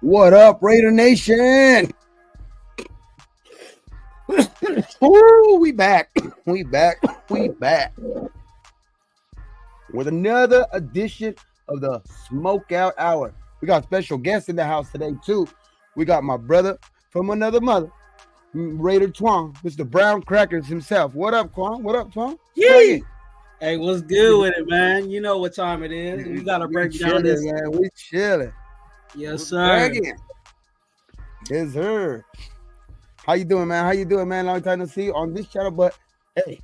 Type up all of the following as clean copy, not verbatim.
What up, Raider Nation? Ooh, we back. We back with another edition of the Smoke Out Hour. We got special guests in the house today too. We got my brother from another mother, Raider Twuan, Mr. Brown Crackers himself. What up, Twuan? What up, Twuan? Hey, what's good with it, man? You know what time it is. We gotta break down this. Man. We chilling. Yes, sir. Yes, sir. How you doing, man? Long time no see on this channel, but hey,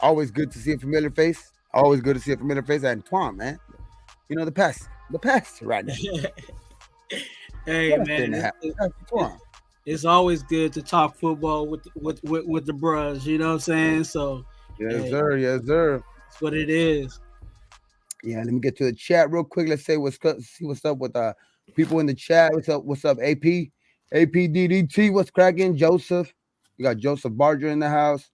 always good to see a familiar face. And Twuan, man, you know the past right now. Hey, man, it's always good to talk football with the bros. You know what I'm saying? So yes, sir. That's what it is. Yeah, let me get to the chat real quick. Let's see what's up with people in the chat. What's up, AP? APDDT, what's cracking? Joseph. We got Joseph Barger in the house.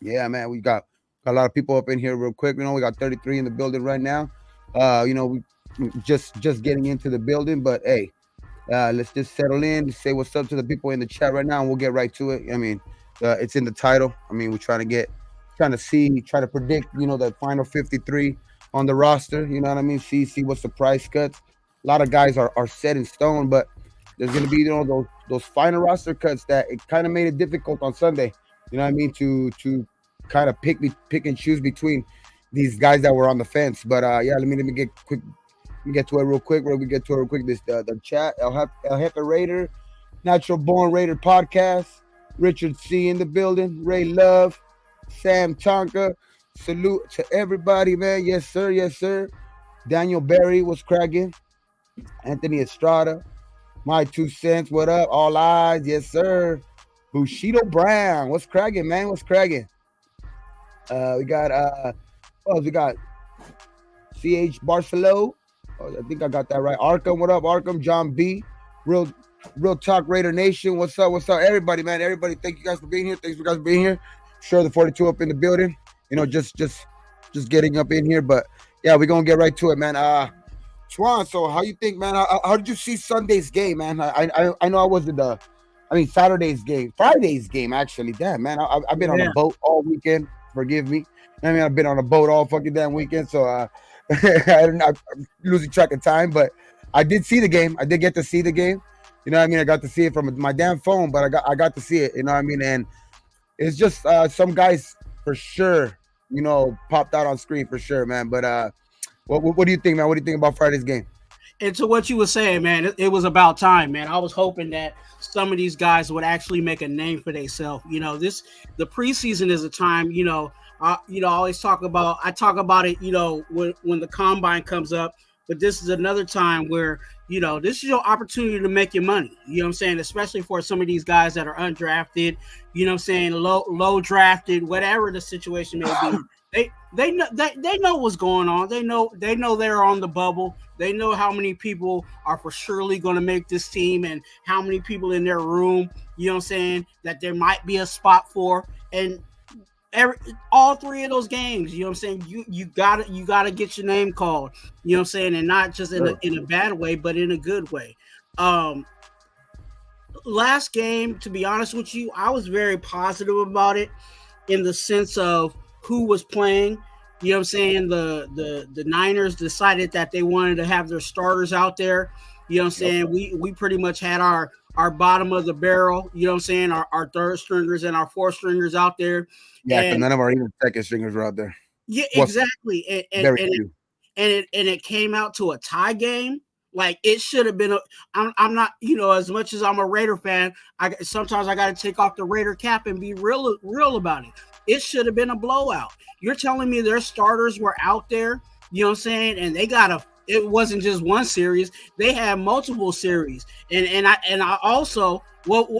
Yeah, man, we got a lot of people up in here real quick. You know, we got 33 in the building right now. We just getting into the building, but hey, let's just settle in, say what's up to the people in the chat right now, and we'll get right to it. I mean, it's in the title. I mean, we're trying to predict, the final 53 on the roster. You know what I mean? See what's the price cuts. A lot of guys are set in stone, but there's going to be those final roster cuts that it kind of made it difficult on Sunday. You know what I mean? To kind of pick and choose between these guys that were on the fence. But yeah, let me get to it real quick. This the chat. El Jefe Raider, Natural Born Raider Podcast. Richard C in the building. Ray Love, Sam Tonka. Salute to everybody, man. Yes, sir. Daniel Berry was cracking. Anthony Estrada. My 2 cents. What up? All eyes. Yes, sir. Bushido Brown. What's cracking, man? We got CH Barcelo. Oh, I think I got that right. Arkham. What up, Arkham? John B. Real Talk Raider Nation. What's up? Everybody, man. Everybody, thank you guys for being here. Sure, the 42 up in the building. Just getting up in here. But yeah, we're gonna get right to it, man. Twuan, so how you think, man? How did you see Sunday's game, man? I know I wasn't Saturday's game, Friday's game, actually. Damn, man, I've been on a boat all weekend. Forgive me. I mean, I've been on a boat all fucking damn weekend, so I'm losing track of time. But I did see the game. I did get to see the game. You know what I mean? I got to see it from my damn phone, but I got to see it. You know what I mean? And it's just some guys for sure, popped out on screen for sure, man. But what do you think, man? What do you think about Friday's game? And to what you were saying, man, it was about time, man. I was hoping that some of these guys would actually make a name for themselves. The preseason is a time, I always talk about it, when the combine comes up, but this is another time where, this is your opportunity to make your money. You know what I'm saying? Especially for some of these guys that are undrafted, low drafted, whatever the situation may be. They know what's going on. They know they're on the bubble. They know how many people are for surely going to make this team and how many people in their room, that there might be a spot for. And all 3 of those games, you gotta get your name called, and not just in a bad way, but in a good way. Last game, to be honest with you, I was very positive about it in the sense of who was playing. The Niners decided that they wanted to have their starters out there. We pretty much had our bottom of the barrel, our third stringers and our fourth stringers out there. Yeah, and none of our even second stringers were out there. Yeah, exactly. And it came out to a tie game. Like it should have been. I'm not, as much as I'm a Raider fan, sometimes I got to take off the Raider cap and be real about it. It should have been a blowout. You're telling me their starters were out there, and they it wasn't just one series. They had multiple series. And I also,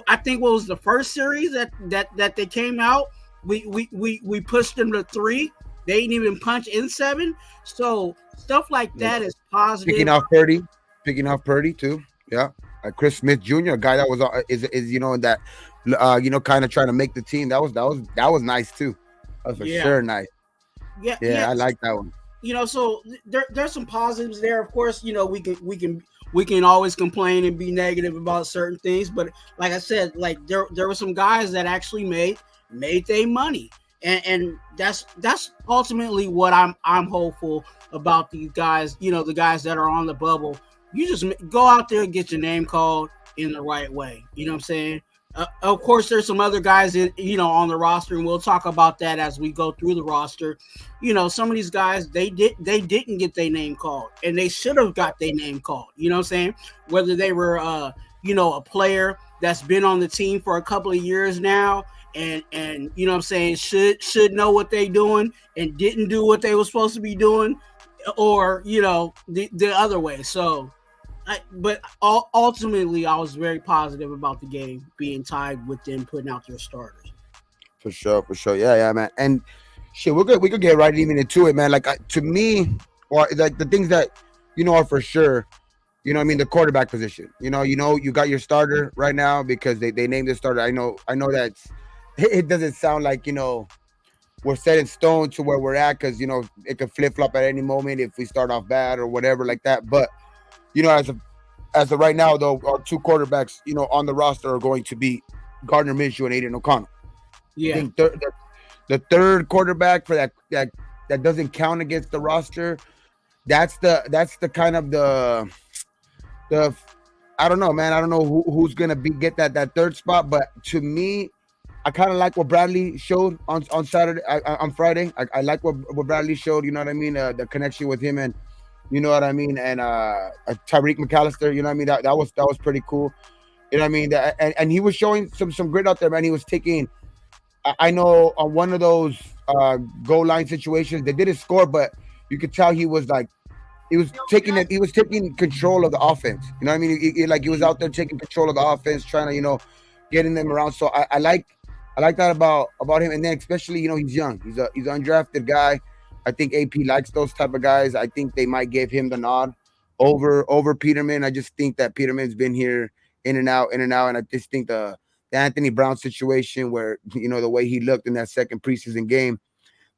I think what was the first series that they came out, we pushed them to 3. They didn't even punch in 7. So stuff like that is positive. Picking off Purdy too. Yeah. Chris Smith Jr., a guy that was kind of trying to make the team. That was nice too. That was for sure nice. Yeah, I like that one. So there's some positives there. Of course, we can we can always complain and be negative about certain things, but like I said, like there were some guys that actually made their money, and that's ultimately what I'm hopeful about these guys. You know, the guys that are on the bubble. You just go out there and get your name called in the right way. You know what I'm saying? Of course, there's some other guys in, on the roster, and we'll talk about that as we go through the roster. You know, some of these guys they didn't get their name called, and they should have got their name called. You know what I'm saying? Whether they were a player that's been on the team for a couple of years now, and you know what I'm saying, should know what they doing and didn't do what they were supposed to be doing, or the other way. So but ultimately, I was very positive about the game being tied with them putting out their starters. For sure, for sure. Yeah, yeah, man. And shit, we could get right even into it, man. Like to me, or like the things that are for sure. You know, what I mean, the quarterback position. You got your starter right now because they named the starter. I know that it doesn't sound like we're set in stone to where we're at because it could flip flop at any moment if we start off bad or whatever like that. But as of right now, though, our two quarterbacks, on the roster are going to be Gardner Minshew and Aiden O'Connell. Yeah. I think the third quarterback for that doesn't count against the roster. That's the kind of the I don't know, man. I don't know who's gonna get that third spot, but to me, I kind of like what Bradley showed on Saturday, on Friday. I like what Bradley showed. You know what I mean? The connection with him and. You know what I mean? And Tyreek McAllister, you know what I mean? That was pretty cool. You know what I mean? And he was showing some grit out there, man. He was taking, I know on one of those goal line situations, they didn't score, but you could tell he was taking control of the offense. You know what I mean? He was out there taking control of the offense, trying to, getting them around. So I like that about him. And then especially, he's young. He's an undrafted guy. I think AP likes those type of guys. I think they might give him the nod over Peterman. I just think that Peterman's been here in and out. And I just think the Anthony Brown situation where, the way he looked in that second preseason game,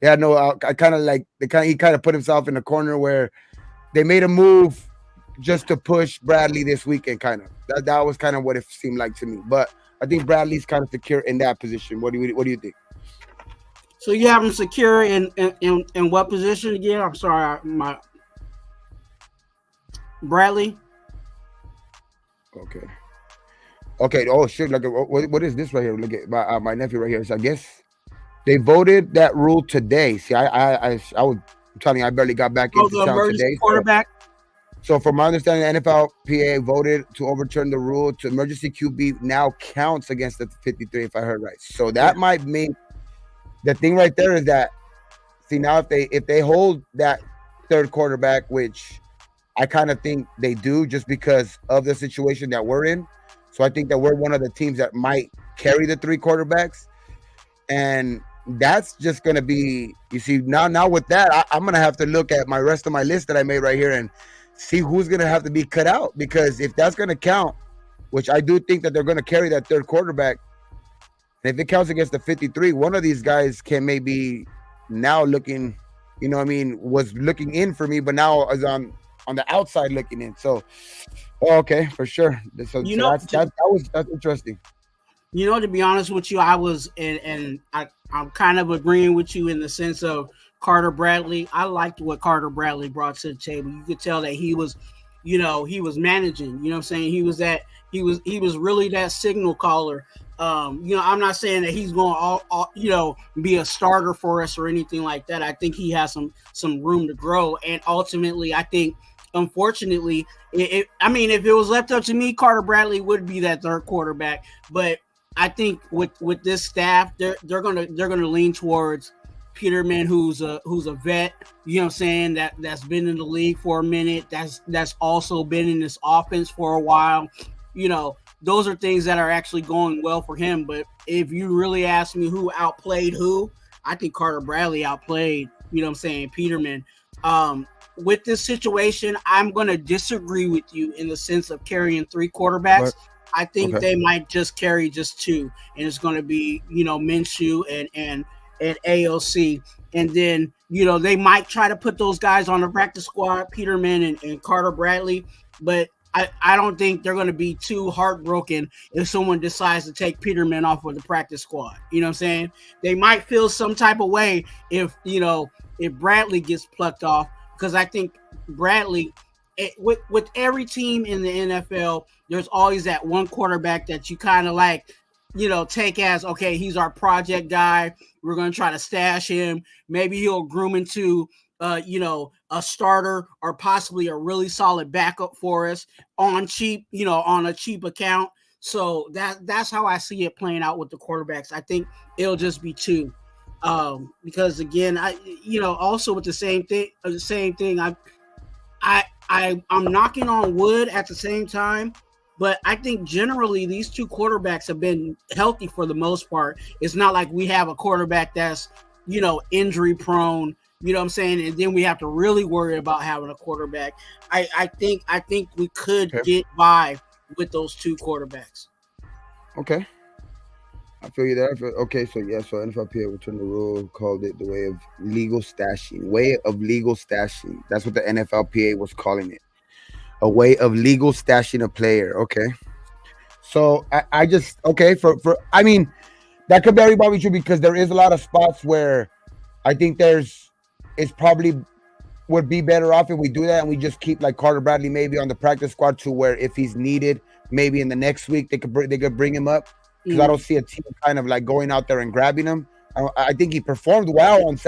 they had no, I kind of like, he kind of put himself in a corner where they made a move just to push Bradley this weekend, kind of. That was kind of what it seemed like to me. But I think Bradley's kind of secure in that position. What do you think? So you have him secure in what position again? I'm sorry, my Bradley. Okay. Oh shit! Like, what is this right here? Look at my nephew right here. So I guess they voted that rule today. See, I was telling you, I barely got back into town today. Quarterback. So from my understanding, the NFLPA voted to overturn the rule to emergency QB now counts against the 53, if I heard right. So that might mean. The thing right there is that, see, now if they hold that third quarterback, which I kind of think they do just because of the situation that we're in. So I think that we're one of the teams that might carry the three quarterbacks. And that's just going to be, you see, now with that, I'm going to have to look at my rest of my list that I made right here and see who's going to have to be cut out. Because if that's going to count, which I do think that they're going to carry that third quarterback, and if it counts against the 53, one of these guys can maybe now looking, was looking in for me, but now is on the outside looking in. So, okay, for sure. So that's interesting. To be honest with you, I was and I'm kind of agreeing with you in the sense of Carter Bradley. I liked what Carter Bradley brought to the table. You could tell that he was, he was managing. You know what I'm saying? He was really that signal caller. I'm not saying that he's going to be a starter for us or anything like that. I think he has some room to grow, and ultimately, I think, unfortunately, if it was left up to me, Carter Bradley would be that third quarterback. But I think with this staff, they're gonna lean towards Peterman, who's a vet. You know what I'm saying? That's been in the league for a minute. That's also been in this offense for a while. Those are things that are actually going well for him. But if you really ask me who outplayed who, I think Carter Bradley outplayed, Peterman. With this situation, I'm going to disagree with you in the sense of carrying three quarterbacks. I think they might just carry just two, and it's going to be, Minshew and AOC. And then, they might try to put those guys on the practice squad, Peterman and Carter Bradley. But I don't think they're going to be too heartbroken if someone decides to take Peterman off with the practice squad. You know what I'm saying? They might feel some type of way if if Bradley gets plucked off, because I think Bradley, with every team in the NFL, there's always that one quarterback that you kind of like, take as, okay, he's our project guy. We're going to try to stash him. Maybe he'll groom into a starter or possibly a really solid backup for us on cheap, on a cheap account. So that's how I see it playing out with the quarterbacks. I think it'll just be two. Because again, also with the same thing, I'm knocking on wood at the same time, but I think generally these two quarterbacks have been healthy for the most part. It's not like we have a quarterback that's, injury prone, you know what I'm saying? And then we have to really worry about having a quarterback. I think we could get by with those two quarterbacks. Okay. I feel you there. Okay, so NFLPA returned the rule, called it the way of legal stashing. Way of legal stashing. That's what the NFLPA was calling it. A way of legal stashing a player. Okay. So I just I mean, that could very well be true, because there is a lot of spots where I think it's probably would be better off if we do that and we just keep like Carter Bradley maybe on the practice squad, to where if he's needed, maybe in the next week they could bring him up. Because I don't see a team kind of like going out there and grabbing him. I think he performed well on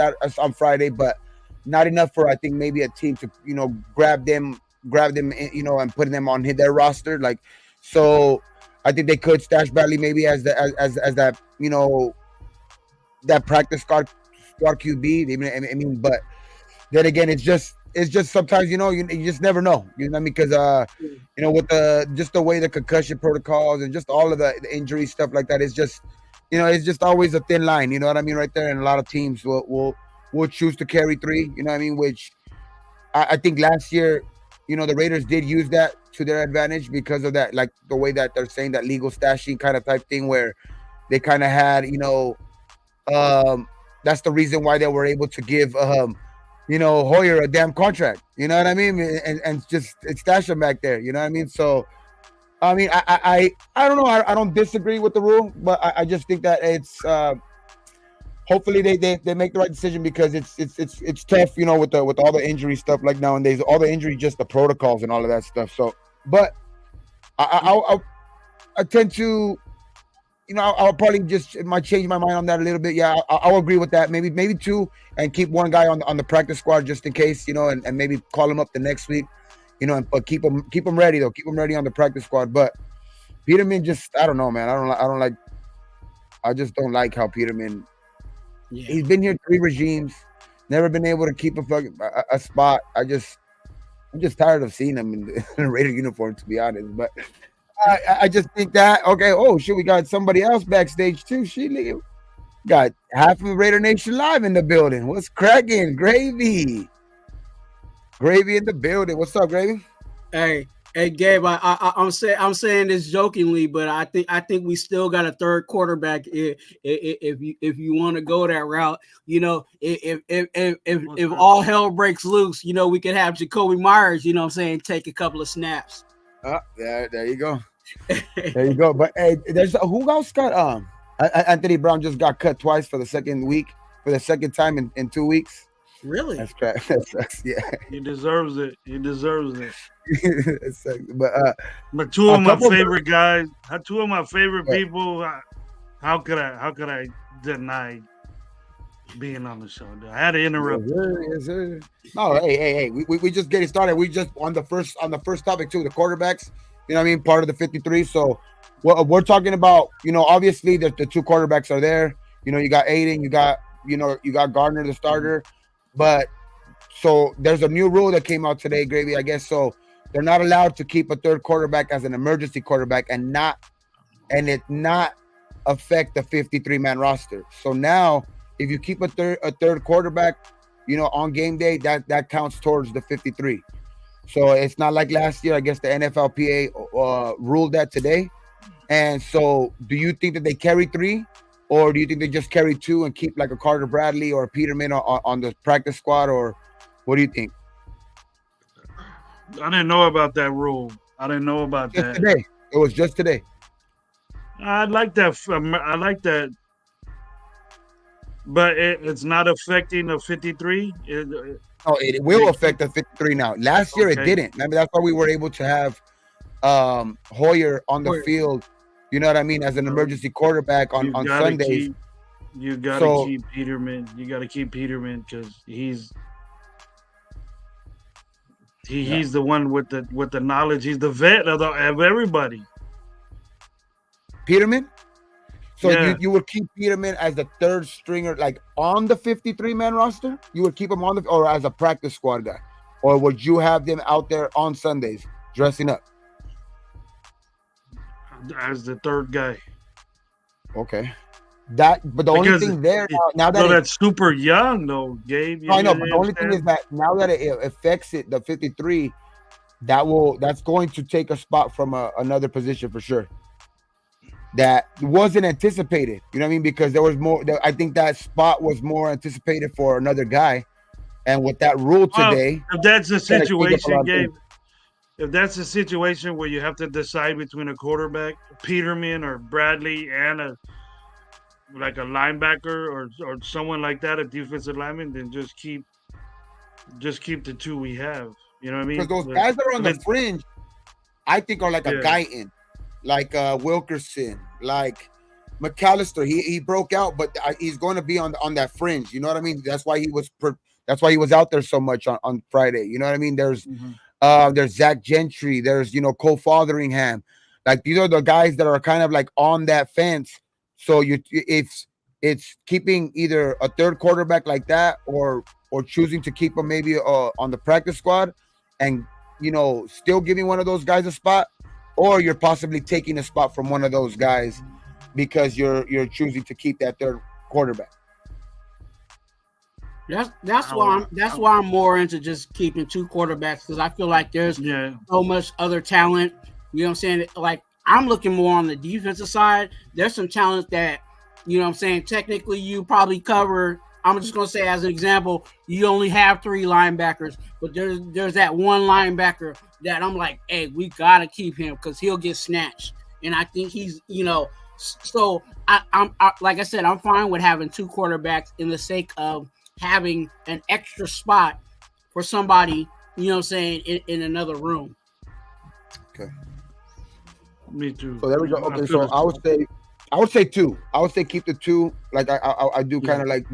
Friday, but not enough for, I think, maybe a team to grab them and putting them on their roster. Like, so I think they could stash Bradley maybe as that that practice squad QB. I mean, but then again, it's just sometimes you just never know. You know what I mean? Because with the way the concussion protocols and just all of the injury stuff like that, it's just it's just always a thin line. You know what I mean? Right there, and a lot of teams will choose to carry three. You know what I mean? Which I think last year, the Raiders did use that to their advantage because of that, like the way that they're saying that legal stashing kind of type thing, where they kind of had that's the reason why they were able to give Hoyer a damn contract, you know what I mean, and just stash him back there, you know what I mean. So I mean, I don't know, I don't disagree with the rule, but I just think that it's hopefully they make the right decision, because it's tough, with all the injury stuff like nowadays, all the injury, just the protocols and all of that stuff. So, but I tend to, I'll probably might change my mind on that a little bit. Yeah, I'll agree with that. Maybe two, and keep one guy on the practice squad just in case, and maybe call him up the next week, but keep him ready though. Keep him ready on the practice squad. But Peterman, just I don't know, man. I just don't like how Peterman. Yeah. He's been here 3 regimes, never been able to keep a spot. I'm just tired of seeing him in the Raider uniform, to be honest. But I just think that, okay, oh shit, we got somebody else backstage too. Got half of Raider Nation live in the building. What's cracking? Gravy in the building. What's up, Gravy? Hey, Gabe. I'm saying this jokingly, but I think we still got a third quarterback if you want to go that route. If all hell breaks loose, we could have Jacoby Myers. You know what I'm saying? Take a couple of snaps. There you go. There you go. But hey, who else got Anthony Brown just got cut twice for the second time in 2 weeks. Really? That's correct. That sucks. Yeah. He deserves it. But two of my favorite guys, two of my favorite people. How could I deny being on the show? I had to interrupt. Yes, sir. No, hey. We just getting started. We just on the first topic too, the quarterbacks. You know what I mean? Part of the 53. So we're talking about, obviously the 2 quarterbacks are there. You got Aiden, you got Gardner, the starter. But so there's a new rule that came out today, Gravy, I guess. So they're not allowed to keep a third quarterback as an emergency quarterback and it not affect the 53-man roster. So now if you keep a third quarterback, on game day, that counts towards the 53. So it's not like last year. I guess the NFLPA ruled that today. And so do you think that they carry 3? Or do you think they just carry 2 and keep like a Carter Bradley or a Peterman on the practice squad? Or what do you think? I didn't know about that rule. I didn't know about Just that. today. It was just today. I like that. I like that. But it's not affecting the 53. Oh, it will affect the 53 now. Last year it Okay. didn't. Remember, that's why we were able to have Hoyer on the field. You know what I mean? As an emergency quarterback on Sundays. You gotta keep Peterman. You gotta keep Peterman because he's the one with the knowledge. He's the vet of everybody. Peterman. So Yeah. you would keep Peterman as the third stringer, like on the 53-man roster. You would keep him on or as a practice squad guy, or would you have them out there on Sundays dressing up As the third guy. Okay. But the only thing there now that that's super young though, Gabe. I know, but the only thing is that now that it affects it, the 53, that's going to take a spot from another position for sure. That wasn't anticipated, you know what I mean? Because there was more. I think that spot was more anticipated for another guy, and with that rule today, if that's the situation, Gabe. If that's a situation where you have to decide between a quarterback, Peterman or Bradley, and a linebacker or someone like that, a defensive lineman, then just keep the two we have. You know what I mean? Because those guys that are on the fringe, I think are like a guy in, like Wilkerson, like McAllister. He broke out, but he's going to be on that fringe. You know what I mean? That's why he was out there so much on Friday. You know what I mean? There's Zach Gentry. There's Cole Fotheringham. Like these are the guys that are kind of like on that fence. So it's keeping either a third quarterback like that or choosing to keep him maybe on the practice squad and still giving one of those guys a spot, or you're possibly taking a spot from one of those guys because you're choosing to keep that third quarterback. That's why I'm more into just keeping two quarterbacks, because I feel like there's so much other talent. You know what I'm saying? Like I'm looking more on the defensive side. There's some talent that, you know what I'm saying, technically you probably cover. I'm just going to say as an example, you only have 3 linebackers, but there's that one linebacker that I'm like, hey, we got to keep him because he'll get snatched. And I think he's, so I'm like I said, I'm fine with having 2 quarterbacks in the sake of having an extra spot for somebody, you know what I'm saying, in another room. Okay. Me too. So there we go. Okay, so I would say 2. I would say keep the 2. Like I do kind of like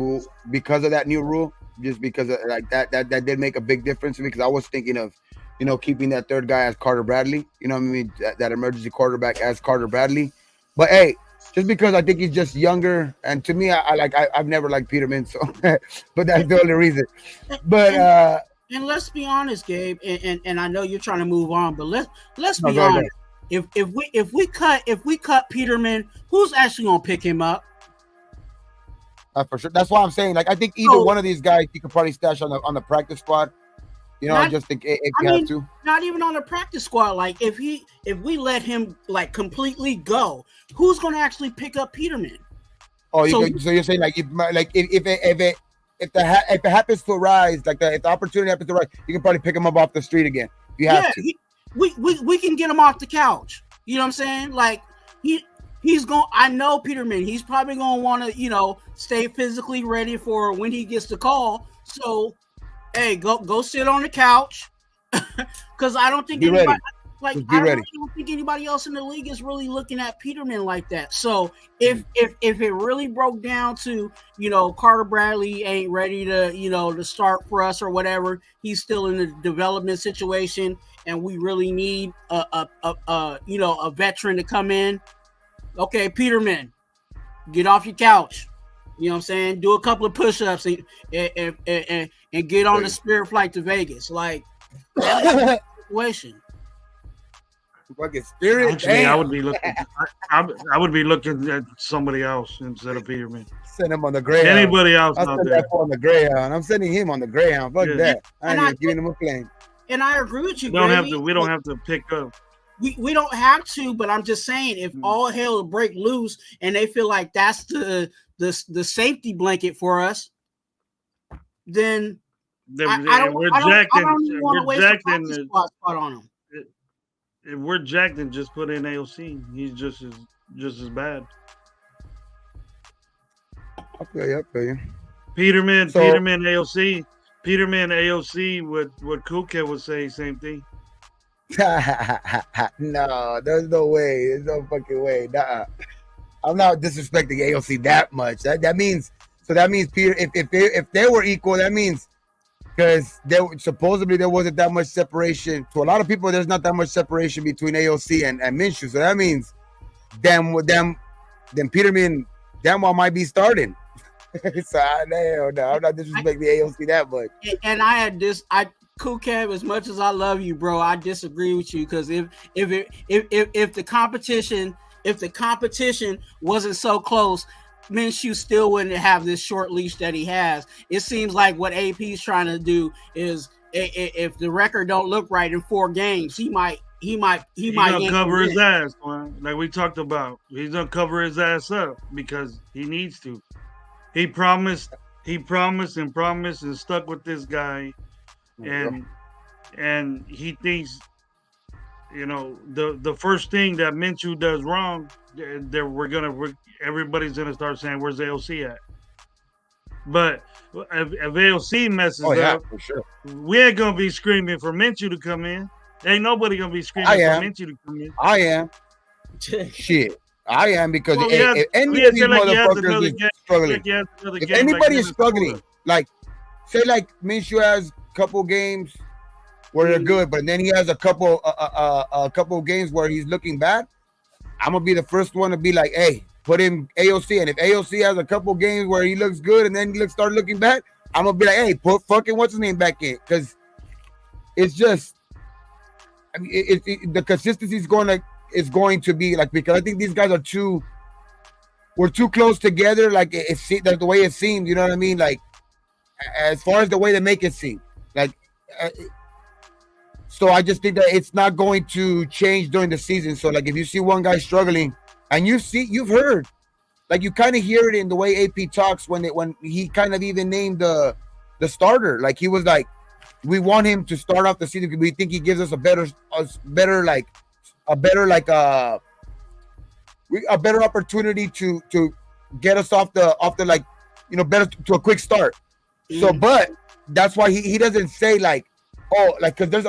because of that new rule, just because of like that did make a big difference to me, because I was thinking of, keeping that third guy as Carter Bradley. You know what I mean? That emergency quarterback as Carter Bradley. But hey, just because I think he's just younger, and to me, I've never liked Peterman, so but that's the only reason. But and let's be honest, Gabe, and I know you're trying to move on, but let's be honest. If we cut Peterman, who's actually gonna pick him up? For sure. That's why I'm saying, like, I think either one of these guys you could probably stash on the practice squad. I just think if you have to. Not even on the practice squad. Like if we let him like completely go, who's gonna actually pick up Peterman? Oh, so you're saying like if it happens to rise, like if the opportunity happens to rise, you can probably pick him up off the street again. If you have to. We can get him off the couch. You know what I'm saying? Like he's going. I know Peterman. He's probably going to want to stay physically ready for when he gets the call. So, hey, go sit on the couch, because I don't think anybody don't think anybody else in the league is really looking at Peterman like that. So if it really broke down to Carter Bradley ain't ready to to start for us or whatever, he's still in the development situation, and we really need a veteran to come in. Okay, Peterman, get off your couch. You know what I'm saying? Do a couple of push-ups and get on the Spirit flight to Vegas. Like that situation. Fucking Spirit. Actually, I would be looking. I would be looking at somebody else instead of Peterman. Send him on the Greyhound. Anybody else out there? On the Greyhound. I'm sending him on the Greyhound. Fuck that. I ain't giving him a plane. And I agree with you. We don't have to pick up. We don't have to, but I'm just saying, if all hell break loose and they feel like that's the safety blanket for us, then I don't want to waste a spot on them. if we're jacked, then just put in AOC. He's just as bad. I feel you. Peterman, So- AOC. Peterman, AOC, what Kuka would say, same thing. No, there's no way. There's no fucking way. Nah. I'm not disrespecting AOC that much. That means Peter. If they were equal, that means because supposedly there wasn't that much separation. To a lot of people, there's not that much separation between AOC and Minshew. So that means them Peterman damn well might be starting. So I'm not disrespecting AOC that much. And I had this. Kukev, as much as I love you, bro, I disagree with you because if the competition wasn't so close, Minshew still wouldn't have this short leash that he has. It seems like what AP's trying to do is if the record don't look right in 4 games, he might gonna cover his ass, man. Like we talked about. He's gonna cover his ass up because he needs to. He promised and stuck with this guy, and he thinks, the first thing that Minshew does wrong, everybody's gonna start saying, "Where's AOC at?" But if AOC messes up, for sure. we ain't gonna be screaming for Minshew to come in. Ain't nobody gonna be screaming for Minshew to come in. I am. Shit. I am because if any of these motherfuckers is struggling, if anybody is struggling, like say like Minshew has a couple games where they're good, but then he has a couple games where he's looking bad, I'm gonna be the first one to be like, hey, put in AOC. And if AOC has a couple games where he looks good and then he start looking bad, I'm gonna be like, hey, put fucking what's his name back in, because it's just, I mean, the consistency is going to be like, because I think these guys we're too close together. Like that's the way it seems. You know what I mean? Like as far as the way they make it seem, like. So I just think that it's not going to change during the season. So like if you see one guy struggling, and you've heard, like you kind of hear it in the way AP talks when he kind of even named the starter. Like he was like, we want him to start off the season because we think he gives us a better opportunity to get us off the like, better to a quick start. So, but that's why he doesn't say like, oh, like, because there's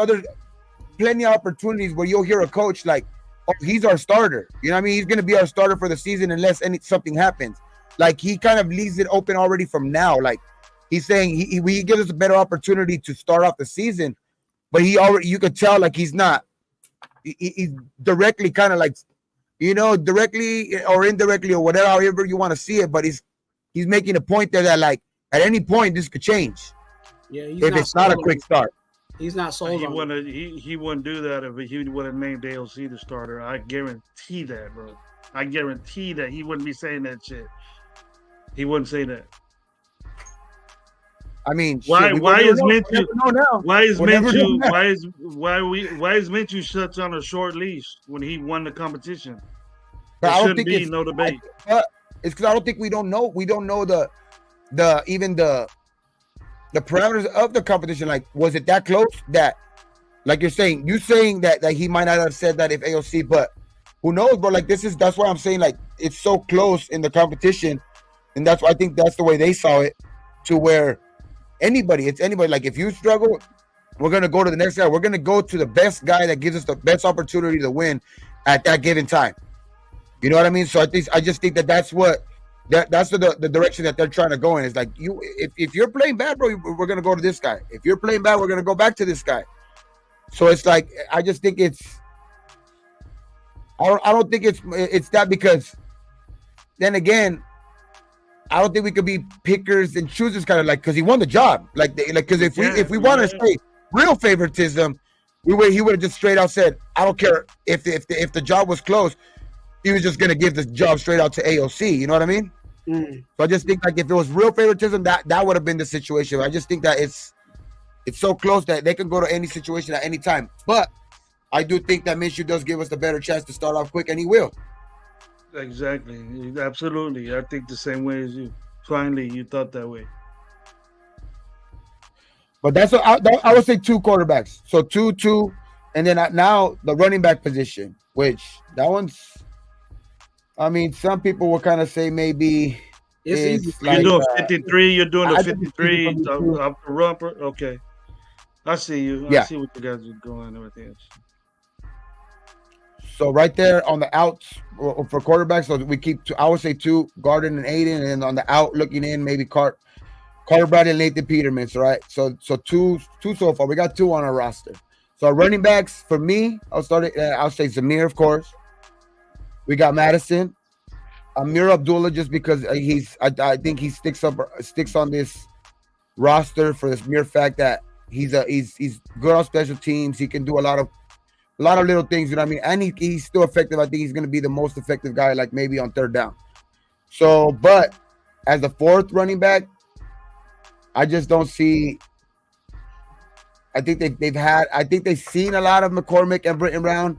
plenty of opportunities where you'll hear a coach like, oh, he's our starter. You know what I mean? He's going to be our starter for the season unless something happens. Like he kind of leaves it open already from now. Like he's saying he gives us a better opportunity to start off the season, but you could tell like he's not. He's directly kind of like, directly or indirectly or whatever, however you want to see it. But he's making a point there that like at any point this could change. Yeah, if it's not a quick start. He's not sold on it. He wouldn't do that if he would have named AOC the starter. I guarantee that, bro. I guarantee that he wouldn't be saying that shit. He wouldn't say that. I mean, why is Minshew such on a short leash when he won the competition? There shouldn't be no debate. It's because I don't think we don't know the parameters of the competition. Like, was it that close that, like you're saying that he might not have said that if AOC, but who knows, bro? Like that's why I'm saying like it's so close in the competition, and that's why I think that's the way they saw it, to where it's anybody. Like if you struggle, we're gonna go to the next guy. We're gonna go to the best guy that gives us the best opportunity to win at that given time. You know what I mean? So I just think that's the direction that they're trying to go in. Is like if you're playing bad, bro, we're gonna go to this guy. If you're playing bad, we're gonna go back to this guy. So it's like I just think I don't think it's that, because then again, I don't think we could be pickers and choosers, kind of like, because he won the job. Like because if we want to say real favoritism, he would have just straight out said, I don't care if the job was close. He was just gonna give the job straight out to AOC. You know what I mean? So I just think like if it was real favoritism, that would have been the situation. I just think that it's so close that they can go to any situation at any time. But I do think that Minshew does give us the better chance to start off quick, and he will. Exactly. Absolutely. I think the same way as you. Finally, you thought that way. But that's what I would say 2 quarterbacks. So 2, And then now the running back position, which that one's, I mean, some people will kind of say maybe It's easy. it's You're like doing 53. You're doing the I think it's easy for 53 me too. up the rumper. Okay, I see you. I Yeah. see what you guys are going and everything. So right there on the outs for quarterbacks, so we keep I would say two, Garden and Aiden, and then on the out looking in maybe Carter Bradley and Nathan Peterman. Right. So two so far. We got two on our roster. So our running backs for me, I'll say Zamir, of course. We got Madison, Amir Abdullah, just because I think he sticks on this roster for this mere fact that he's good on special teams. He can do a lot of little things, you know what I mean? And he's still effective. I think he's going to be the most effective guy, like maybe on third down. So, but as the fourth running back, I just don't see. I think they've seen a lot of McCormick and Britton Brown.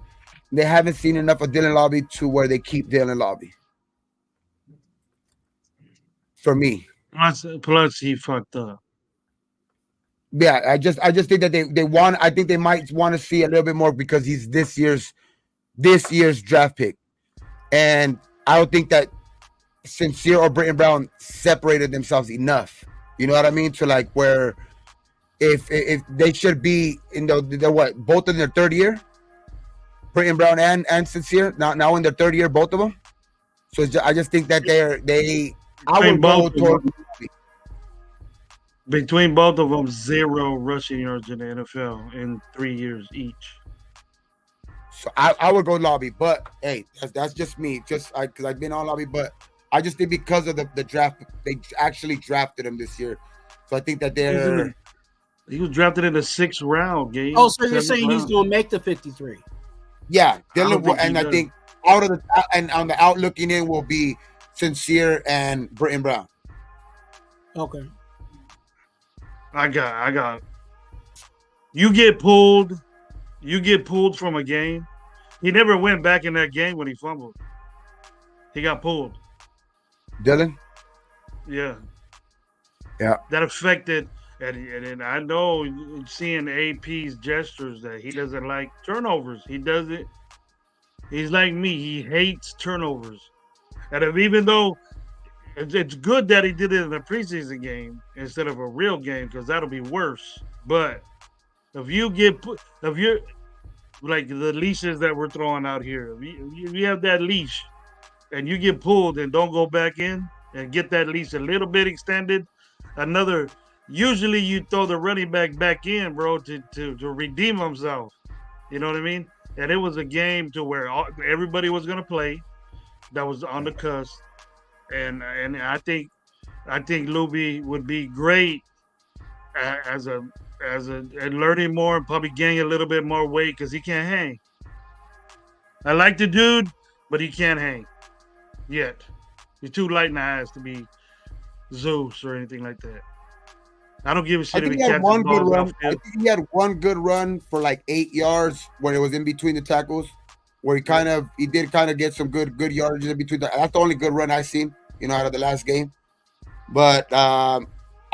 They haven't seen enough of Dylan Lobby to where they keep Dylan Lobby. For me. Plus he fucked up. Yeah, I just think that they want. I think they might want to see a little bit more because he's this year's draft pick, and I don't think that Sincere or Britton Brown separated themselves enough. You know what I mean? To like where if they should be in they're what, both in their third year, Britton Brown and Sincere now in their third year, both of them. So I just think that I would go toward. Between both of them, 0 rushing yards in the NFL in 3 years each. So I would go Lobby, but hey, that's just me. Just because I've been on Lobby, but I just think because of the draft, they actually drafted him this year. So I think that he was drafted in the 6th round, Gabe. Oh, so you're saying he's going to make the 53? Yeah, Dylan, and I think out of and on the out looking in will be Sincere and Britton Brown. Okay. I got. You get pulled from a game. He never went back in that game when he fumbled. He got pulled. Dylan? Yeah. Yeah. That affected, and I know seeing AP's gestures that he doesn't like turnovers. He doesn't. He's like me. He hates turnovers. And even though it's good that he did it in a preseason game instead of a real game, because that'll be worse. But if you're like the leashes that we're throwing out here, if you have that leash and you get pulled and don't go back in and get that leash a little bit extended, usually you throw the running back in, bro, to redeem himself. You know what I mean? And it was a game to where everybody was going to play that was on the cusp. And I think Luby would be great as learning more and probably gaining a little bit more weight because he can't hang. I like the dude, but he can't hang yet. He's too light in the ass to be Zeus or anything like that. I don't give a shit if he catches balls off field. I think he had one good run for like 8 yards when it was in between the tackles, where he did get some good yardage in between. That's the only good run I've seen, out of the last game. But I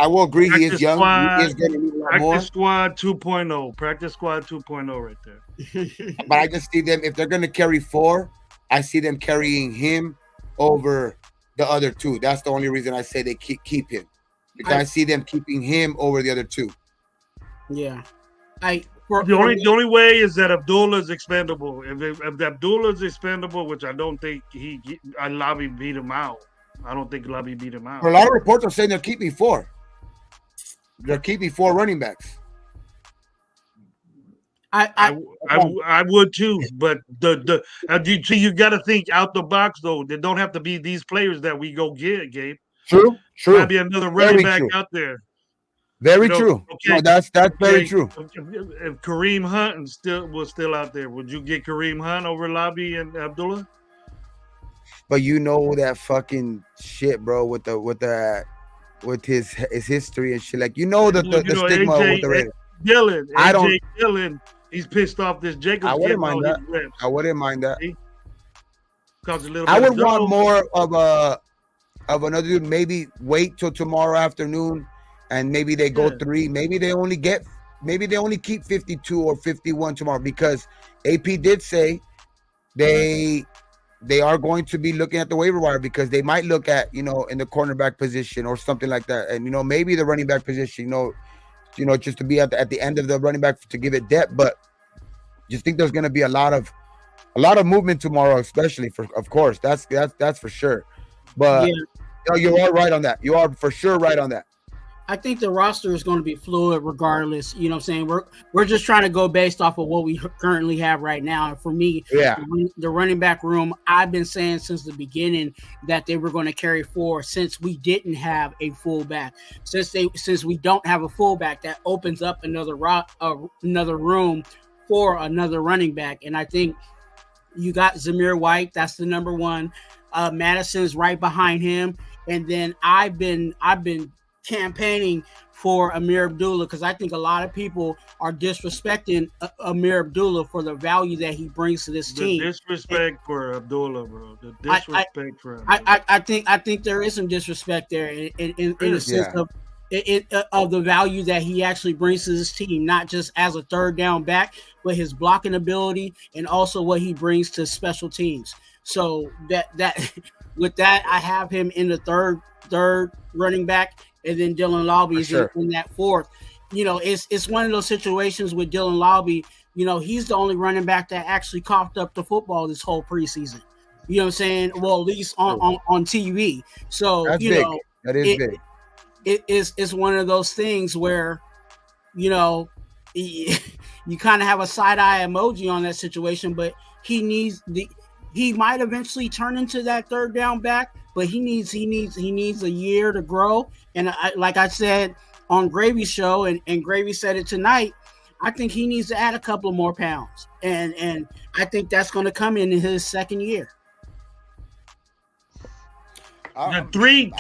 will agree, he is young. He is getting a lot more. Practice squad 2.0. Practice squad 2.0 right there. But I just see them, if they're going to carry 4, I see them carrying him over the other 2. That's the only reason I say they keep him. Because I see them keeping him over the other 2. Yeah. The only way is that Abdullah is expendable. If Abdullah is expendable, which I don't think Lobby beat him out. I don't think Lobby beat him out. A lot of reports are saying they're keeping 4. They're keeping 4 running backs. I would too, but you got to think out the box though. They don't have to be these players that we go get, Gabe. True. Might be another running back out there. Very true. Okay. No, that's very true. If Kareem Hunt was still out there, would you get Kareem Hunt over Lobby and Abdullah? But that fucking shit, bro, with his history and shit. Like the stigma with the Raiders. Dylan, he's pissed off this Jacobs. I wouldn't mind that. I would want more of another dude. Maybe wait till tomorrow afternoon, and maybe they go 3. Maybe they only get maybe they only keep 52 or 51 tomorrow, because AP did say they are going to be looking at the waiver wire, because they might look at, in the cornerback position or something like that, and maybe the running back position, just to be at the end of the running back to give it depth. But just think there's going to be a lot of movement tomorrow, especially of course, that's for sure. But you are right on that. You are for sure right on that. I think the roster is going to be fluid regardless. You know what I'm saying? We're just trying to go based off of what we currently have right now. And for me, the running back room, I've been saying since the beginning that they were going to carry forward, since we didn't have a fullback. Since we don't have a fullback, that opens up another room for another running back. And I think you got Zamir White, that's the number one. Madison's right behind him. And then I've been campaigning for Amir Abdullah, because I think a lot of people are disrespecting Amir Abdullah for the value that he brings to this team. The disrespect for Abdullah, bro. The disrespect for him. I think there is some disrespect there in the sense of the value that he actually brings to this team, not just as a third down back, but his blocking ability and also what he brings to special teams. So that with that, I have him in the third running back. And then Dylan Lobby is in that fourth. It's one of those situations with Dylan Lobby. He's the only running back that actually coughed up the football this whole preseason. You know what I'm saying? Well, at least on TV. So that's big. That is big. It's one of those things where, you kind of have a side eye emoji on that situation, but he might eventually turn into that third down back, but he needs a year to grow. And like I said on Gravy's show, and Gravy said it tonight, I think he needs to add a couple more pounds, and I think that's going to come in his second year. Three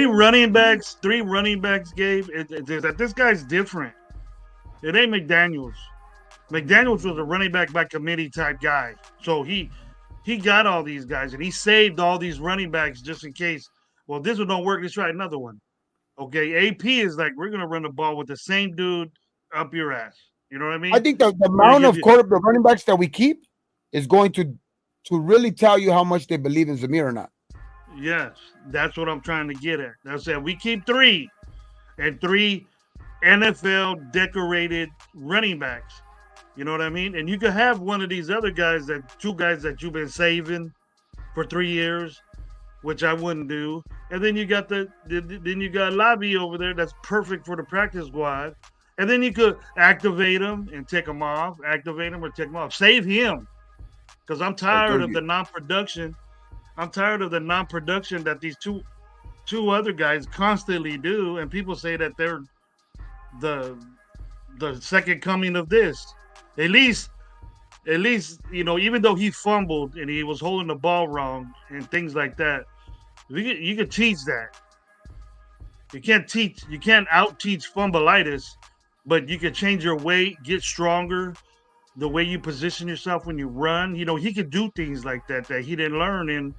running backs, Gabe. That this guy's different. It ain't McDaniels. McDaniels was a running back by committee type guy, so he got all these guys, and he saved all these running backs just in case. Well, this one don't work. Let's try another one. Okay, AP is like, we're gonna run the ball with the same dude up your ass. You know what I mean? I think the amount of the running backs that we keep is going to really tell you how much they believe in Zamir or not. Yes, that's what I'm trying to get at. That's it. We keep three NFL decorated running backs. You know what I mean? And you could have one of these other guys, two guys that you've been saving for 3 years, which I wouldn't do. And then you got then you got Lobby over there that's perfect for the practice squad. And then you could activate him and take him off, save him. Because I'm tired of the non-production. I'm tired of the non-production that these two other guys constantly do, and people say that they're the second coming of this. At least, even though he fumbled and he was holding the ball wrong and things like that, you could teach that. You can't out-teach fumbleitis, but you can change your weight, get stronger, the way you position yourself when you run. He could do things like that he didn't learn in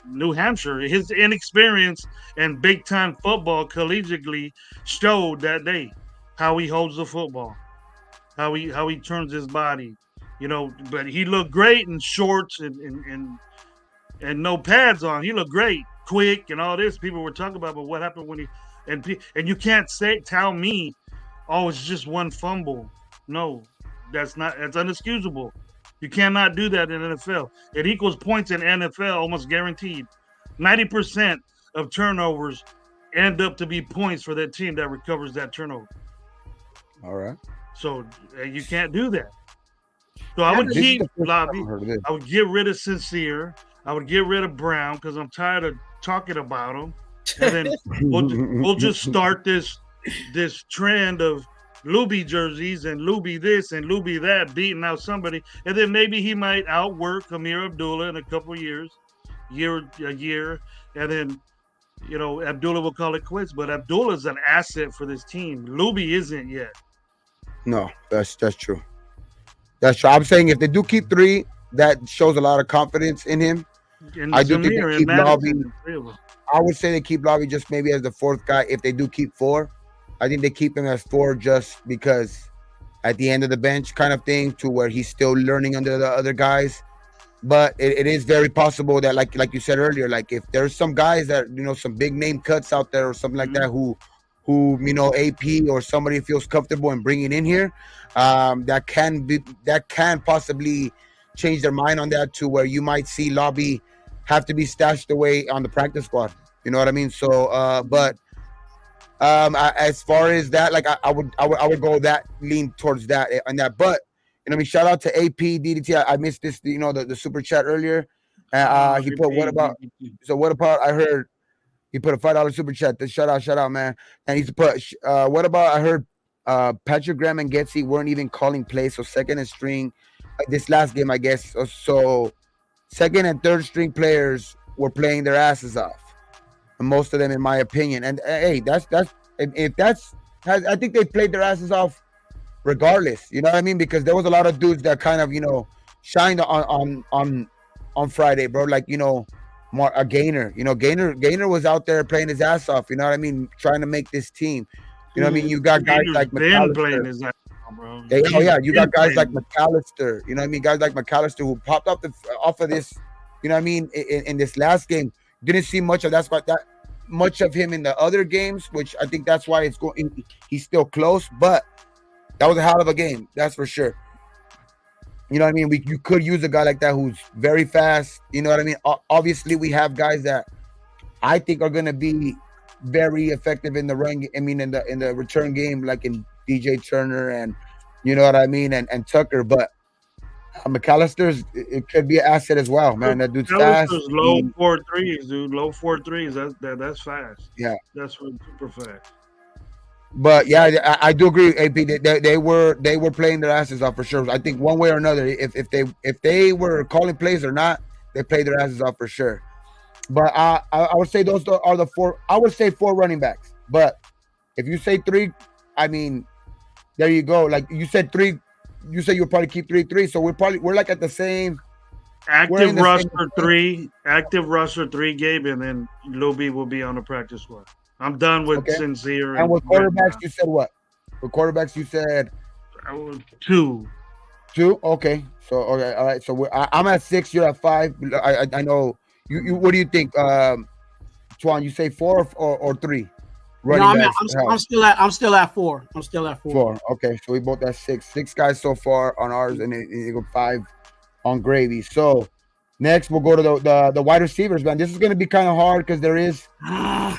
New Hampshire. His inexperience and big-time football collegiately showed that day how he holds the football. How he turns his body, but he looked great in shorts and no pads on. He looked great, quick, and all this. People were talking about, but what happened when he and you can't tell me, oh, it's just one fumble. No, that's unexcusable. You cannot do that in NFL. It equals points in NFL, almost guaranteed. 90% of turnovers end up to be points for that team that recovers that turnover. All right. So you can't do that. So I would keep Lobby. I would get rid of Sincere. I would get rid of Brown because I'm tired of talking about them. And then we'll just start this trend of Luby jerseys and Luby this and Luby that, beating out somebody. And then maybe he might outwork Amir Abdullah in a couple of years, a year. And then, Abdullah will call it quits. But Abdullah's an asset for this team. Luby isn't yet. No, that's true. That's true. I'm saying if they do keep three, that shows a lot of confidence in him. And I do think they keep Lobby. I I would say they keep Lobby just maybe as the fourth guy if they do keep four. I think they keep him as 4 just because at the end of the bench kind of thing, to where he's still learning under the other guys. But it is very possible that, like you said earlier, like if there's some guys that, some big name cuts out there or something like that, who AP or somebody feels comfortable in bringing in here, that can possibly change their mind on that, to where you might see Lobby have to be stashed away on the practice squad. You know what I mean? So, but as far as that, like I would go that lean towards that and that. But shout out to AP DDT. I missed this, the super chat earlier. He put what about? So what about? I heard he put a $5 super chat. Shout out, man. And he's put what about? I heard Patrick Graham and Getsy weren't even calling plays, so second and string this last game, I guess. So second and third string players were playing their asses off, and most of them, in my opinion. And hey, I think they played their asses off regardless. You know what I mean? Because there was a lot of dudes that kind of shined on Friday, bro. Like a Gainer. Gainer was out there playing his ass off. You know what I mean? Trying to make this team. You know what I mean? You got guys like McAllister. Bro. Yeah. You got guys like McAllister. You know what I mean? Guys like McAllister who popped off of this. You know what I mean? In this last game, didn't see much of much of him in the other games, which I think that's why it's going. He's still close, but that was a hell of a game. That's for sure. You know what I mean? You could use a guy like that who's very fast. You know what I mean? Obviously, we have guys that I think are going to be very effective in the run. I mean, in the return game, like in DJ Turner and you know what I mean, and Tucker. But McAllister's, it could be an asset as well, man. That dude's fast. Low 4.3s, dude. Low 4.3s. That's fast. Yeah, that's super fast. But yeah, I do agree, AP. They were playing their asses off for sure. I think one way or another, if they were calling plays or not, they played their asses off for sure. But I would say those are the 4. I would say 4 running backs. But if you say 3, I mean, there you go. Like you said 3, you said you'll probably keep 3. So we're like at the same. Active roster 3, Gabe, and then Luby will be on the practice squad. I'm done with Sincere. And with quarterbacks, you said what? With quarterbacks, you said 2. 2? Okay. So all right. So I'm at 6. You're at 5. I know. You what do you think, Twuan? You say 4 or 3? No, I'm still at 4. I'm still at 4. 4. Okay. So we both at 6. 6 guys so far on ours, and you go 5 on Gravy. So next, we'll go to the wide receivers, man. This is going to be kind of hard because there is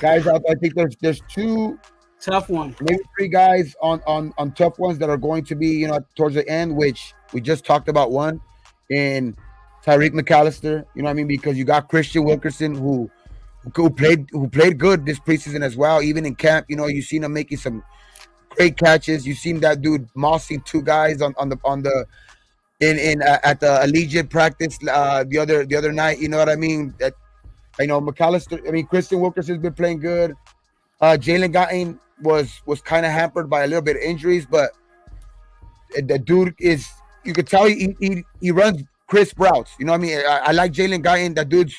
guys out there. I think there's 2 tough ones, maybe 3 guys on tough ones that are going to be towards the end, which we just talked about one in Tyreek McAllister. You know what I mean? Because you got Christian Wilkerson who played good this preseason as well. Even in camp, you seen him making some great catches. You seen that dude mossing 2 guys on the at the Allegiant practice the other night. You know what I mean? That I know McAllister. I mean, Christian Wilkerson's been playing good. Jalen Guyton was kind of hampered by a little bit of injuries, but the dude is, you could tell he runs crisp routes. You know what I mean? I like Jalen Guyton. That dude's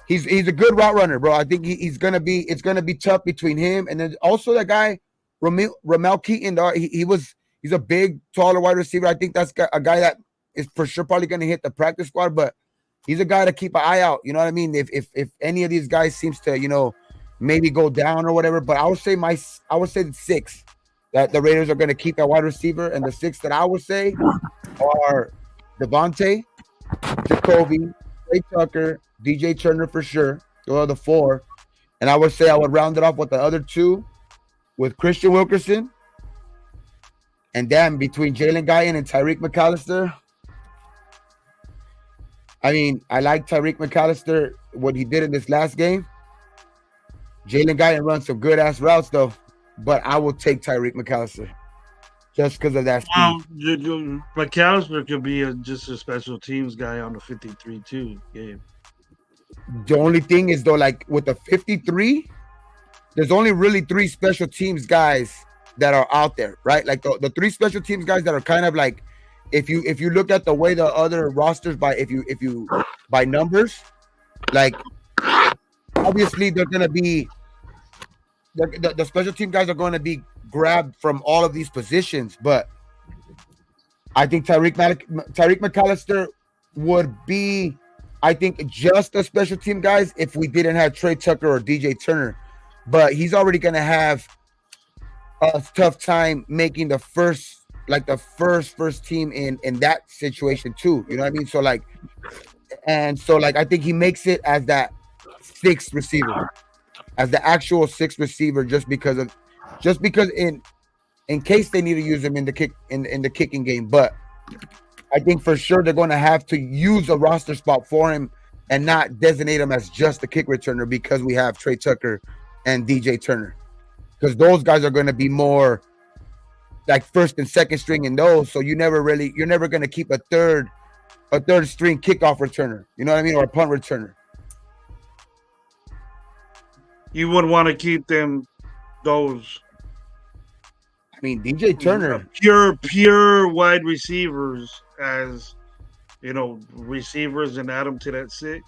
he's a good route runner, bro. I think it's gonna be tough between him and then also that guy Ramel Keaton. He's a big, taller wide receiver. I think that's a guy that is for sure probably going to hit the practice squad, but he's a guy to keep an eye out. You know what I mean? If any of these guys seems to, maybe go down or whatever, but I would say the 6 that the Raiders are going to keep that wide receiver, and the 6 that I would say are Devontae, Jacoby, Trey Tucker, DJ Turner for sure. Those are the 4. And I would say I would round it off with the other 2 with Christian Wilkerson. And then between Jalen Guyton and Tyreek McAllister, I mean, I like Tyreek McAllister, what he did in this last game. Jalen Guyton runs some good-ass routes, though. But I will take Tyreek McAllister just because of that speed. McAllister could be just a special teams guy on the 53, too, Gabe. The only thing is, though, like with the 53, there's only really 3 special teams guys that are out there, right? Like the 3 special teams guys that are kind of like, if you look at the way the other rosters by numbers, like obviously they're gonna be the special team guys are going to be grabbed from all of these positions, but I think Tyreek McAllister would be, I think, just a special team guys if we didn't have Trey Tucker or DJ Turner. But he's already going to have a tough time making the first team in that situation too. You know what I mean? So like I think he makes it as that sixth receiver, as the actual sixth receiver, just because in case they need to use him in the kicking game. But I think for sure they're going to have to use a roster spot for him and not designate him as just a kick returner, because we have Trey Tucker and DJ Turner, because those guys are going to be more like first and second string in those. So you're never going to keep a third string kickoff returner. You know what I mean? Or a punt returner. You wouldn't want to keep those. I mean, DJ Turner, pure wide receivers, as receivers, and add them to that six.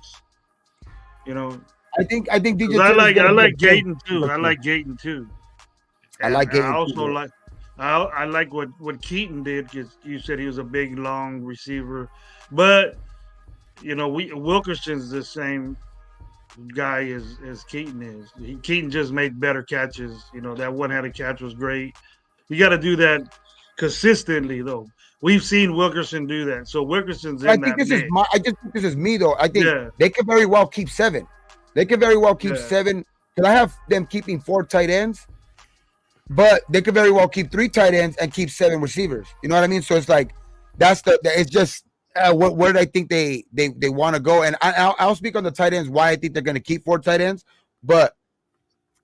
I think DJ. I like Gayton too. I like Gayton too. I like Gayton. I also I like what Keaton did, because you said he was a big long receiver, but Wilkerson's the same guy as Keaton is. Keaton just made better catches. That one-handed catch was great. You got to do that consistently, though. We've seen Wilkerson do that, so Wilkerson's in I think I just think this is me though. I think they could very well keep 7. They could very well keep 7, because I have them keeping 4 tight ends, but they could very well keep 3 tight ends and keep 7 receivers. You know what I mean? So it's like it's just where I think they want to go. And I'll speak on the tight ends why I think they're going to keep 4 tight ends, but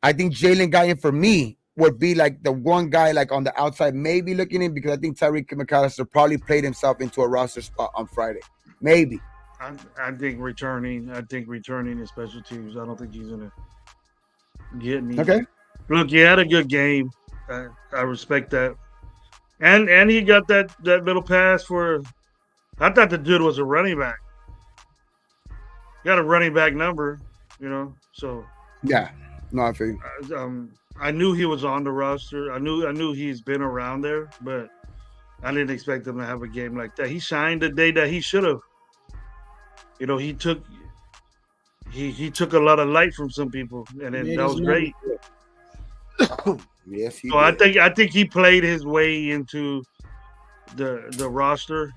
I think Jalen Guyan for me would be like the one guy like on the outside maybe looking in, because I think Tyreek McAllister probably played himself into a roster spot on Friday, maybe. I think returning in special teams. I don't think he's gonna get me. Okay. Look, he had a good game. I respect that, and he got that little pass for. I thought the dude was a running back. Got a running back number, So yeah, no, I feel you. I knew he was on the roster. I knew he's been around there, but I didn't expect him to have a game like that. He shined the day that he should have. He took a lot of light from some people, and that was great. Yes, he so did. I think he played his way into the roster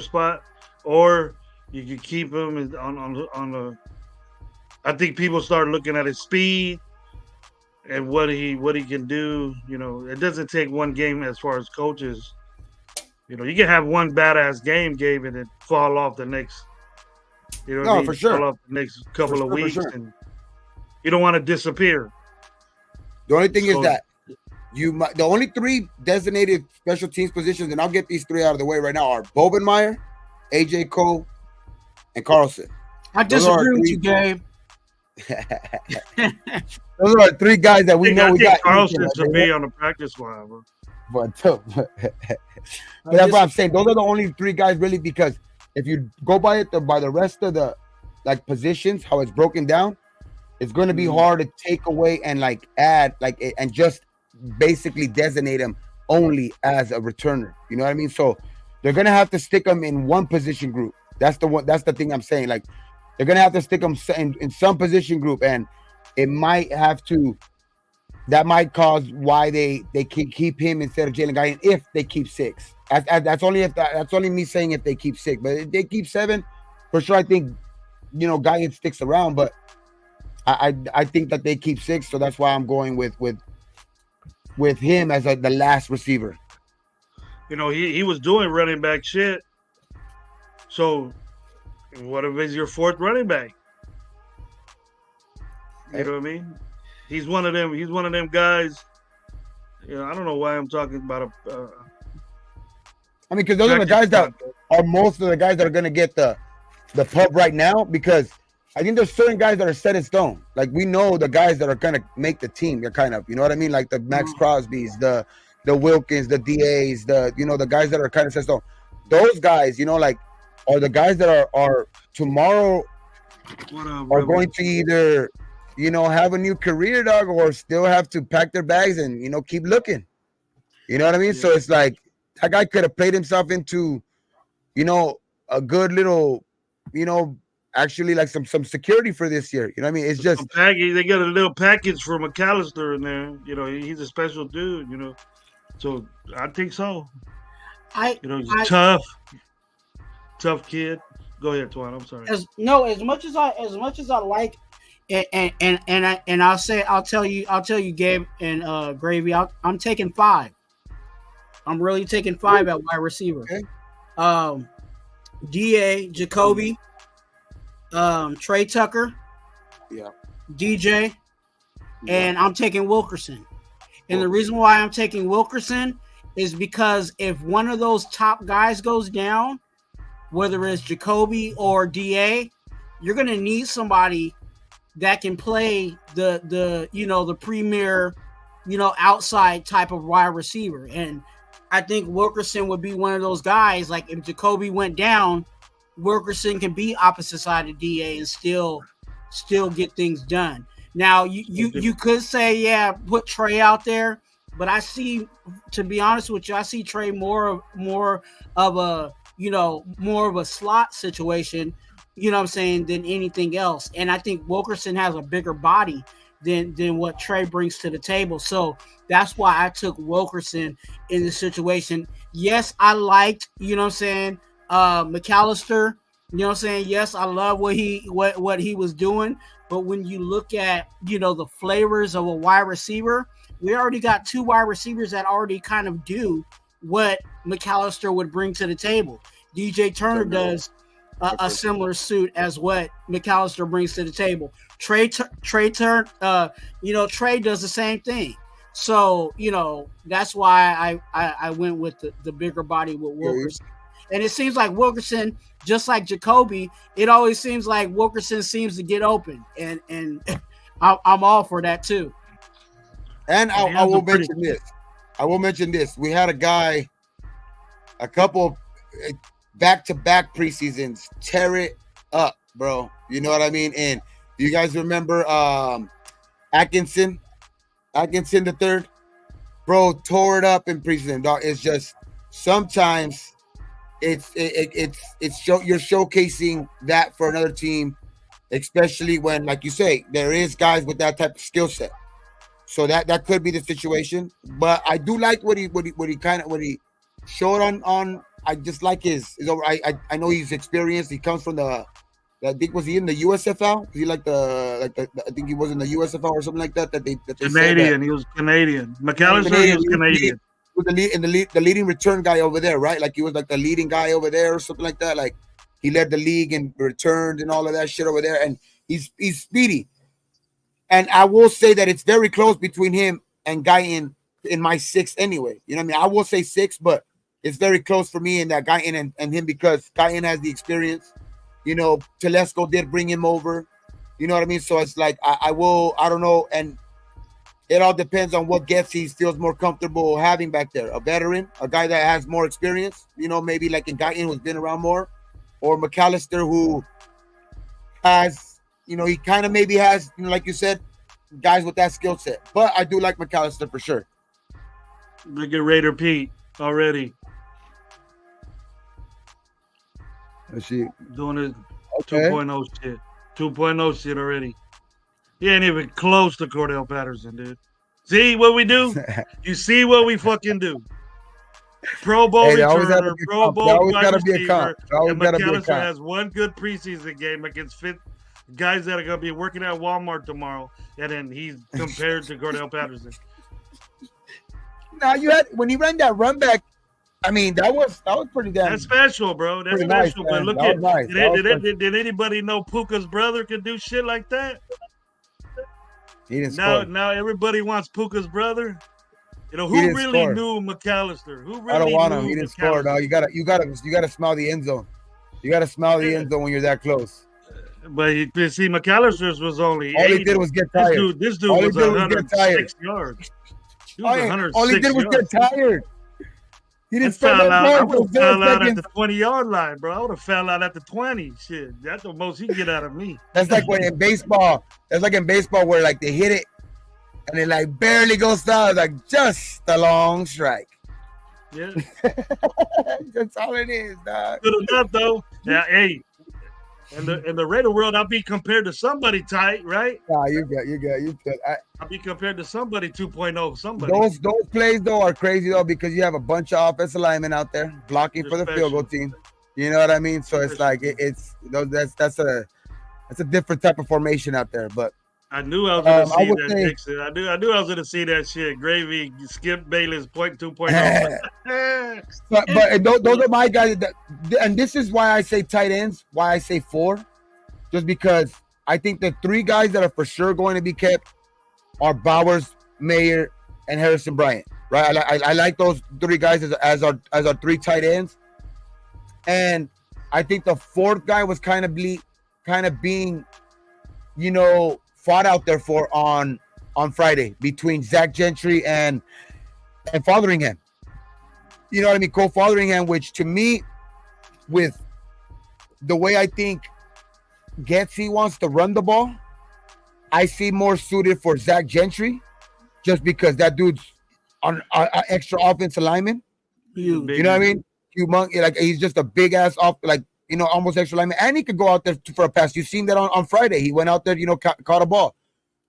spot, or you could keep him on the. I think people start looking at his speed and what he can do. It doesn't take one game as far as coaches. You can have one badass game, Gabe, and then fall off the next. For sure. Fall off the next couple of weeks, and you don't want to disappear. The only thing is that the only 3 designated special teams positions, and I'll get these 3 out of the way right now, are Bobenmeyer, AJ Cole, and Carlson. I disagree with you, Gabe. Those are 3 guys that we know we got. Carlson should be on the practice squad, bro. But that's what I'm saying. Those are the only 3 guys really, because if you go by the rest of the like positions, how it's broken down, it's going to be hard to take away and like add and just basically designate him only as a returner. You know what I mean? So they're going to have to stick him in one position group. That's the thing I'm saying. Like they're going to have to stick him in some position group, and it might have to. That might cause why they keep him instead of Jalen Guyan if they keep 6. That's only me saying if they keep 6. But if they keep 7, for sure, I think Guyan sticks around. But I think that they keep 6, so that's why I'm going with him as the last receiver. He was doing running back shit. So what if he's your 4th running back? You know what I mean? He's one of them. He's one of them guys. I don't know why I'm talking about I mean, because those are the guys that are most of the guys that are going to get the pub right now, because I think there's certain guys that are set in stone. Like we know the guys that are going to make the team. They're kind of, you know what I mean? Like the Max Crosby's, the Wilkins, the DAs, the guys that are kind of set in stone. Those guys, are the guys that are tomorrow are going to either have a new career, dog, or still have to pack their bags and keep looking. You know what I mean? Yeah. So it's like that guy could have played himself into, a good little, actually like some security for this year. You know what I mean? It's just they got a little package for McAllister in there. He's a special dude. So I think so. He's tough kid. Go ahead, Twuan. I'm sorry. As much as I like, and I'll tell you, Gabe and Gravy. I'm taking 5. I'm really taking 5 at wide receiver. Okay. DA, Jacoby, Trey Tucker, DJ, and I'm taking Wilkerson. And the reason why I'm taking Wilkerson is because if one of those top guys goes down, whether it's Jacoby or DA, you're going to need somebody that can play the premier, outside type of wide receiver. And I think Wilkerson would be one of those guys. Like if Jacoby went down, Wilkerson can be opposite side of DA and still get things done. Now you could say, put Trey out there, but to be honest with you, I see Trey more of a slot situation, than anything else. And I think Wilkerson has a bigger body than what Trey brings to the table. So that's why I took Wilkerson in the situation. Yes, I liked, McAllister, yes, I love what he was doing. But when you look at, the flavors of a wide receiver, we already got 2 wide receivers that already kind of do what McAllister would bring to the table. DJ Turner does a similar suit as what McAllister brings to the table. Trey Turner, Trey does the same thing. So, that's why I went with the bigger body with Wilkerson. And it seems like Wilkerson, just like Jacoby, it always seems like Wilkerson seems to get open. And I'm all for that too. And I will mention this. I will mention this. We had a guy, a couple back-to-back preseasons, tear it up, bro. You know what I mean? And do you guys remember Atkinson the third? Bro, tore it up in preseason, dog. It's just sometimes you're showcasing that for another team, especially when, like you say, there is guys with that type of skill set. So that could be the situation. But I do like what he showed on. I just like his I know he's experienced. He comes from I think, was he in the USFL? Was he I think he was in the USFL or something like that. That they Canadian. He was Canadian. McAllister was Canadian. He was the leading return guy over there, right? Like he was like the leading guy over there or something like that. Like he led the league and returned and all of that shit over there. And he's speedy. And I will say that it's very close between him and Guyton in my 6th anyway. You know what I mean? I will say 6, but it's very close for me and that Guyton and him because Guyton has the experience. Telesco did bring him over. You know what I mean? So it's like I don't know. And it all depends on what Getz he feels more comfortable having back there. A veteran, a guy that has more experience, maybe like in Guyton who's been around more, or McAllister who has, he kind of maybe has, like you said, guys with that skill set. But I do like McAllister for sure. Look at Raider Pete already. Let's see. Doing his 2.0 shit. 2.0 shit already. He ain't even close to Cordell Patterson, dude. See what we do? You see what we fucking do? Pro Bowl returner, Pro Bowl wide receiver, and McAllister has one good preseason game against guys that are going to be working at Walmart tomorrow, and then he's compared to Cordell Patterson. Now when he ran that run back, I mean that was pretty damn. That's special, bro. That's special. Nice, but look at nice. Did anybody know Puka's brother could do shit like that? He didn't score. Now everybody wants Puka's brother. Who really knew McAllister? Who really? I don't want him. He didn't score. No, you gotta smell the end zone. You gotta smell the end zone when you're that close. But see, McAllister's was only. All he did was get tired. This dude was 106 yards. All he did was get tired. He didn't start that I point would for have 4 fell out at seconds. the 20-yard line, bro. I would have fell out at the 20. Shit, that's the most he can get out of me. That's like when in baseball. That's like in baseball where like they hit it and it like barely goes down, like just a long strike. Yeah, That's all it is, dog. good enough though. Yeah, hey, in the Raider world, I'll be compared to somebody tight, right? Nah, you good. I'll be compared to somebody 2.0, somebody. Those plays though are crazy though because you have a bunch of offensive linemen out there blocking They're for the field goal special. team. You know what I mean? So it's like it's that's a different type of formation out there. But I knew I was gonna see would that say- Dixon. I knew I was gonna see that shit. Gravy, Skip Bayless, 2.0. but those are my guys. And this is why I say tight ends. Why I say 4, just because I think the 3 guys that are for sure going to be kept are Bowers, Mayer, and Harrison Bryant. Right? I like those 3 guys as our 3 tight ends. And I think the 4th guy was kind of being, fought out there for on Friday between Zach Gentry and Fotheringham. You know what I mean? Cole Fotheringham, which to me, with the way I think Getsy wants to run the ball, I see more suited for Zach Gentry, just because that dude's on extra offensive lineman. You know what I mean? Like he's just a big ass off, like almost extra lineman, and he could go out there for a pass. You've seen that on Friday. He went out there, caught a ball.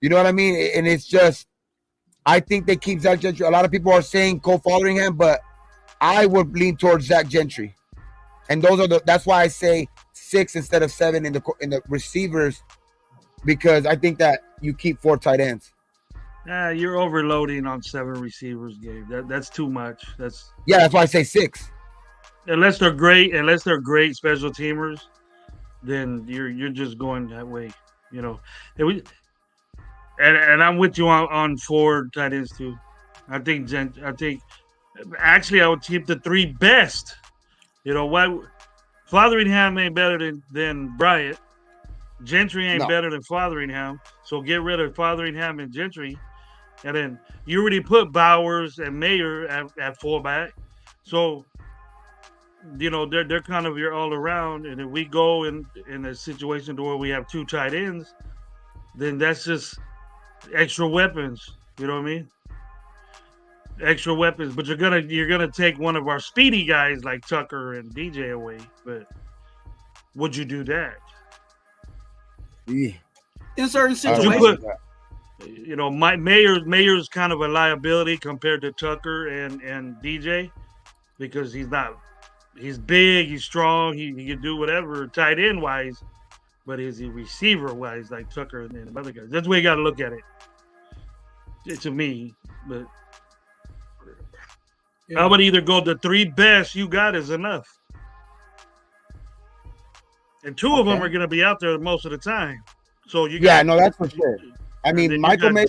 You know what I mean? And it's just, I think they keep Zach Gentry. A lot of people are saying Cole Fotheringham, but I would lean towards Zach Gentry. And that's why I say 6 instead of 7 in the receivers, because I think that you keep 4 tight ends. You're overloading on 7 receivers, Gabe. That's too much. That's why I say 6. Unless they're great special teamers, then you're just going that way, And I'm with you on 4 tight ends too. I think actually I would keep the 3 best. Why Fotheringham ain't better than Bryant. Gentry ain't better than Fotheringham. So get rid of Fotheringham and Gentry. And then you already put Bowers and Mayer at fullback. So they're kind of your all around. And if we go in a situation to where we have 2 tight ends, then that's just extra weapons. You know what I mean? Extra weapons. But you're gonna take one of our speedy guys like Tucker and DJ away. But would you do that? Yeah. In certain situations. Mayer's kind of a liability compared to Tucker and DJ, because he's big, he's strong, he can do whatever tight end wise, but is he receiver wise like Tucker and the other guys? That's the way you got to look at it. To me, but I would either go the 3 best you got is enough, and 2 of them are going to be out there most of the time. So that's for sure. I mean, Michael Mayer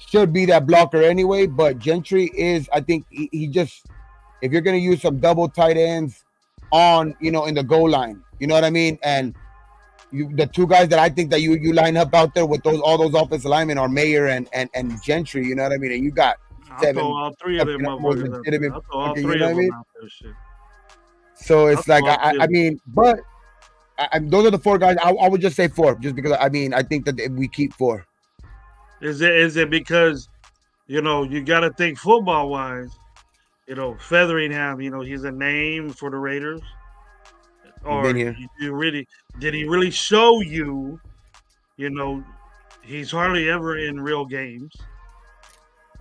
should be that blocker anyway, but Gentry is, I think he just, if you're going to use some double tight ends on, in the goal line, you know what I mean? And the 2 guys that I think that you line up out there with all those offensive linemen are Mayer and Gentry, you know what I mean? And you got 7. I'll throw all 3 of them motherfuckers out there. I'll throw all 3 of them out there. Shit. So it's like, I mean, but those are the 4 guys. I would just say 4, just because I think that we keep 4. Is it because you got to think football wise? Fotheringham, he's a name for the Raiders. Or did he really show you? He's hardly ever in real games.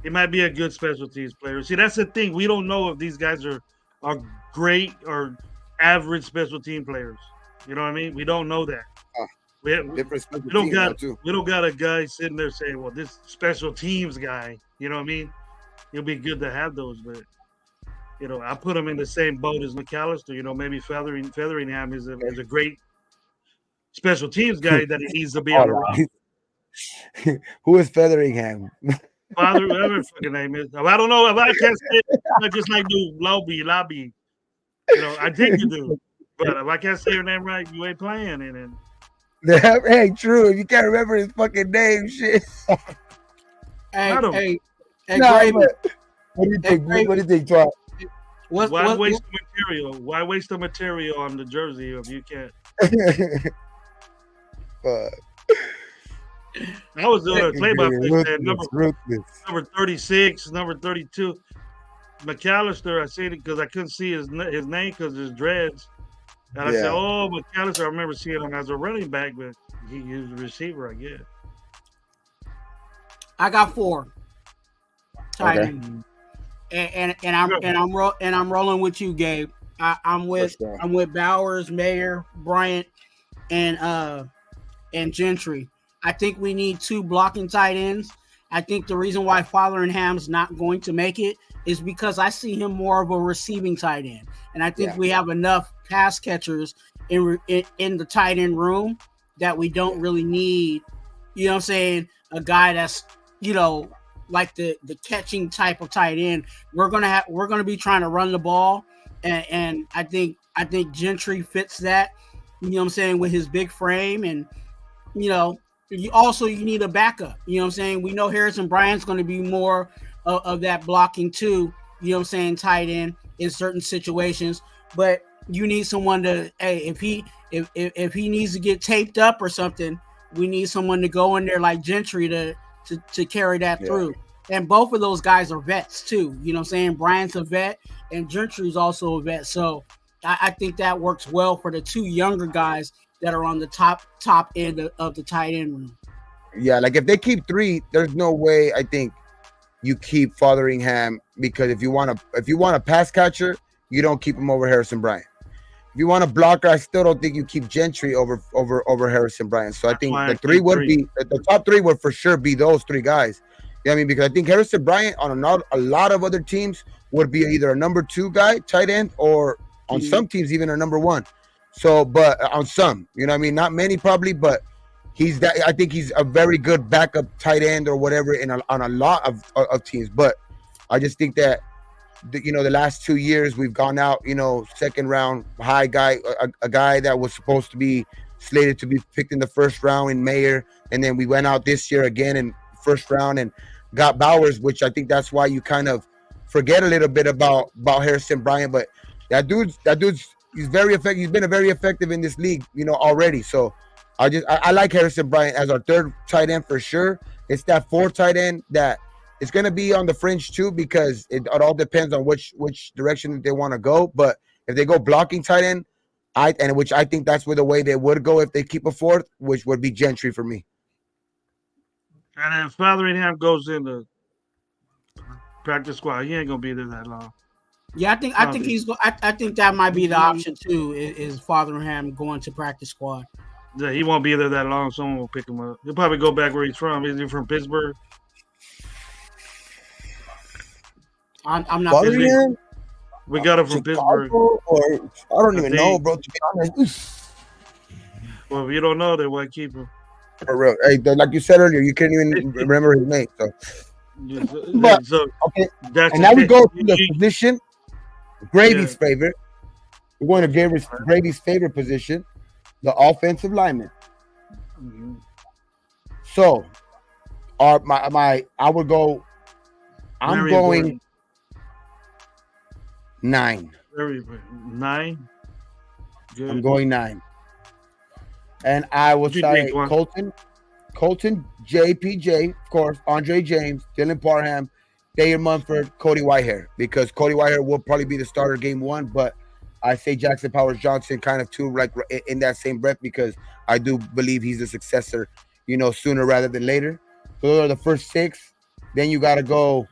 He might be a good special teams player. See, that's the thing. We don't know if these guys are great or average special team players. You know what I mean? We don't know that. We don't got a guy sitting there saying, well, this special teams guy, you know what I mean? It'll be good to have those, but I put him in the same boat as McAllister. Maybe Fotheringham is a great special teams guy that he needs to be on the roster. Who is Fotheringham? Whatever fucking name is. I don't know. If I can't say it, I just like do lobby. I think you do. But if I can't say your name right, you ain't playing. And hey, true. If you can't remember his fucking name, shit. Hey, no, Gravy. What do you think? What do you think, Twua? Why waste the material? Why waste the material on the jersey if you can't? I was doing a play-by-play number 36, number 32. McAllister, I seen it because I couldn't see his name because his dreads. And I said, "Oh, McAllister." I remember seeing him as a running back, but he was a receiver, I guess. I got 4 tight end, and I'm rolling with you, Gabe. I'm with Bowers, Mayer, Bryant, and Gentry. I think we need 2 blocking tight ends. I think the reason why Fotheringham's not going to make it is because I see him more of a receiving tight end, and I think we have enough pass catchers in the tight end room that we don't really need. You know what I'm saying? A guy that's like the catching type of tight end. We're gonna be trying to run the ball, and I think Gentry fits that. You know what I'm saying, with his big frame, and you need a backup. You know what I'm saying? We know Harrison Bryant's going to be more of that blocking too. You know what I'm saying? Tight end in certain situations, but you need someone to. Hey, if he needs to get taped up or something, we need someone to go in there like Gentry to carry that through. And both of those guys are vets too. You know what I'm saying? Bryant's a vet and Gentry's also a vet. So I think that works well for the 2 younger guys that are on the top end of the tight end room. Yeah, like if they keep 3, there's no way I think you keep Fotheringham, because if you want a pass catcher, you don't keep him over Harrison Bryant. If you want a blocker, I still don't think you keep Gentry over Harrison Bryant. So I think the top 3 would for sure be those 3 guys. You know what I mean? Because I think Harrison Bryant on a lot of other teams would be either a number 2 guy, tight end, or on some teams even a number 1. So, but on some, you know what I mean? Not many probably, but I think he's a very good backup tight end or whatever on a lot of teams. But I just think that the last 2 years we've gone out, second round high guy, a guy that was supposed to be slated to be picked in the first round in Mayer, and then we went out this year again in first round and got Bowers, which I think that's why you kind of forget a little bit about Harrison Bryant. But that dude's he's very effective. He's been very effective in this league, already. So I like Harrison Bryant as our 3rd tight end for sure. It's that 4th tight end that it's going to be on the fringe too, because it all depends on which direction they want to go. But if they go blocking tight end, which I think that's where the way they would go if they keep a 4th, which would be Gentry for me. And then Fotheringham goes into practice squad, he ain't gonna be there that long. Yeah, I think that might be the option too. Is Fotheringham going to practice squad? Yeah, he won't be there that long. Someone will pick him up. He'll probably go back where he's from. Is he from Pittsburgh? I'm not. We got him from Pittsburgh. Or I don't even know, bro. To be honest. Well, if you don't know, then why keep him? For real. Hey, like you said earlier, you can't even remember his name. So, okay. And now we go to the position. Gravy's favorite. We're going to Gravy's favorite position, the offensive lineman. Mm-hmm. So, I would go. I'm going 9. 9. Good. I'm going 9. And I will say Colton, JPJ, of course, Andre James, Dylan Parham, Thayer Munford, Cody Whitehair, because Cody Whitehair will probably be the starter game 1, but I say Jackson Powers Johnson kind of too, like in that same breath, because I do believe he's the successor, sooner rather than later. So those are the first 6. Then you got to go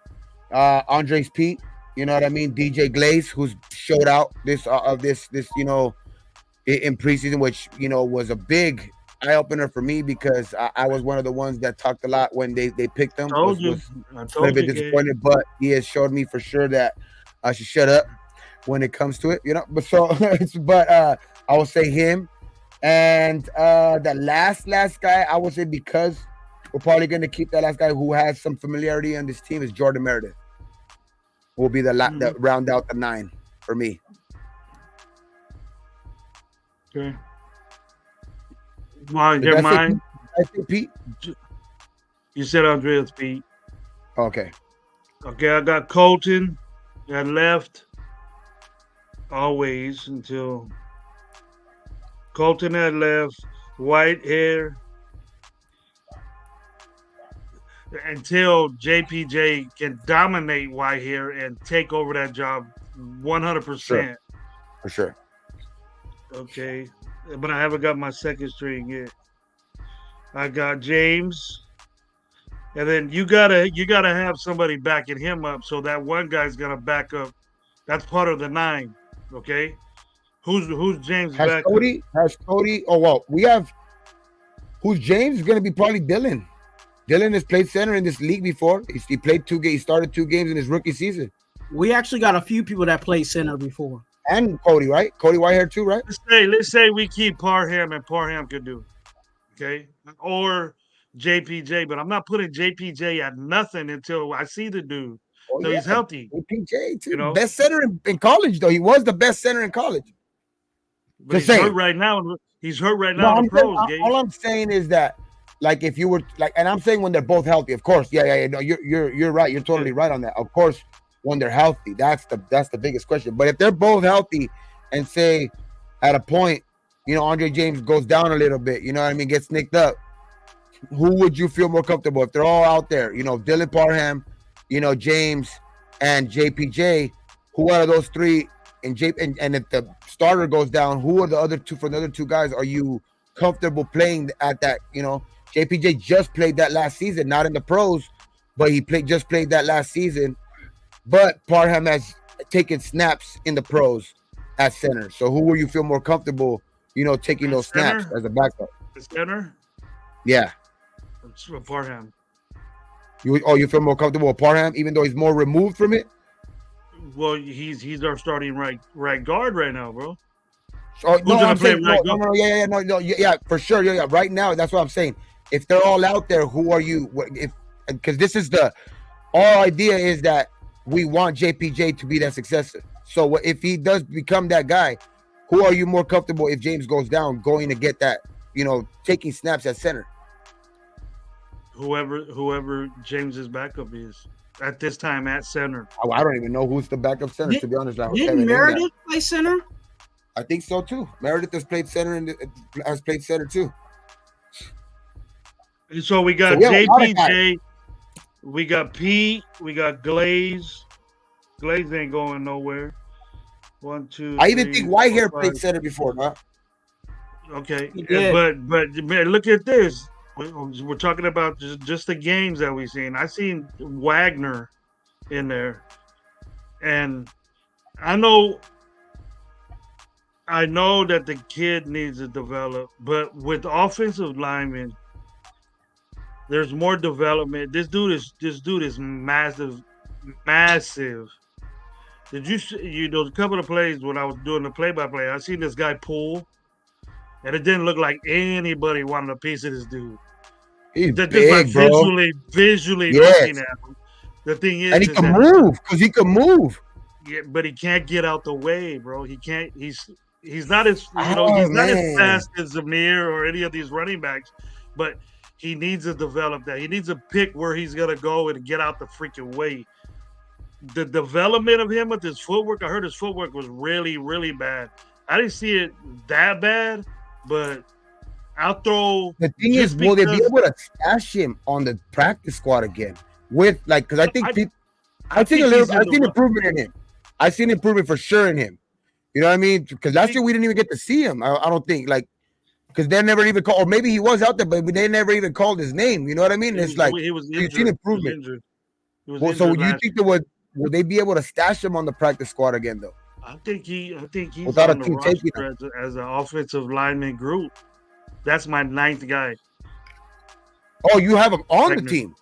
Andres Pete, you know what I mean? DJ Glaze, who's showed out this in preseason, which was a big eye opener for me, because I was one of the ones that talked a lot when they picked him. I was a little bit disappointed, but he has showed me for sure that I should shut up when it comes to it, But I will say him, and the last guy I would say, because we're probably going to keep that last guy who has some familiarity on this team, is Jordan Meredith. Will be the round out the 9 for me. Okay. Well, you're I say Pete. You said Andreas Pete. Okay. Okay, I got Colton that left always until Colton had left, white hair, until JPJ can dominate white hair and take over that job Sure, 100%. for sure. Okay, but I haven't got my second string yet. I got James, and then you gotta have somebody backing him up, so that one guy's gonna back up. That's part of the 9. Okay, who's James' Has backup? Cody? Has Cody? Oh well, we have. Who's James? Is going to be probably Dylan. Dylan has played center in this league before. He played 2 games. He started 2 games in his rookie season. We actually got a few people that played center before. And Cody, right? Cody Whitehair too, right? Let's say we keep Parham and Parham could do it. Okay, or JPJ, but I'm not putting JPJ at nothing until I see the dude. Oh So yeah, he's healthy. PJ too. You know, Best center in college though. He was the best center in college. but Just he's hurt saying. right now. He's hurt right No, now in I'm the saying, pros, Gabe. all I'm saying is that, like, if you were like, and I'm saying when they're both healthy, of course, yeah. No, you're right. You're totally right on that. Of course, when they're healthy, that's the biggest question. But if they're both healthy, and say at a point, Andre James goes down a little bit, you know what I mean, gets nicked up, who would you feel more comfortable if they're all out there? Dylan Parham, James, and JPJ. Who out of those 3? And if the starter goes down, who are the other 2 for the other 2 guys? Are you comfortable playing at that? JPJ just played that last season, not in the pros, but he just played that last season. But Parham has taken snaps in the pros at center. So who will you feel more comfortable, taking At those snaps center? as a backup? The center, Yeah. it's Parham. You feel more comfortable with Parham, even though he's more removed from it? Well, he's our starting right guard right now, bro. Oh, Who's no, gonna I'm play saying right no, guard? yeah, for sure, yeah. Right now, that's what I'm saying. If they're all out there, who are you? Because this is our idea is that we want JPJ to be that successor. So if he does become that guy, who are you more comfortable if James goes down, going to get that, taking snaps at center? Whoever James's backup is at this time at center. Oh, I don't even know who's the backup center, to be honest. Didn't Meredith play center? I think so too. Meredith has played center too. And so we got JPJ, we got Pete, we got Glaze. Glaze ain't going nowhere. 1, 2. I even think Whitehair played center before, huh? Okay, but man, look at this. We're talking about just the games that we've seen. I seen Wagner in there, and I know that the kid needs to develop, but with offensive linemen, there's more development. This dude is massive. Did you know a couple of plays when I was doing the play-by-play? I seen this guy pull, and it didn't look like anybody wanted a piece of this dude. He's Just big, like bro. Visually Yes. looking at him. The thing is, And he can move because he can move. Yeah, but he can't get out the way, bro. He can't. He's not as Oh, he's not as man. fast as Zamir or any of these running backs, but he needs to develop that. He needs to pick where he's gonna go and get out the freaking way. The development of him with his footwork, I heard his footwork was really, really bad. I didn't see it that bad, but I'll throw. The thing is, will they be able to stash him on the practice squad again? Because I think I've seen improvement in him. I've seen improvement for sure in him. You know what I mean? Because last year we didn't even get to see him. I don't think, because they never even called, or maybe he was out there, but they never even called his name. You know what I mean? It's like he was injured. you've seen improvement. He was Well, so injured you think that would they be able to stash him on the practice squad again though? I think he's Without on a the team taking roster as an offensive lineman group. That's my 9th guy. Oh, you have him on the team.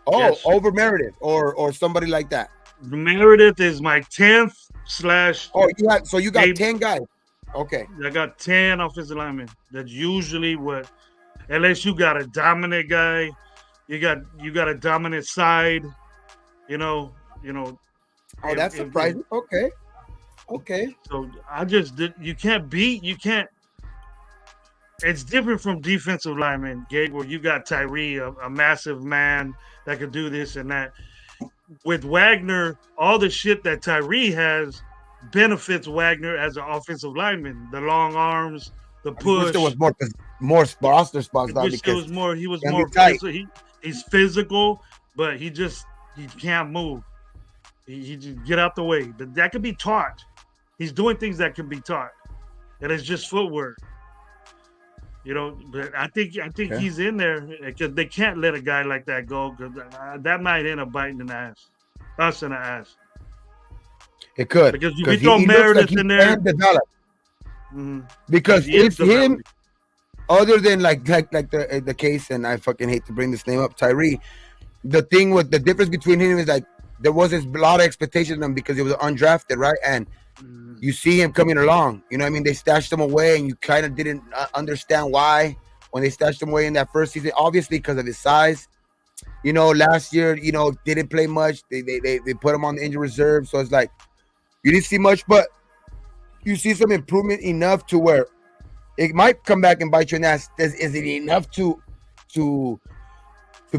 Oh, Yes. over Meredith or somebody like that. Meredith is my 10th / Oh, you got Maybe. 10 guys. Okay. I got 10 offensive linemen. That's usually what, unless you got a dominant guy, you got a dominant side, Oh, that's surprising. Okay. So you can't. It's different from defensive linemen, Gabe, where you got Tyree, a massive man that could do this and that. with Wagner, all the shit that Tyree has benefits Wagner as an offensive lineman. The long arms, the I just wish there push. was more roster spots I though, wish there because was more. He was can be more tight. physical. He's physical, but he can't move. He just get out the way. But that can be taught. He's doing things that can be taught, and it's just footwork. You know, but I think Okay. he's in there because they can't let a guy like that go because that might end up biting in the ass, us in the ass. It could, Because if we because throw he looks like Meredith he in there, can develop. Because he is it's him, developing. other than like the case, and I fucking hate to bring this name up, Tyree. The thing with the difference between him is like there was a lot of expectation of him because he was undrafted, right? And you see him coming along. You know what I mean? They stashed him away, and you kind of didn't understand why when they stashed him away in that first season. Obviously, because of his size. You know, last year, you know, didn't play much. They put him on the injury reserve, so it's like you didn't see much, but you see some improvement enough to where it might come back and bite you in the ass. Is it enough to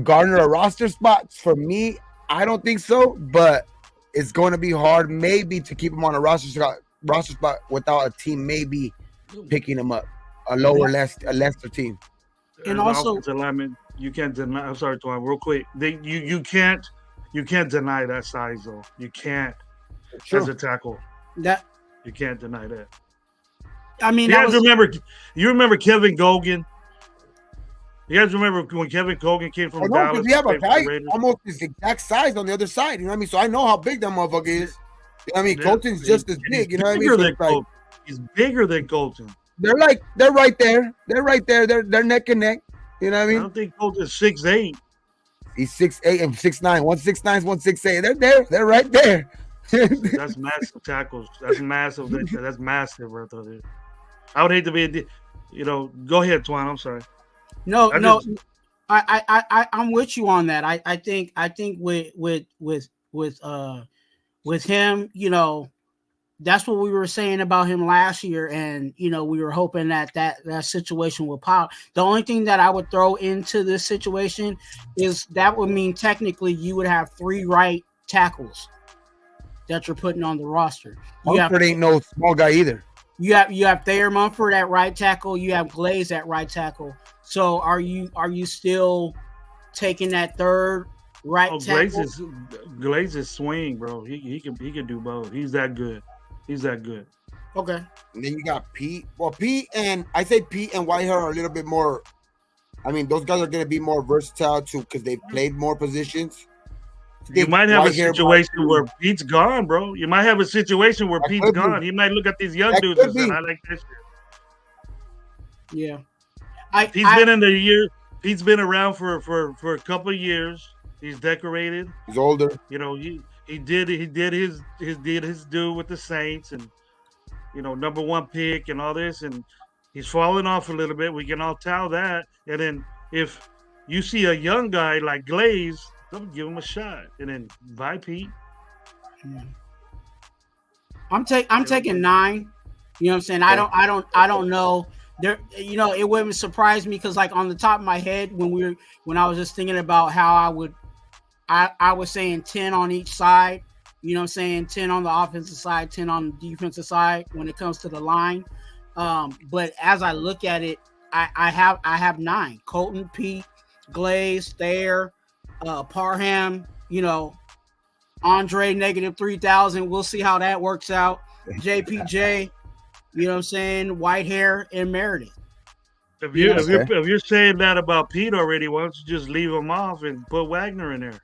garner a roster spot? For me, I don't think so, but it's going to be hard maybe to keep him on a roster spot without a team maybe picking him up, a lesser team. And As also, offensive lineman, you can't deny. I'm sorry, Twuan, real quick. You can't deny that size though. You can't as a tackle. that You can't deny that. I mean, You that guys was remember? You remember Kevin Gogan? You guys remember when Kevin Gogan came from Dallas? We have a played for the guy Raiders? almost his exact size on the other side. You know what I mean? So I know how big that motherfucker is. You know what I mean? Yeah, Colton's just as big. You know what I mean? bigger So than it's like, Colton. He's bigger than Colton. they're right there. They're right there. They're neck and neck. You know what I I mean? don't think Colton's 6'8". He's 6'8" and 6'9". 169, 168. They're there. They're right there. That's massive tackles. That's massive. That's massive right there. I would hate to be, go ahead, Twuan. I'm sorry. no. I'm with you on that. I think with him, you know, that's what we were saying about him last year, and you know, we were hoping that situation would pop. The only thing that I would throw into this situation is that would mean technically you would have 3 right tackles that you're putting on the roster. Mumford ain't no small guy either. You have Thayer Mumford at right tackle. You have Glaze at right tackle. So are you still taking that third right tackle? Glaze is swing, bro. He can do both. He's that good. Okay. And then you got Pete. Well, Pete and Whitehair are a little bit more. I mean, those guys are going to be more versatile too because they've played more positions. You might have a situation where Pete's gone, bro. You might have a situation where Pete's gone. He might look at these young dudes and say, "I like this shit." Yeah. Pete's been around for a couple of years. He's decorated. He's older. You know, he did his due with the Saints, and you know, #1 pick and all this, and he's falling off a little bit. We can all tell that. And then if you see a young guy like Glaze, don't give him a shot, and then bye Pete. I'm taking 9. You know what I'm saying? Yeah. I don't know. There, you know, it wouldn't surprise me because, like, on the top of my head, when I was just thinking about how I was saying 10 on each side. You know what I'm saying? 10 on the offensive side, 10 on the defensive side when it comes to the line. But as I look at it, I have 9: Colton, Pete, Glaze, Thayer, Parham, you know, Andre -3,000. We'll see how that works out. JPJ, you know what I'm saying? Whitehair and Meredith. If you're saying that about Pete already, why don't you just leave him off and put Wagner in there?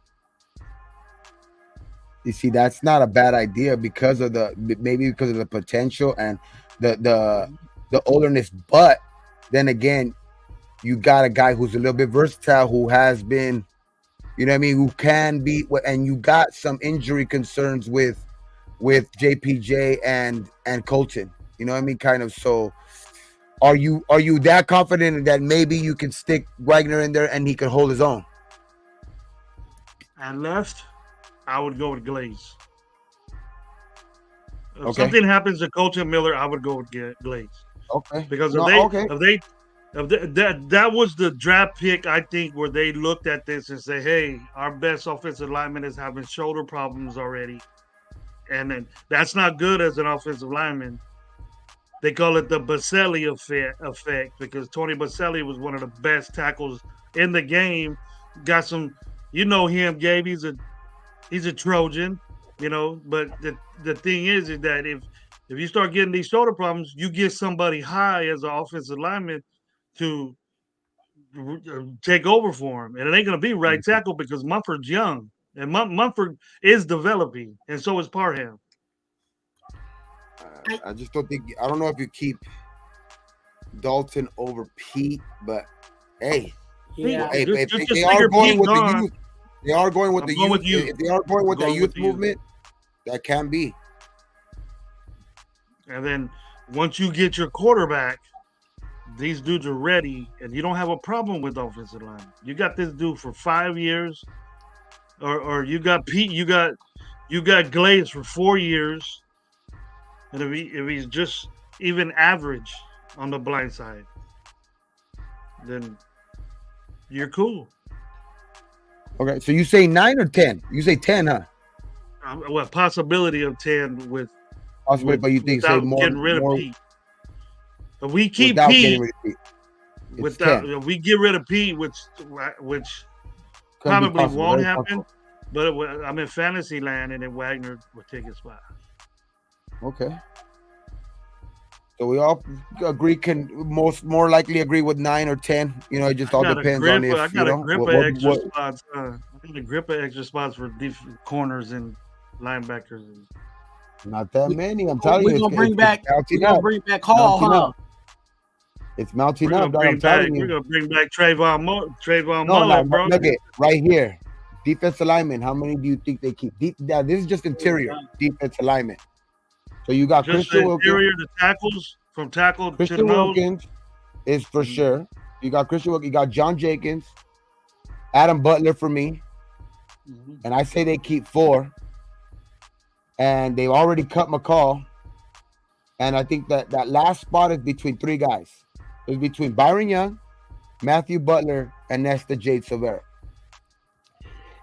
You see, that's not a bad idea because of the potential and the olderness. But then again, you got a guy who's a little bit versatile, who has been, you know what I mean, who can be, and you got some injury concerns with JPJ and Colton. You know what I mean, kind of. So, are you that confident that maybe you can stick Wagner in there and he can hold his own? And left, I would go with Glaze. If Okay. something happens to Colton Miller, I would go with Glaze. Okay. Because That was the draft pick, I think, where they looked at this and say, "Hey, our best offensive lineman is having shoulder problems already," and then that's not good as an offensive lineman. They call it the Baselli effect because Tony Baselli was one of the best tackles in the game. Got some, him, Gabe. He's a Trojan, But the thing is that if you start getting these shoulder problems, you get somebody high as an offensive lineman to take over for him, and it ain't going to be right tackle because Mumford's young, and Mumford is developing, and so is Parham. I just don't think. I don't know if you keep Dalton over Pete, but hey, yeah, if they are going with the youth. They are going with the youth. If they are going with the youth movement, that can be. And then once you get your quarterback, these dudes are ready, and you don't have a problem with offensive line. You got this dude for 5 years, or you got Pete, you got Glaze for 4 years, and if he's just even average on the blind side, then you're cool. Okay, so you say 9 or 10? You say 10, huh? Well, possibility of 10 with possibility, but you think say more getting rid more, of Pete. If we keep Pete, if we get rid of Pete, which probably won't happen. But I'm in fantasy land, and then Wagner would take his spot. Okay. So we all agree, more likely agree with 9 or 10. It just all depends on if I got a grip of extra spots. I got a grip of extra spots for corners and linebackers. Not that many. I'm telling you. We're gonna bring back Hall, huh? It's mounting up. I'm telling you. We're gonna bring back Trayvon Mullen, bro. Look at right here. Defensive lineman. How many do you think they keep? This is just interior defensive lineman. So you got just Christian Wilkins. Interior to tackles, from tackle Christian to the Wilkins is for sure. You got Christian Wilkins. You got John Jenkins, Adam Butler for me, and I say they keep 4. And they've already cut McCall. And I think that last spot is between 3 guys. It's between Byron Young, Matthew Butler, and Nesta Jade Silvera.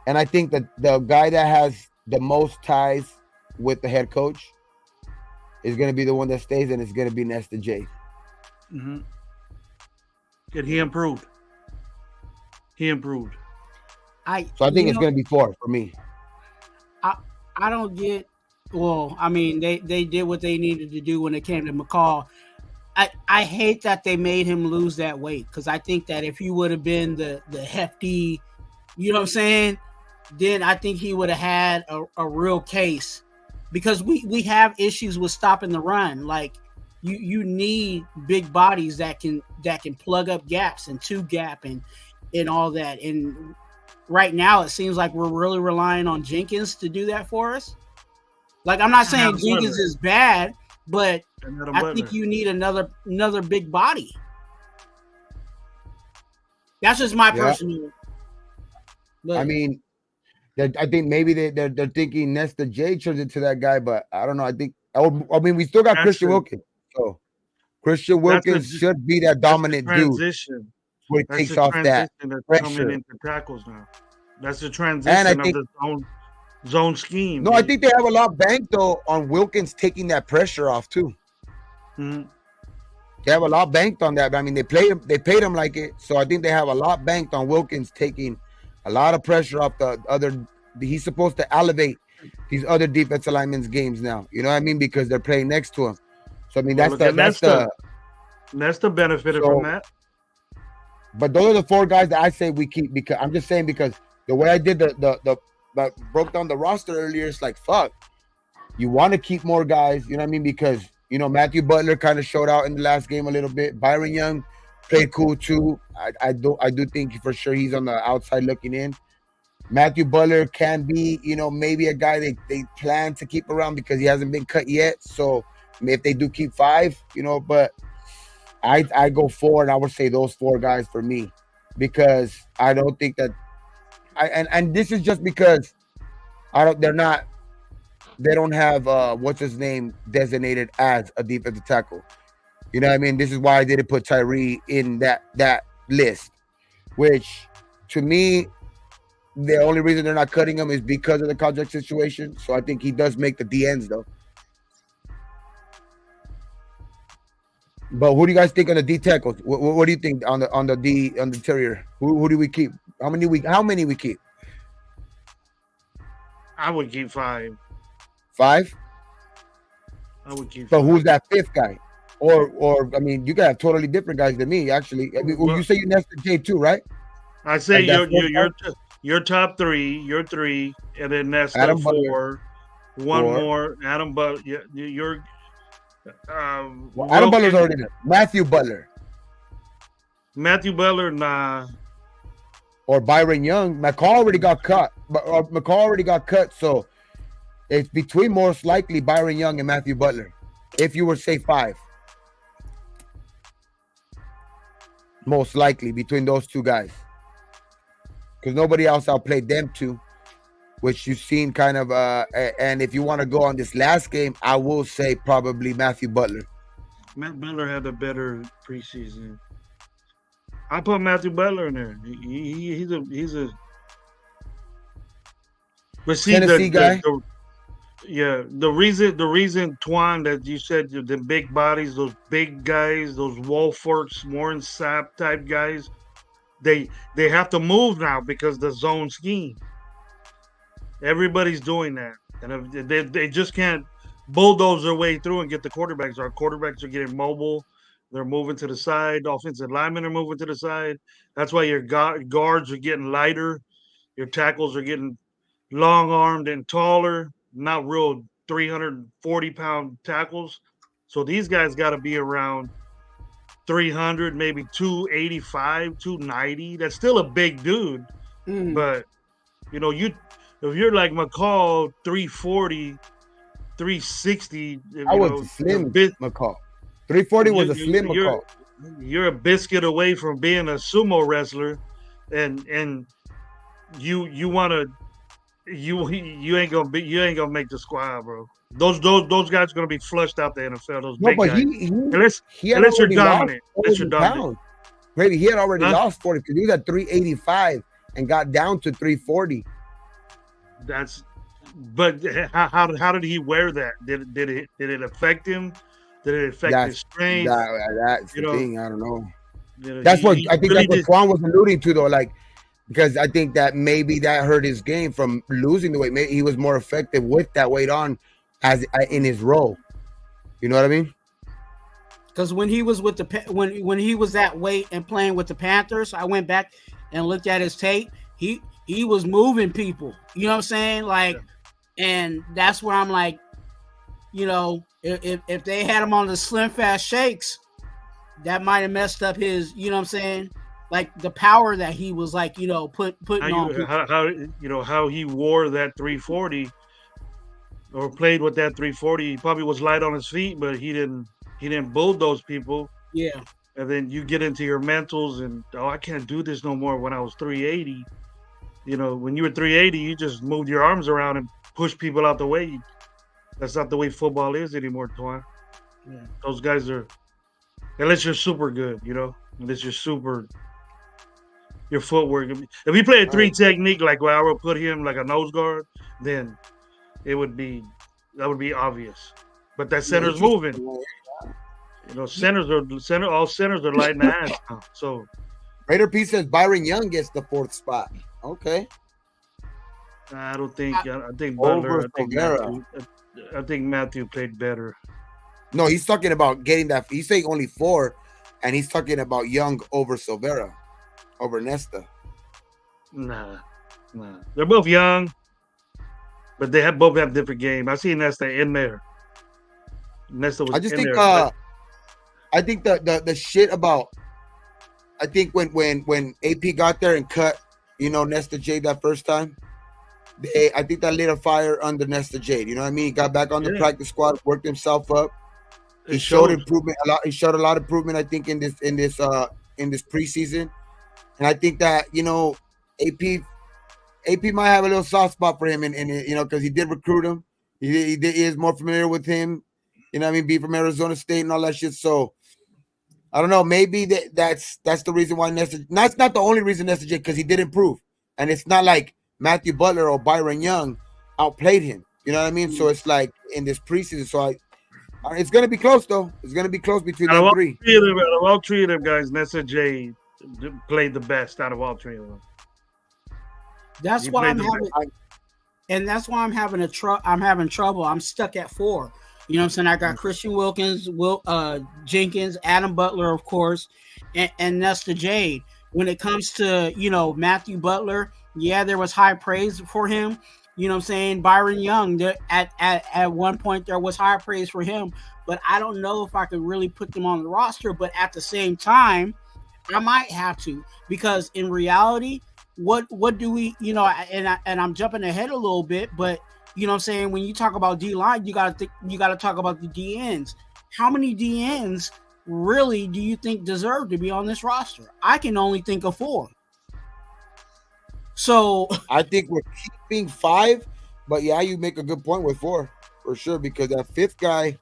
And I think that the guy that has the most ties with the head coach is going to be the one that stays, and it's going to be Nesta Jade. Mm-hmm. And he improved. So I think it's going to be 4 for me. I don't get. Well, I mean, they did what they needed to do when it came to McCall. I hate that they made him lose that weight, because I think that if he would have been the hefty, you know what I'm saying, then I think he would have had a real case, because we have issues with stopping the run. Like you need big bodies that can plug up gaps and two gap and all that. And right now it seems like we're really relying on Jenkins to do that for us. Like, I'm not saying Jenkins is bad, but I think you need another big body. That's just my personal. But, I mean, I think maybe they're thinking Nesta J turns into that guy, but I don't know. I mean, we still got Christian Wilkins, so Christian Wilkins should be that dominant dude. Where he takes off that pressure into tackles now. That's the transition of the zone scheme. No, I think they have a lot banked though on Wilkins taking that pressure off too. Mm-hmm. They have a lot banked on that. I mean, they paid him like it, so I think they have a lot banked on Wilkins taking a lot of pressure off the other. He's supposed to elevate these other defensive linemen's games now. You know what I mean? Because they're playing next to him. So I mean, that's the benefit from that. But those are the 4 guys that I say we keep, because I'm just saying, because the way I did the broke down the roster earlier, it's like, fuck, you want to keep more guys, you know what I mean? Because, Matthew Butler kind of showed out in the last game a little bit. Byron Young played cool too. I do think for sure he's on the outside looking in. Matthew Butler can be, maybe a guy they plan to keep around because he hasn't been cut yet. So if they do keep 5, but I go 4, and I would say those 4 guys for me, because I don't think that and this is just because they don't have what's his name designated as a defensive tackle. You know what I mean? This is why I didn't put Tyree in that list. Which, to me, the only reason they're not cutting him is because of the contract situation. So I think he does make the DNs though. But who do you guys think on the D tackles? What do you think on the D on the interior? Who do we keep? How many we keep? I would keep 5. 5. I would keep. But 5. who's that 5th guy? Or I mean, you got have totally different guys than me. Actually, I mean, you say you nested J too, right? I say you're top 3. You're 3, and then Nesta Adam 4. Butler. One 4. more. Adam Butler. You're. Well, Adam Butler's already there. Matthew Butler. Matthew Butler, nah. Or Byron Young. McCall already got cut. So it's between most likely Byron Young and Matthew Butler. If you were say 5. Most likely between those two guys. Because nobody else outplayed them two. Which you've seen kind of, and if you want to go on this last game, I will say probably Matthew Butler. Matt Butler had a better preseason. I put Matthew Butler in there. He's a. But see, Tennessee guy. The reason Twuan that you said the big bodies, those big guys, those Wolforks, Warren Sapp type guys, they have to move now because the zone scheme. Everybody's doing that, and they just can't bulldoze their way through and get the quarterbacks. Our quarterbacks are getting mobile; they're moving to the side. Offensive linemen are moving to the side. That's why your guards are getting lighter. Your tackles are getting long-armed and taller, not real 340-pound tackles. So these guys got to be around 300, maybe 285, 290. That's still a big dude, but if you're like McCall, 340, 360, I was slim McCall. 340 was a slim McCall. You're a biscuit away from being a sumo wrestler, and you want to you ain't gonna make the squad, bro. Those guys are gonna be flushed out the NFL. Those big guys. Unless you're dominant. Maybe he had already lost 40 because he was at 385 and got down to 340. But how did he wear that? Did it affect him? Did it affect his strength? That's the thing. I don't know. That's what Twuan was alluding to, though. Like, because I think that maybe that hurt his game from losing the weight. Maybe he was more effective with that weight on, as in his role. You know what I mean? Because when he was with when he was that weight and playing with the Panthers, I went back and looked at his tape. He was moving people. You know what I'm saying? Like, and that's where I'm like, if they had him on the slim fast shakes, that might have messed up his, you know what I'm saying? Like the power that he was like, putting on people. How he wore that 340 or played with that 340. He probably was light on his feet, but he didn't bulldoze people. Yeah. And then you get into your mentals and I can't do this no more. When I was 380, when you were 380, you just moved your arms around and pushed people out the way. That's not the way football is anymore, Twuan. Yeah. Those guys are, unless you're super good, unless you're your footwork. If you play a 3 technique, like where I would put him like a nose guard, then that would be obvious. But that center's moving. All centers are lighting the ass now. So Raider P says Byron Young gets the 4th spot. Okay. I don't think. I think Butler. I think Matthew played better. No, he's talking about getting that. He's saying only 4, and he's talking about Young over Silvera, over Nesta. Nah. They're both young, but they both have different game. I see Nesta in there. Nesta was. I think the shit about. I think when AP got there and cut, Nesta Jade that first time. I think that lit a fire under Nesta Jade. You know what I mean? He got back on the practice squad, worked himself up. He showed improvement a lot. He showed a lot of improvement, I think, in this preseason. And I think that AP might have a little soft spot for him, and because he did recruit him. He is more familiar with him. You know what I mean? Being from Arizona State and all that shit. So I don't know. Maybe that's the reason why Nestor. That's not the only reason Nestor J, because he did improve, and it's not like Matthew Butler or Byron Young outplayed him. You know what I mean? So it's like in this preseason. So it's gonna be close though. It's gonna be close between them three. Out of all three of them guys, Nestor J played the best out of all three of them. That's why I'm having, and that's why I'm having trouble. I'm stuck at 4. You know what I'm saying? I got Christian Wilkins, Jenkins, Adam Butler, of course, and Nestor Jade. When it comes to, Matthew Butler, yeah, there was high praise for him. You know what I'm saying? Byron Young, at one point there was high praise for him, but I don't know if I could really put them on the roster. But at the same time, I might have to, because in reality, what do we, and I'm jumping ahead a little bit, but you know what I'm saying, when you talk about D-line, you got to talk about the DNs. How many DNs really do you think deserve to be on this roster? I can only think of 4. So I think we're keeping 5, but yeah, you make a good point with 4 for sure, because that 5th guy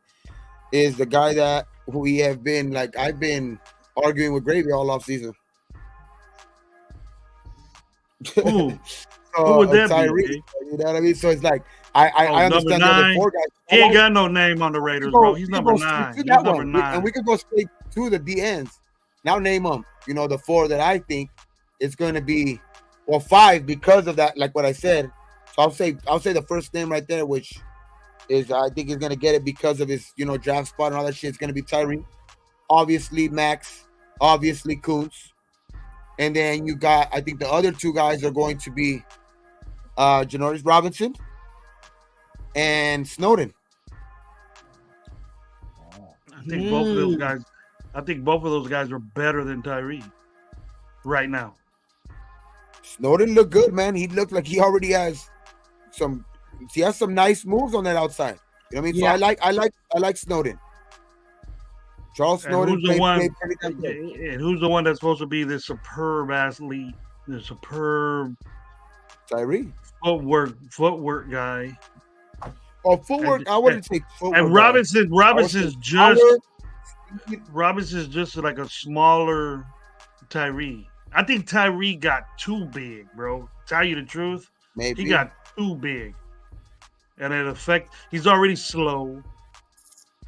is the guy that we have been, like, I've been arguing with Gravy all off season. Who would that Tyrese, be? you know what I mean? So it's like I understand the other 4 guys. He ain't got no name on the Raiders, bro. He's number 9. He's number 9. And we could go straight to the DNs. Now name them. The 4 that I think it's going to be, well, 5 because of that, like what I said. So I'll say the first name right there, which is I think he's going to get it because of his draft spot and all that shit. It's going to be Tyree, obviously Max, obviously Kuntz. And then you got, I think the other 2 guys are going to be Janoris Robinson and Snowden. I think both of those guys. I think both of those guys are better than Tyree right now. Snowden looked good, man. He looked like he already has some. He has some nice moves on that outside. You know what I mean? Yeah. So I like Snowden. Charles Snowden. And who's the one that's supposed to be the superb athlete, the superb Tyree footwork guy? Oh, footwork. I wouldn't say footwork. And Robinson's just like a smaller Tyree. I think Tyree got too big, bro. Tell you the truth, maybe he got too big, and he's already slow,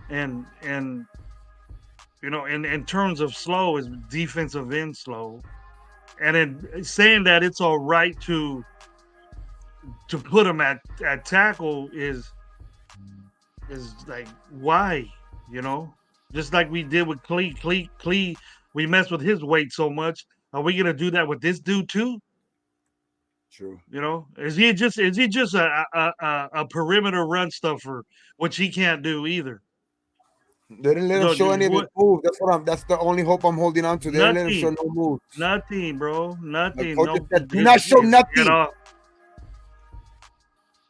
and in terms of slow, is defensive end slow, and then saying that it's all right to put him at tackle is like, why, just like we did with Clee, we messed with his weight so much. Are we gonna do that with this dude too? True. Is he just a perimeter run stuffer, which he can't do either? They didn't let him show any of his moves. That's the only hope I'm holding on to. They didn't let him show no moves. Nothing, bro. Nothing. Do not show nothing.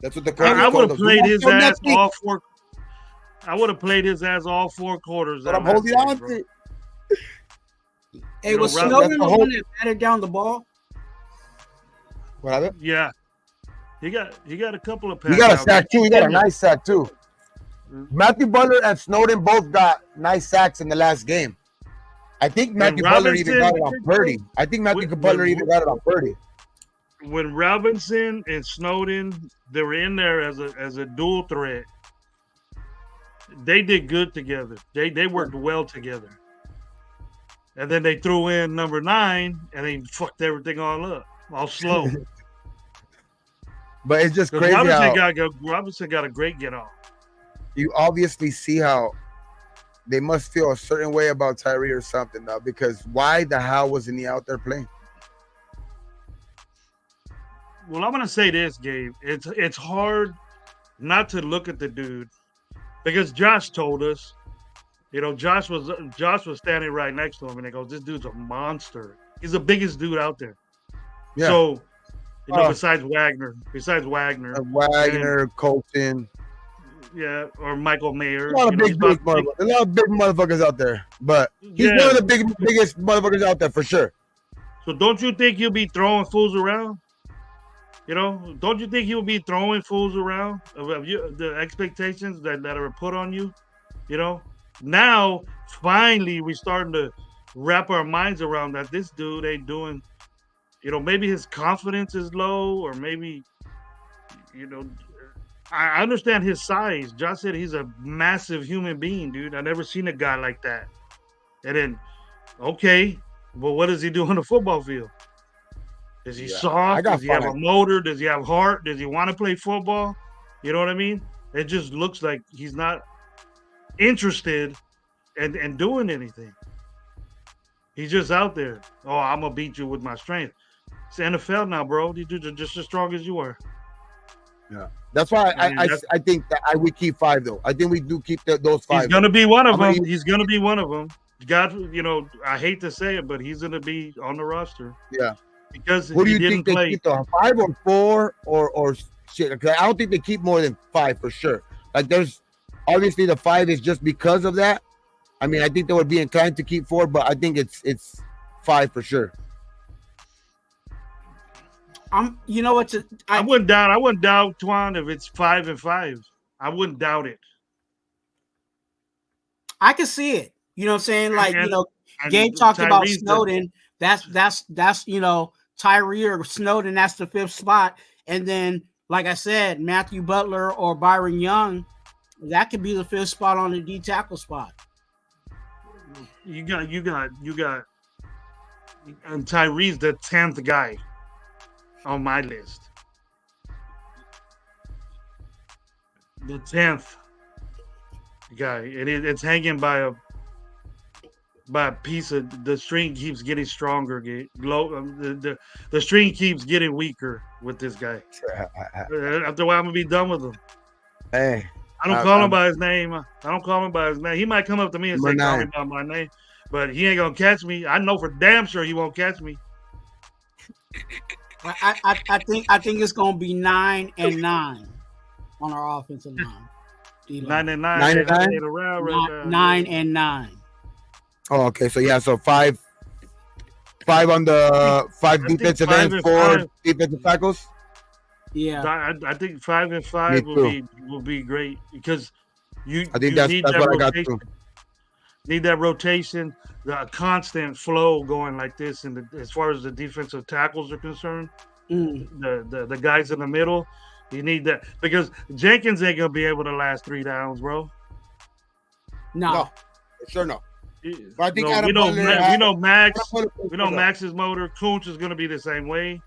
That's what the coach I would have played his ass all 4. I would have played his ass all 4 quarters. But I'm holding on to. Hey, was Snowden the one that batted down the ball? What happened? Yeah, he got a couple of passes. He got a sack too. He got a nice sack too. Matthew Butler and Snowden both got nice sacks in the last game. I think Matthew Butler even got it on Purdy. When Robinson and Snowden, they were in there as a dual threat. They did good together. They worked well together. And then they threw in number 9, and they fucked everything all up, all slow. But it's just crazy Robinson got a great get off. You obviously see how they must feel a certain way about Tyree or something now, because why the hell wasn't he out there playing? Well, I'm gonna say this, Gabe. It's hard not to look at the dude, because Josh told us. Josh was standing right next to him, and he goes, "This dude's a monster. He's the biggest dude out there." Yeah. So, besides Wagner, Colton, yeah, or Michael Mayer. A lot of big motherfuckers out there, but he's one of the biggest motherfuckers out there for sure. So, don't you think he'll be throwing fools around? Don't you think he'll be throwing fools around of the expectations that are put on you? Now, finally, we're starting to wrap our minds around that this dude ain't doing, maybe his confidence is low, or maybe, I understand his size. Josh said he's a massive human being, dude. I never seen a guy like that. And then, okay, but what does he do on the football field? Is he soft? Does he have a motor? Does he have heart? Does he want to play football? You know what I mean? It just looks like he's not interested in doing anything. He's just out there. Oh, I'm going to beat you with my strength. It's the NFL now, bro. These dudes are just as strong as you are. Yeah. That's why I think that we keep 5, though. I think we do keep those 5. He's going to be one of them. He's going to be one of them. God, I hate to say it, but he's going to be on the roster. Yeah. Because who do you think they keep, the 5 or 4 or shit? Because I don't think they keep more than 5 for sure. Like, there's obviously the 5 is just because of that. I mean, I think they would be inclined to keep 4, but I think it's 5 for sure. You know what? I wouldn't doubt Twuan if it's 5 and 5. I wouldn't doubt it. I can see it. You know what I'm saying? Like, Gabe talked about Snowden. That's Tyree or Snowden, that's the 5th spot. And then, like I said, Matthew Butler or Byron Young, that could be the 5th spot on the D tackle spot. You got, and Tyree's the 10th guy on my list. The 10th guy. It's hanging by a piece of the string. Keeps getting stronger. The string keeps getting weaker with this guy. After a while, I'm gonna be done with him. Hey, I don't call him by his name. He might come up to me and say, "Call me by my name," but he ain't gonna catch me. I know for damn sure he won't catch me. I think it's gonna be 9 and 9 on our offensive line. 9 and 9. 9 and 9. 9 and 9. Oh, okay. So yeah, so 5 on the 5 defensive ends, 4 defensive tackles. Yeah, I think 5 and 5 will be great because I think that's what I got too. Need that rotation, the constant flow going like this, and as far as the defensive tackles are concerned, the guys in the middle, you need that because Jenkins ain't gonna be able to last 3 downs, bro. No, sure no. But I think we know Max's motor. Kuntz is gonna be the same way,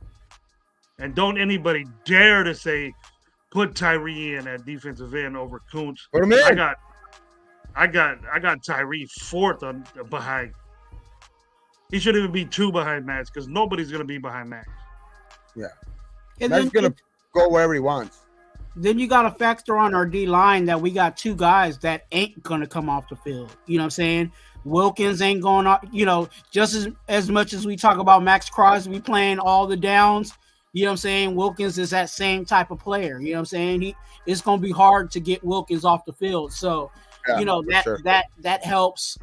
and don't anybody dare to say put Tyree in at defensive end over Kuntz. I got Tyree 4th on behind. He should even be 2 behind Max because nobody's gonna be behind Max. Yeah, and Max gonna go wherever he wants. Then you got to factor on our D line that we got 2 guys that ain't gonna come off the field. You know what I'm saying? Wilkins ain't going off. Just as much as we talk about Max Crosby playing all the downs. You know what I'm saying? Wilkins is that same type of player. You know what I'm saying? It's gonna be hard to get Wilkins off the field. So. Yeah, that helps,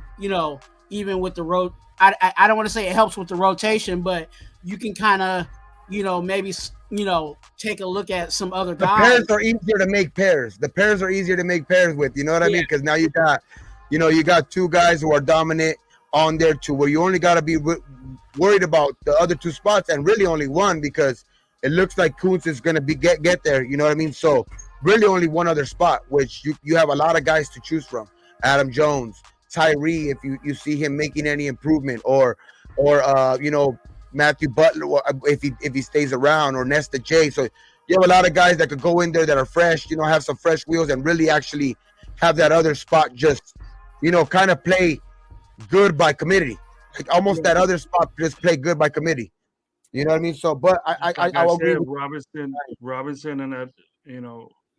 even with the road. I don't want to say it helps with the rotation, but you can kind of, maybe, take a look at some other guys. The pairs are easier to make pairs. The pairs are easier to make pairs with. You know what I mean? Because now you got 2 guys who are dominant on there too, where you only got to be worried about the other 2 spots and really only 1 because it looks like Kuntz is going to get there. You know what I mean? So. Really only 1 other spot, which you have a lot of guys to choose from. Adam Jones, Tyree, if you see him making any improvement, or Matthew Butler, if he stays around, or Nesta J. So you have a lot of guys that could go in there that are fresh, have some fresh wheels and really actually have that other spot just, kind of play good by committee. Like almost that other spot just play good by committee. You know what I mean? So, but I agree with Robinson and that,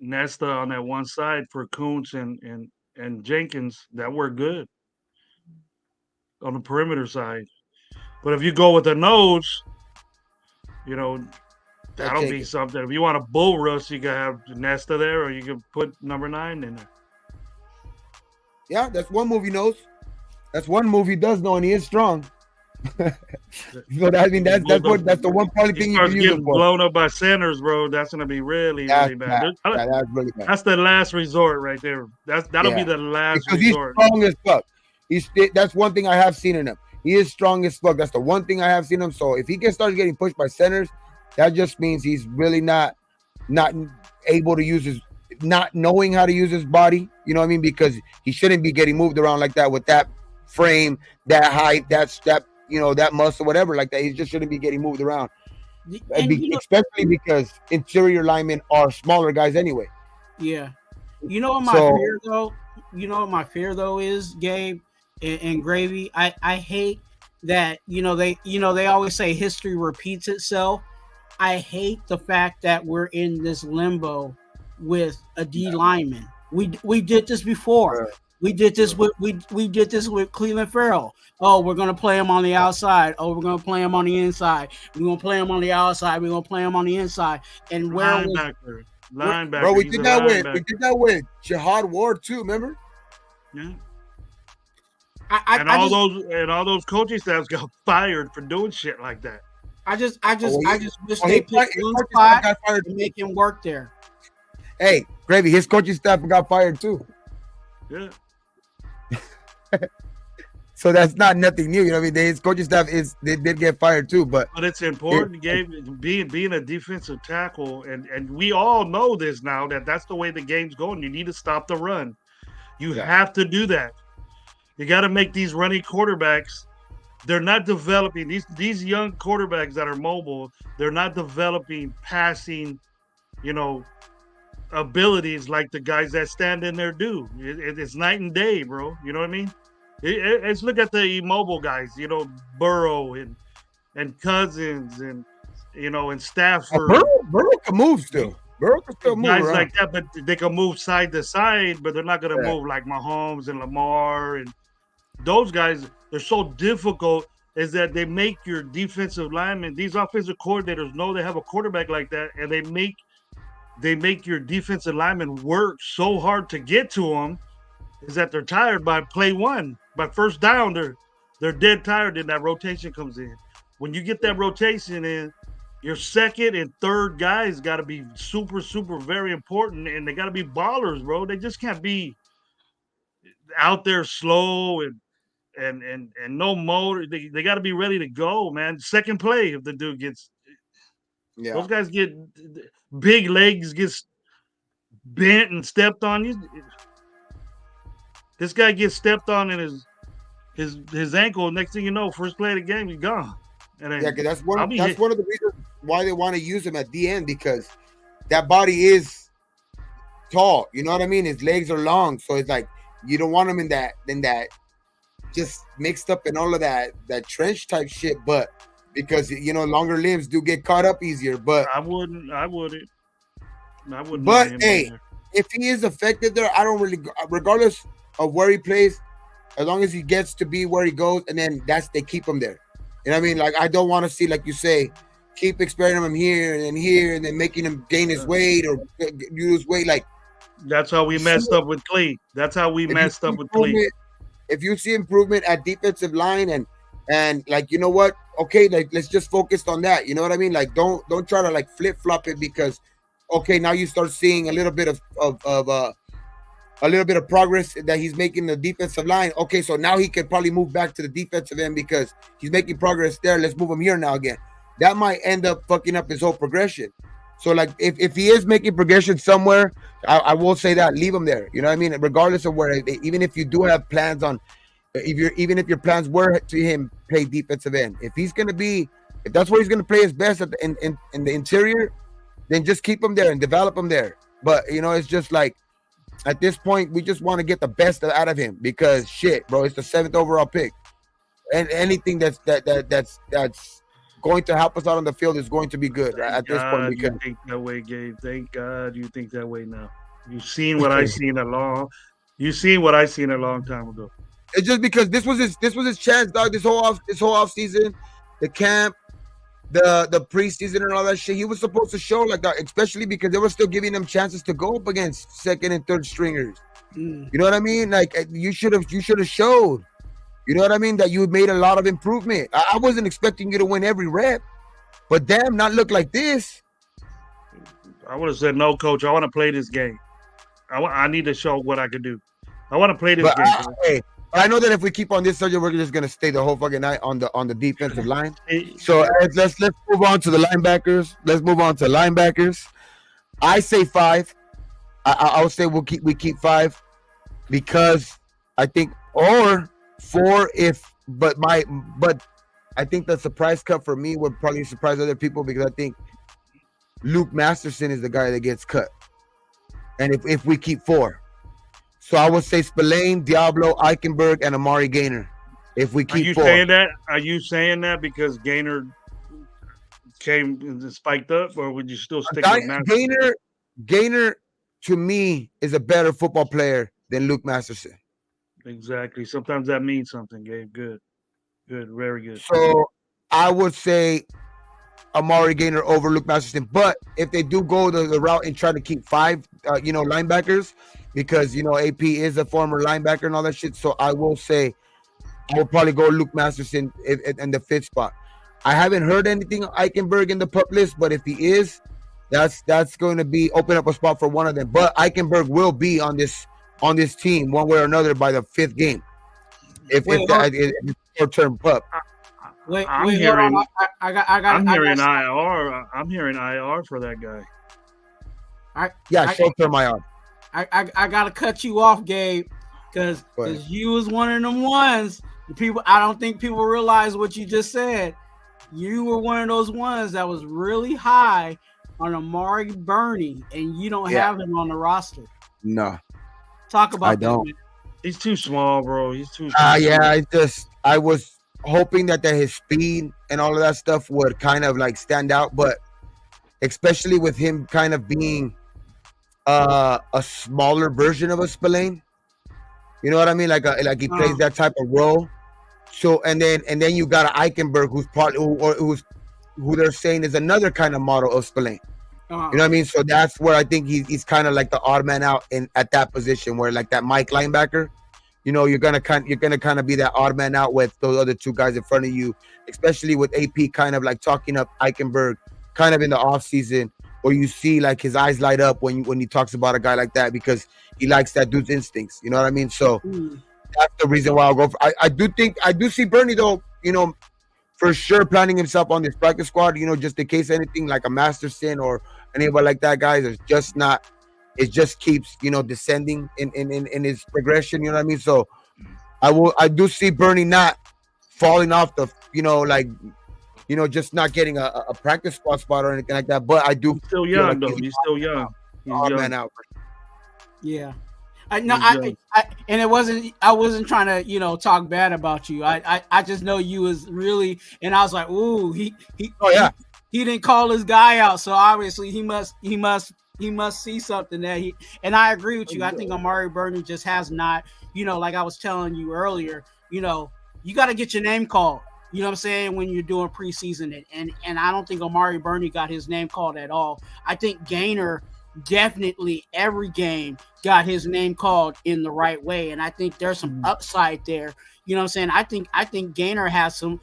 Nesta on that one side for Kuntz and Jenkins that were good on the perimeter side. But if you go with the nose, that'll be something. If you want a bull rush, you can have Nesta there, or you can put number 9 in there. Yeah, that's one move he knows. That's one move he does know, and he is strong. So I mean that's the one probably thing you can use him for. Blown up by centers, bro. That's gonna be really bad. That's really bad. That's the last resort right there. That'll be the last resort. He's strong as fuck. That's one thing I have seen in him. He is strong as fuck. That's the one thing I have seen him. So if he starts getting pushed by centers, that just means he's really not able to use his, not knowing how to use his body. You know what I mean? Because he shouldn't be getting moved around like that with that frame, that height, that muscle, whatever like that. He just shouldn't be getting moved around. Especially because interior linemen are smaller guys anyway. Yeah. You know what my fear though? You know what my fear though is, Gabe and Gravy? I hate that, they always say history repeats itself. I hate the fact that we're in this limbo with a D lineman. We did this before. Right. We did this with Cleveland Farrell. Oh, we're gonna play him on the outside. Oh, we're gonna play him on the inside. We're gonna play him on the outside. We're gonna play him on the inside. And linebacker. Bro, we did that with Jihad Ward too. Remember? Yeah. All those coaching staffs got fired for doing shit like that. I just wish they picked one spot and make him work there. Hey, Gravy, his coaching staff got fired too. Yeah. So that's not nothing new. You know what I mean? His coaching staff they did get fired too, but it's important, Gabe, being a defensive tackle, and we all know this now that's the way the game's going. You need to stop the run. You have to do that. You got to make these running quarterbacks. They're not developing these young quarterbacks that are mobile. They're not developing passing, abilities like the guys that stand in there do. It's night and day, bro. You know what I mean? Let's look at the immobile guys. Burrow and Cousins and and Stafford. Burrow can move still. Burrow can still move guys around. Like that, but they can move side to side, but they're not going to move like Mahomes and Lamar and those guys. They're so difficult is that they make your defensive linemen, these offensive coordinators know they have a quarterback like that, and they make your defensive linemen work so hard to get to them is that they're tired by play one. By first down, they're dead tired, and that rotation comes in. When you get that rotation in, your second and third guys got to be super, super very important, and they got to be ballers, bro. They just can't be out there slow and no motor. They got to be ready to go, man. Second play if the dude gets those guys get big legs, gets bent and stepped on. This guy gets stepped on in his ankle. Next thing you know, first play of the game, he's gone. And then, because that's one of the reasons why they want to use him at the end, because that body is tall. You know what I mean? His legs are long, so it's like you don't want him in that just mixed up in all of that trench type shit. But because longer limbs do get caught up easier. But I wouldn't. But hey, if he is effective there, I don't really, regardless of where he plays, as long as he gets to be where he goes, and then they keep him there. You know what I mean? Like, I don't want to see, like you say, keep experimenting him here, and then making him gain his weight or lose weight. Like, that's how we messed up with Clee. That's how we messed up with Clee. If you see improvement at defensive line and like, you know what? Okay, like, let's just focus on that. You know what I mean? Like, don't try to like flip flop it, because okay, now you start seeing a little bit of progress that he's making the defensive line. Okay, so now he could probably move back to the defensive end because he's making progress there. Let's move him here now again. That might end up fucking up his whole progression. So like, if he is making progression somewhere, I will say that leave him there. You know what I mean? Regardless of where, even if you do have plans on, even if your plans were to him play defensive end, if that's where he's gonna play his best in the interior, then just keep him there and develop him there. But it's just like, at this point, we just want to get the best out of him, because shit, bro, it's the 7th overall pick, and anything that's going to help us out on the field is going to be good at this point. Because you think that way, Gabe. Thank God you think that way now. You've seen what I seen a long time ago. It's just because this was his chance, dog. This whole off season, the camp, the preseason and all that shit, he was supposed to show like that, especially because they were still giving him chances to go up against second and third stringers. You know what I mean? Like, you should have showed, you know what I mean, that you made a lot of improvement. I wasn't expecting you to win every rep, but damn, not look like this. I would have said, no, coach, I want to play this game. I need to show what I can do. I want to play this game. I know that if we keep on this subject, we're just gonna stay the whole fucking night on the defensive line. So let's move on to the linebackers. Let's move on to linebackers. I say 5. I would say we keep 5 because I think, or 4 but I think the surprise cut for me would probably surprise other people because I think Luke Masterson is the guy that gets cut, and if we keep 4. So I would say Spillane, Diablo, Eichenberg, and Amari Gaynor. If we keep 4. Are you saying that because Gaynor came and spiked up, or would you still stick with Masterson? Gaynor, to me, is a better football player than Luke Masterson. Exactly. Sometimes that means something, Gabe. Good. Very good. So I would say Amari Gaynor over Luke Masterson. But if they do go the route and try to keep 5, linebackers, because, AP is a former linebacker and all that shit. So I will say I will probably go Luke Masterson in the 5th spot. I haven't heard anything of Eichenberg in the pup list, but if he is, that's going to be open up a spot for one of them. But Eichenberg will be on this team one way or another by the 5th game. If it's short-term pup. I'm hearing IR. I'm hearing IR for that guy. Short-term IR. I gotta cut you off, Gabe, because you was one of them ones. I don't think people realize what you just said. You were one of those ones that was really high on Amari Burney, and you don't have him on the roster. No. Talk about I don't. that. He's too small, bro. He's too small. I was hoping that his speed and all of that stuff would kind of like stand out, but especially with him kind of being a smaller version of a Spillane. You know what I mean? Like he plays that type of role. So and then you got an Eichenberg who's probably who they're saying is another kind of model of Spillane. You know what I mean? So that's where I think he's kind of like the odd man out at that position where like that Mike linebacker, you're gonna kind of be that odd man out with those other 2 guys in front of you, especially with AP kind of like talking up Eichenberg kind of in the off season, or you see like his eyes light up when he talks about a guy like that because he likes that dude's instincts. You know what I mean? So that's the reason why I'll go. I do see Bernie though. For sure planning himself on this practice squad. Just in case anything like a Masterson or anybody like that, guys, is just not. It just keeps descending in his progression. You know what I mean? So I do see Bernie not falling off the just not getting a practice squad spot or anything like that. But I do. He's still young though. He's still young. He's young. Man out. Yeah. And it wasn't. I wasn't trying to, talk bad about you. I just know you was really, and I was like, ooh, he didn't call this guy out, so obviously he must see something that he. And I agree with you. I think Amari Burney just has not, like I was telling you earlier, you got to get your name called. You know what I'm saying, when you're doing preseason, and I don't think Amari Burney got his name called at all. I think Gaynor definitely every game got his name called in the right way, and I think there's some upside there. You know what I'm saying? I think Gaynor has some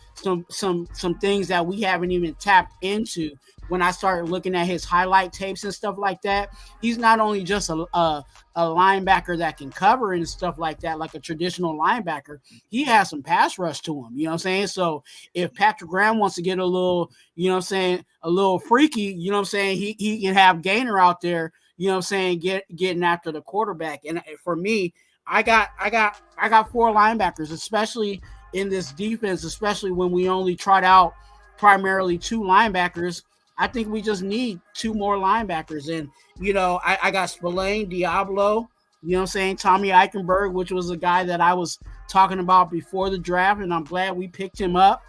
things that we haven't even tapped into. When I started looking at his highlight tapes and stuff like that, he's not only just a linebacker that can cover and stuff like that, like a traditional linebacker. He has some pass rush to him. You know what I'm saying? So if Patrick Graham wants to get a little, a little freaky, you know what I'm saying, he can have Gaynor out there, you know what I'm saying, getting after the quarterback. And for me, I got 4 linebackers, especially in this defense, especially when we only tried out primarily 2 linebackers. I think we just need 2 more linebackers. And, I got Spillane, Diablo, Tommy Eichenberg, which was a guy that I was talking about before the draft, and I'm glad we picked him up.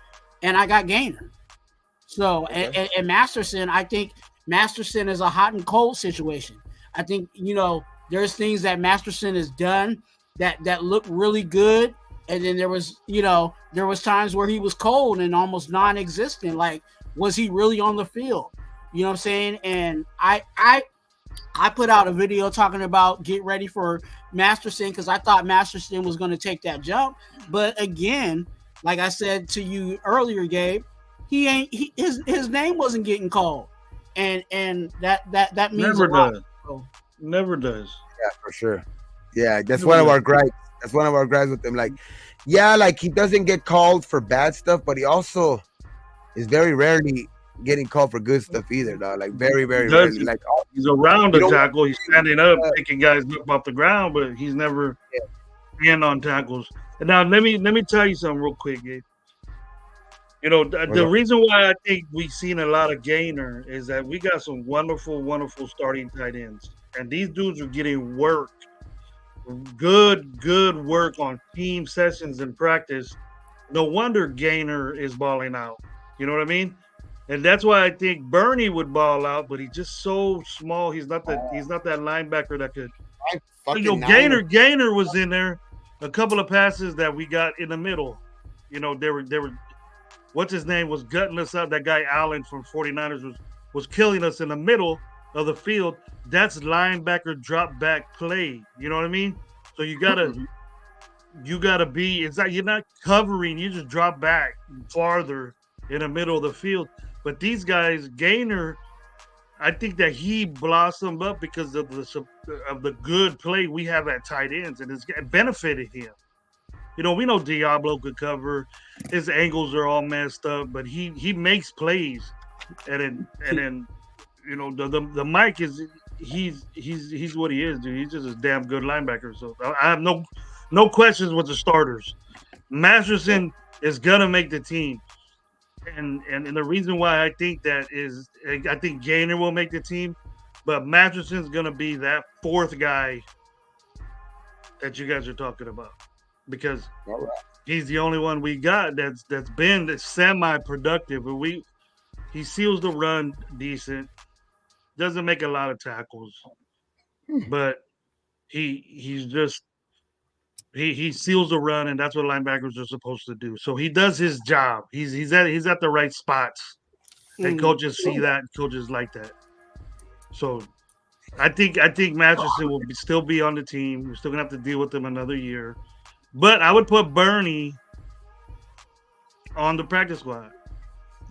And I got Gaynor. So, and Masterson, I think Masterson is a hot and cold situation. I think, there's things that Masterson has done that look really good. And then there was times where he was cold and almost non-existent. Like, was he really on the field? You know what I'm saying? And I put out a video talking about get ready for Masterson because I thought Masterson was going to take that jump. But again, like I said to you earlier, Gabe, his name wasn't getting called. And that means never a lot. does. Never does. Yeah, for sure. Yeah, that's one of our gripes. That's one of our guys with him. Like, yeah, like he doesn't get called for bad stuff, but he also is very rarely getting called for good stuff either, dog. Like very, very rarely. Like he's around the tackle, he's standing up, picking guys up off the ground, but he's never in on tackles. And now let me tell you something real quick, Gabe. You know, the reason why I think we've seen a lot of gainer is that we got some wonderful, wonderful starting tight ends. And these dudes are getting work. Good work on team sessions and practice. No wonder Gainer is balling out. You know what I mean? And that's why I think Bernie would ball out, but he's just so small. He's not that linebacker that could. Gainer was in there. A couple of passes that we got in the middle. You know, they were what's his name was gutting us up. That guy Allen from 49ers was killing us in the middle of the field. That's linebacker drop back play. You know what I mean? So you gotta be. It's like you're not covering. You just drop back farther in the middle of the field. But these guys, Gainer, I think that he blossomed up because of the good play we have at tight ends, and it's benefited him. You know, we know Diablo could cover. His angles are all messed up, but he makes plays, and then you know the Mike is he's what he is, dude. He's just a damn good linebacker. So I have no questions with the starters. Masterson is gonna make the team, and the reason why I think that is I think Gainer will make the team, but Masterson's gonna be that fourth guy that you guys are talking about. Because he's the only one we got that's been semi-productive. But he seals the run decent, doesn't make a lot of tackles, but he seals the run, and that's what linebackers are supposed to do. So he does his job. He's at the right spots, and coaches see that. Coaches like that. So I think Masterson will still be on the team. We're still gonna have to deal with him another year. But I would put Bernie on the practice squad.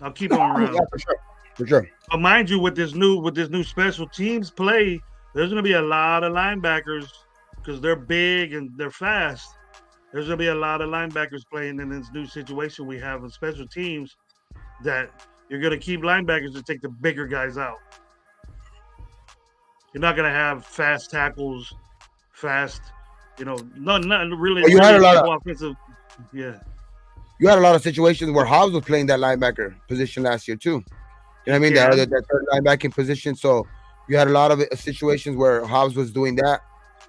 I'll keep him around. Yeah, for sure. But mind you, with this new special teams play, there's going to be a lot of linebackers because they're big and they're fast. There's going to be a lot of linebackers playing in this new situation we have in special teams that you're going to keep linebackers to take the bigger guys out. You're not going to have fast tackles, you know, not really. Well, you had a lot of offensive. Yeah. You had a lot of situations where Hobbs was playing that linebacker position last year too. You know what I mean? Yeah. That third linebacking position. So you had a lot of situations where Hobbs was doing that.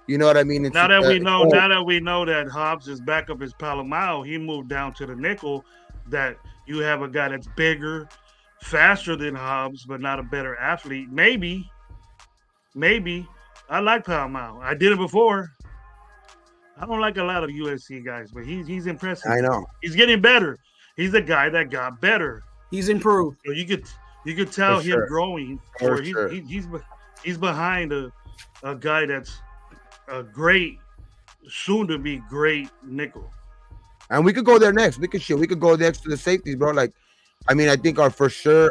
You know what I mean? Now that we know that Hobbs' backup is Palomao, he moved down to the nickel. That you have a guy that's bigger, faster than Hobbs, but not a better athlete. Maybe. I like Palomao. I did it before. I don't like a lot of USC guys, but he's impressive. I know. He's getting better. He's a guy that got better. He's improved. So you could tell him growing. Or He's behind a guy that's a great, soon to be great nickel. And we could go there next. We could go next to the safeties, bro. Like, I mean, I think our two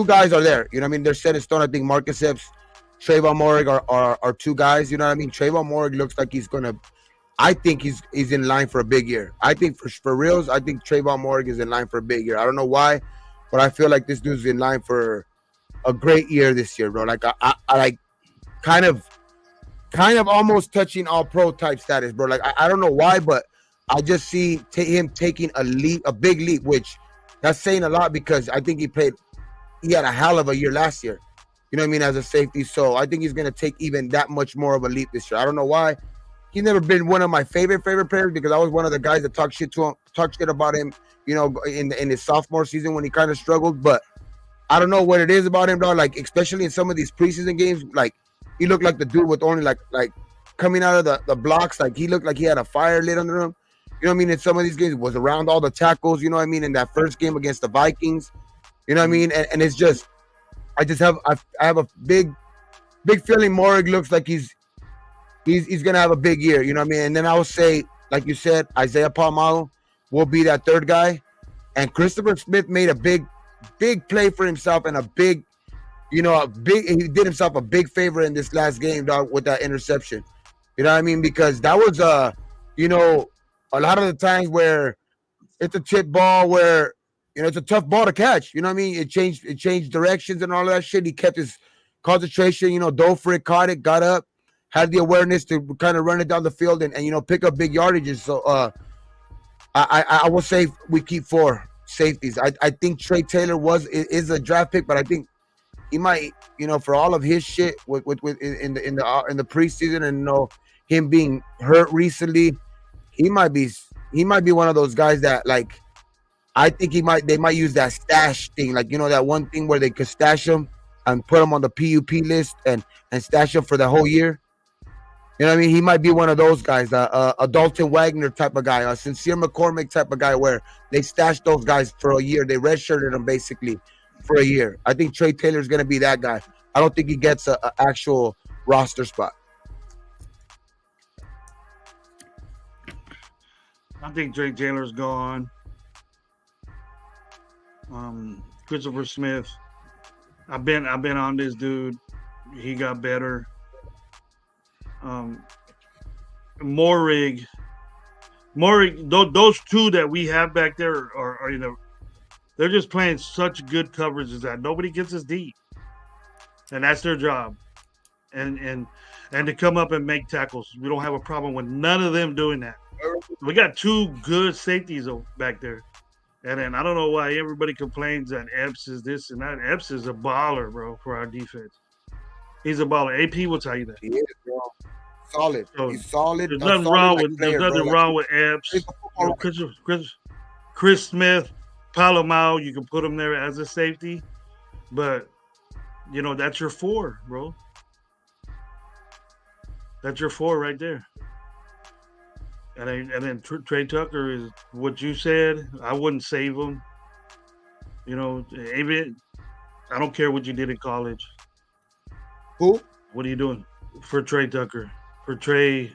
guys are there. You know what I mean? They're set in stone. I think Marcus Epps, Trayvon Morig are two guys. You know what I mean? Trayvon Morig looks like he's gonna. I think he's in line for a big year. I think for reals, I think Trayvon Morig is in line for a big year. I don't know why, but I feel like this dude's in line for a great year this year, bro. Like I like kind of almost touching all pro type status, bro. Like I don't know why, but I just see him taking a big leap, which that's saying a lot because I think he had a hell of a year last year. You know what I mean, as a safety. So I think he's going to take even that much more of a leap this year. I don't know why. He's never been one of my favorite players because I was one of the guys that talked shit about him, you know, in his sophomore season when he kind of struggled. But I don't know what it is about him, dog. Like, especially in some of these preseason games, like, he looked like the dude with only, like coming out of the blocks. Like, he looked like he had a fire lit under him. You know what I mean? In some of these games, was around all the tackles, you know what I mean? In that first game against the Vikings, you know what I mean? And it's just, I have a big feeling Morig looks like he's gonna have a big year, you know what I mean? And then I would say, like you said, Isaiah Palomalo will be that third guy, and Christopher Smith made a big play for himself and he did himself a big favor in this last game, dog, with that interception. You know what I mean? Because that was you know, a lot of the times where it's a tip ball where it's a tough ball to catch. You know what I mean? It changed directions and all that shit. He kept his concentration, dove for it, caught it, got up, had the awareness to kind of run it down the field and pick up big yardages. So I will say we keep 4 safeties. I think Trey Taylor is a draft pick, but I think he might, for all of his shit with in the preseason and him being hurt recently, he might be one of those guys that, like, I think they might use that stash thing, like that one thing where they could stash him and put him on the PUP list and stash him for the whole year. You know what I mean? He might be one of those guys, a Dalton Wagner type of guy, a Sincere McCormick type of guy, where they stashed those guys for a year. They redshirted them basically for a year. I think Trey Taylor is going to be that guy. I don't think he gets an actual roster spot. I think Trey Taylor's gone. Christopher Smith. I've been on this dude. He got better. Morig, those 2 that we have back there are they're just playing such good coverages that nobody gets us deep, and that's their job. And to come up and make tackles, we don't have a problem with none of them doing that. We got 2 good safeties back there, and then I don't know why everybody complains that Epps is this and that. Epps is a baller, bro, for our defense. He's a baller. AP will tell you that. He is, bro. Solid. So he's solid. There's nothing wrong with Epps. Chris Smith, Palomau, you can put him there as a safety, but that's your 4, bro. That's your 4 right there. And then Trey Tucker is what you said. I wouldn't save him. Even I don't care what you did in college. Who? What are you doing for Trey Tucker? For Trey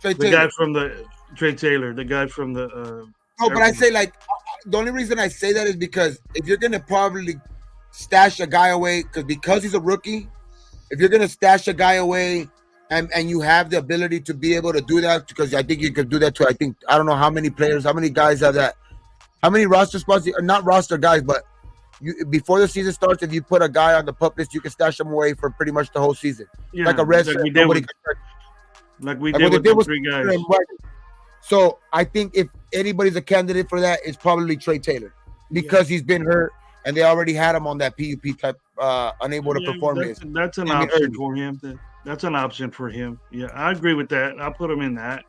Taylor. Guy from the Trey Taylor, the guy from the. No, but I say, like, the only reason I say that is because if you're gonna probably stash a guy away, because he's a rookie, if you're gonna stash a guy away and you have the ability to be able to do that, because I think you could do that too. I don't know how many guys have that, how many roster spots, not roster guys, but before the season starts, if you put a guy on the pup list, you can stash him away for pretty much the whole season. Yeah, like a red shirt, like we did with the 3 guys. So I think if anybody's a candidate for that, it's probably Trey Taylor, because he's been hurt and they already had him on that PUP type, unable to perform. That's an option for him. That's an option for him. Yeah, I agree with that. I'll put him in that.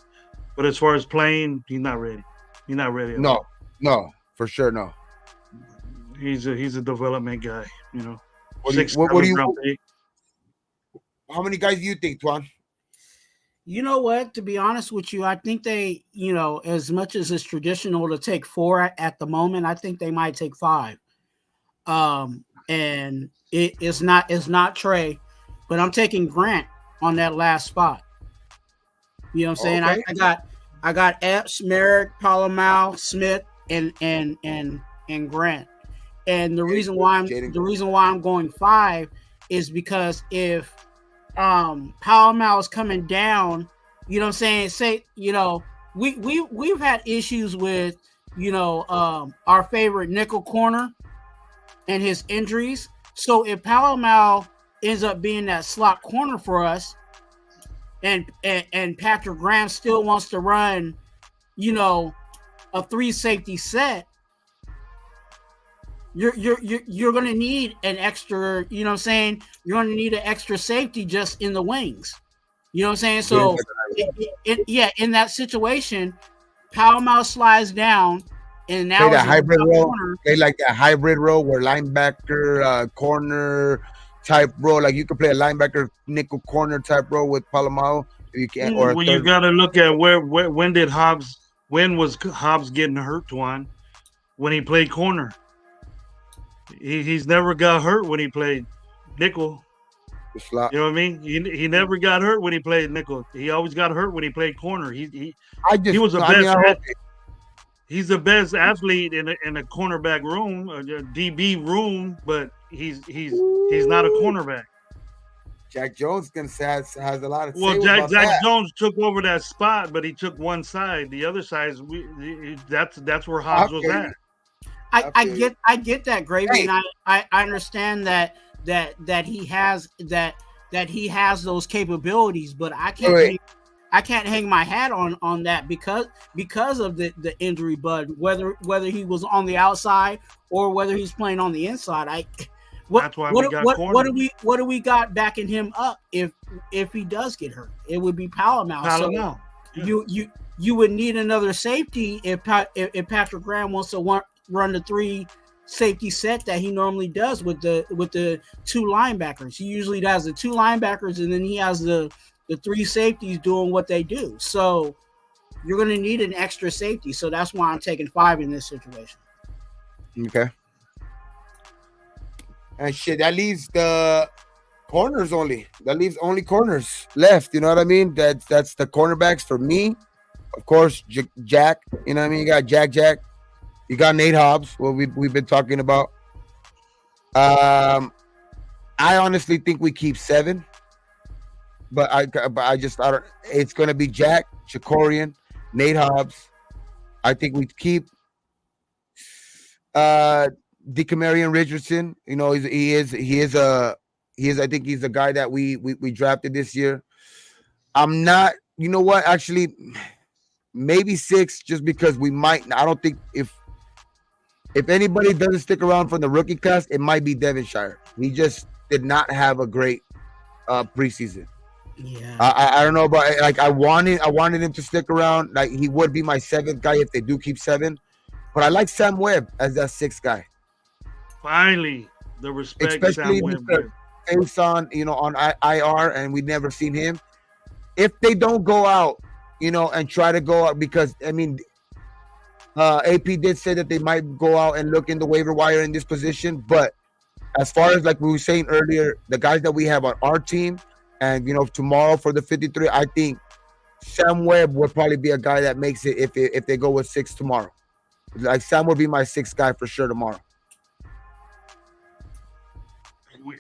But as far as playing, he's not ready. He's not ready. No, for sure, no. He's a development guy, What do you? How many guys do you think, Twuan? You know what? To be honest with you, I think they, as much as it's traditional to take 4 at the moment, I think they might take 5. And it's not Trey, but I'm taking Grant on that last spot. You know what I'm saying? Okay. I got Epps, Merrick, Palomau, Smith, and Grant. And the reason why I'm going 5 is because if Palomau is coming down, you know what I'm saying? We've had issues with, our favorite nickel corner and his injuries. So if Palomau ends up being that slot corner for us, and Patrick Graham still wants to run, a 3 safety set, you're going to need an extra, you know what I'm saying? You're going to need an extra safety just in the wings. You know what I'm saying? So, in that situation, Palomau slides down, and now that hybrid role. They like that hybrid role where linebacker, corner type role. Like you could play a linebacker, nickel corner type role with Palomau. You can, or you got to look at when was Hobbs getting hurt, Twuan? When he played corner. He's never got hurt when he played nickel. You know what I mean? He never got hurt when he played nickel. He always got hurt when he played corner. He was the best. He's the best athlete in a cornerback room, a DB room, but he's not a cornerback. Jack Jones has a lot of Well, say Jack about that. Jones took over that spot, but he took one side. The other side, that's where Hobbs was at. I get that, Gravy, Hey. and I understand that he has those capabilities, but I can't hang my hat on that because of the injury bud, whether he was on the outside or whether he's playing on the inside. That's why we got corners. What do we got backing him up if he does get hurt? It would be Palomar. So Yeah. you would need another safety if Patrick Graham wants to run the 3 safety set that he normally does with the 2 linebackers. He usually does the 2 linebackers, and then he has the 3 safeties doing what they do. So you're going to need an extra safety. So that's why I'm taking 5 in this situation. Okay. And shit, that leaves the corners only. That leaves only corners left. You know what I mean? That's the cornerbacks for me. Of course, Jack. You know what I mean? You got Jack. You got Nate Hobbs, what we've been talking about. I honestly think we keep 7. But I don't. It's gonna be Jack, Chakorian, Nate Hobbs. I think we keep DeCamarion Richardson. You know, he is. I think he's the guy that we drafted this year. I'm not. You know what? Actually, maybe 6, just because we might. I don't think if anybody doesn't stick around from the rookie class, it might be Devonshire. He just did not have a great preseason. Yeah, I don't know about, like, I wanted him to stick around. Like, he would be my 7th guy if they do keep 7. But I like Sam Webb as that 6th guy. Finally, the respect, especially Sam Webb. Based on, you know, on IR, and we've never seen him. If they don't go out, you know, and try to go out, because I mean, AP did say that they might go out and look in the waiver wire in this position. But as far as, like we were saying earlier, the guys that we have on our team, and, you know, tomorrow for the 53, I think Sam Webb would probably be a guy that makes it if they go with 6 tomorrow. Like, Sam would be my 6th guy for sure tomorrow.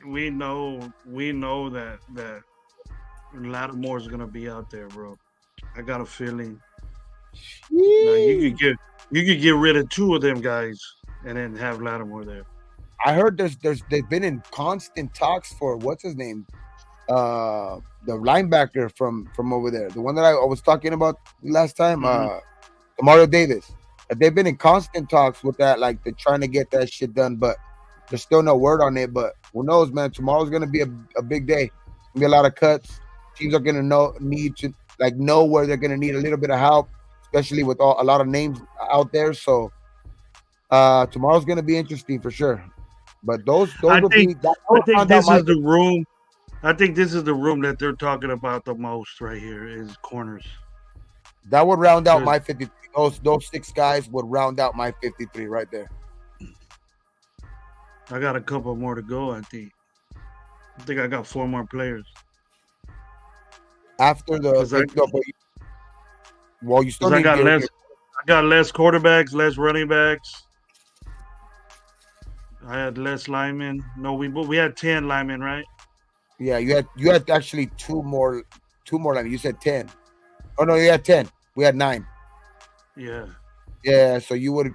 We know that Lattimore is gonna be out there, bro. I got a feeling. Now, you could get rid of 2 of them guys and then have Lattimore there. I heard they've been in constant talks for what's his name, the linebacker from over there, the one that I was talking about last time, Mario Davis. They've been in constant talks with that, like they're trying to get that shit done, but there's still no word on it. But who knows, man? Tomorrow's gonna be a big day. Gonna be a lot of cuts. Teams are gonna need to know where they're gonna need a little bit of help, especially with a lot of names out there. So tomorrow's gonna be interesting for sure. But those I would think be. this is the room. I think this is the room that they're talking about the most right here is corners. That would round out my 53. Those 6 guys would round out my 53 right there. I got a couple more to go, I think. I think I got 4 more players. After the you still need I got less quarterbacks, less running backs. I had less linemen. No, we had 10 linemen, right? Yeah, you had actually two more linemen. You said 10. Oh no, you had 10. We had 9. Yeah. Yeah, so you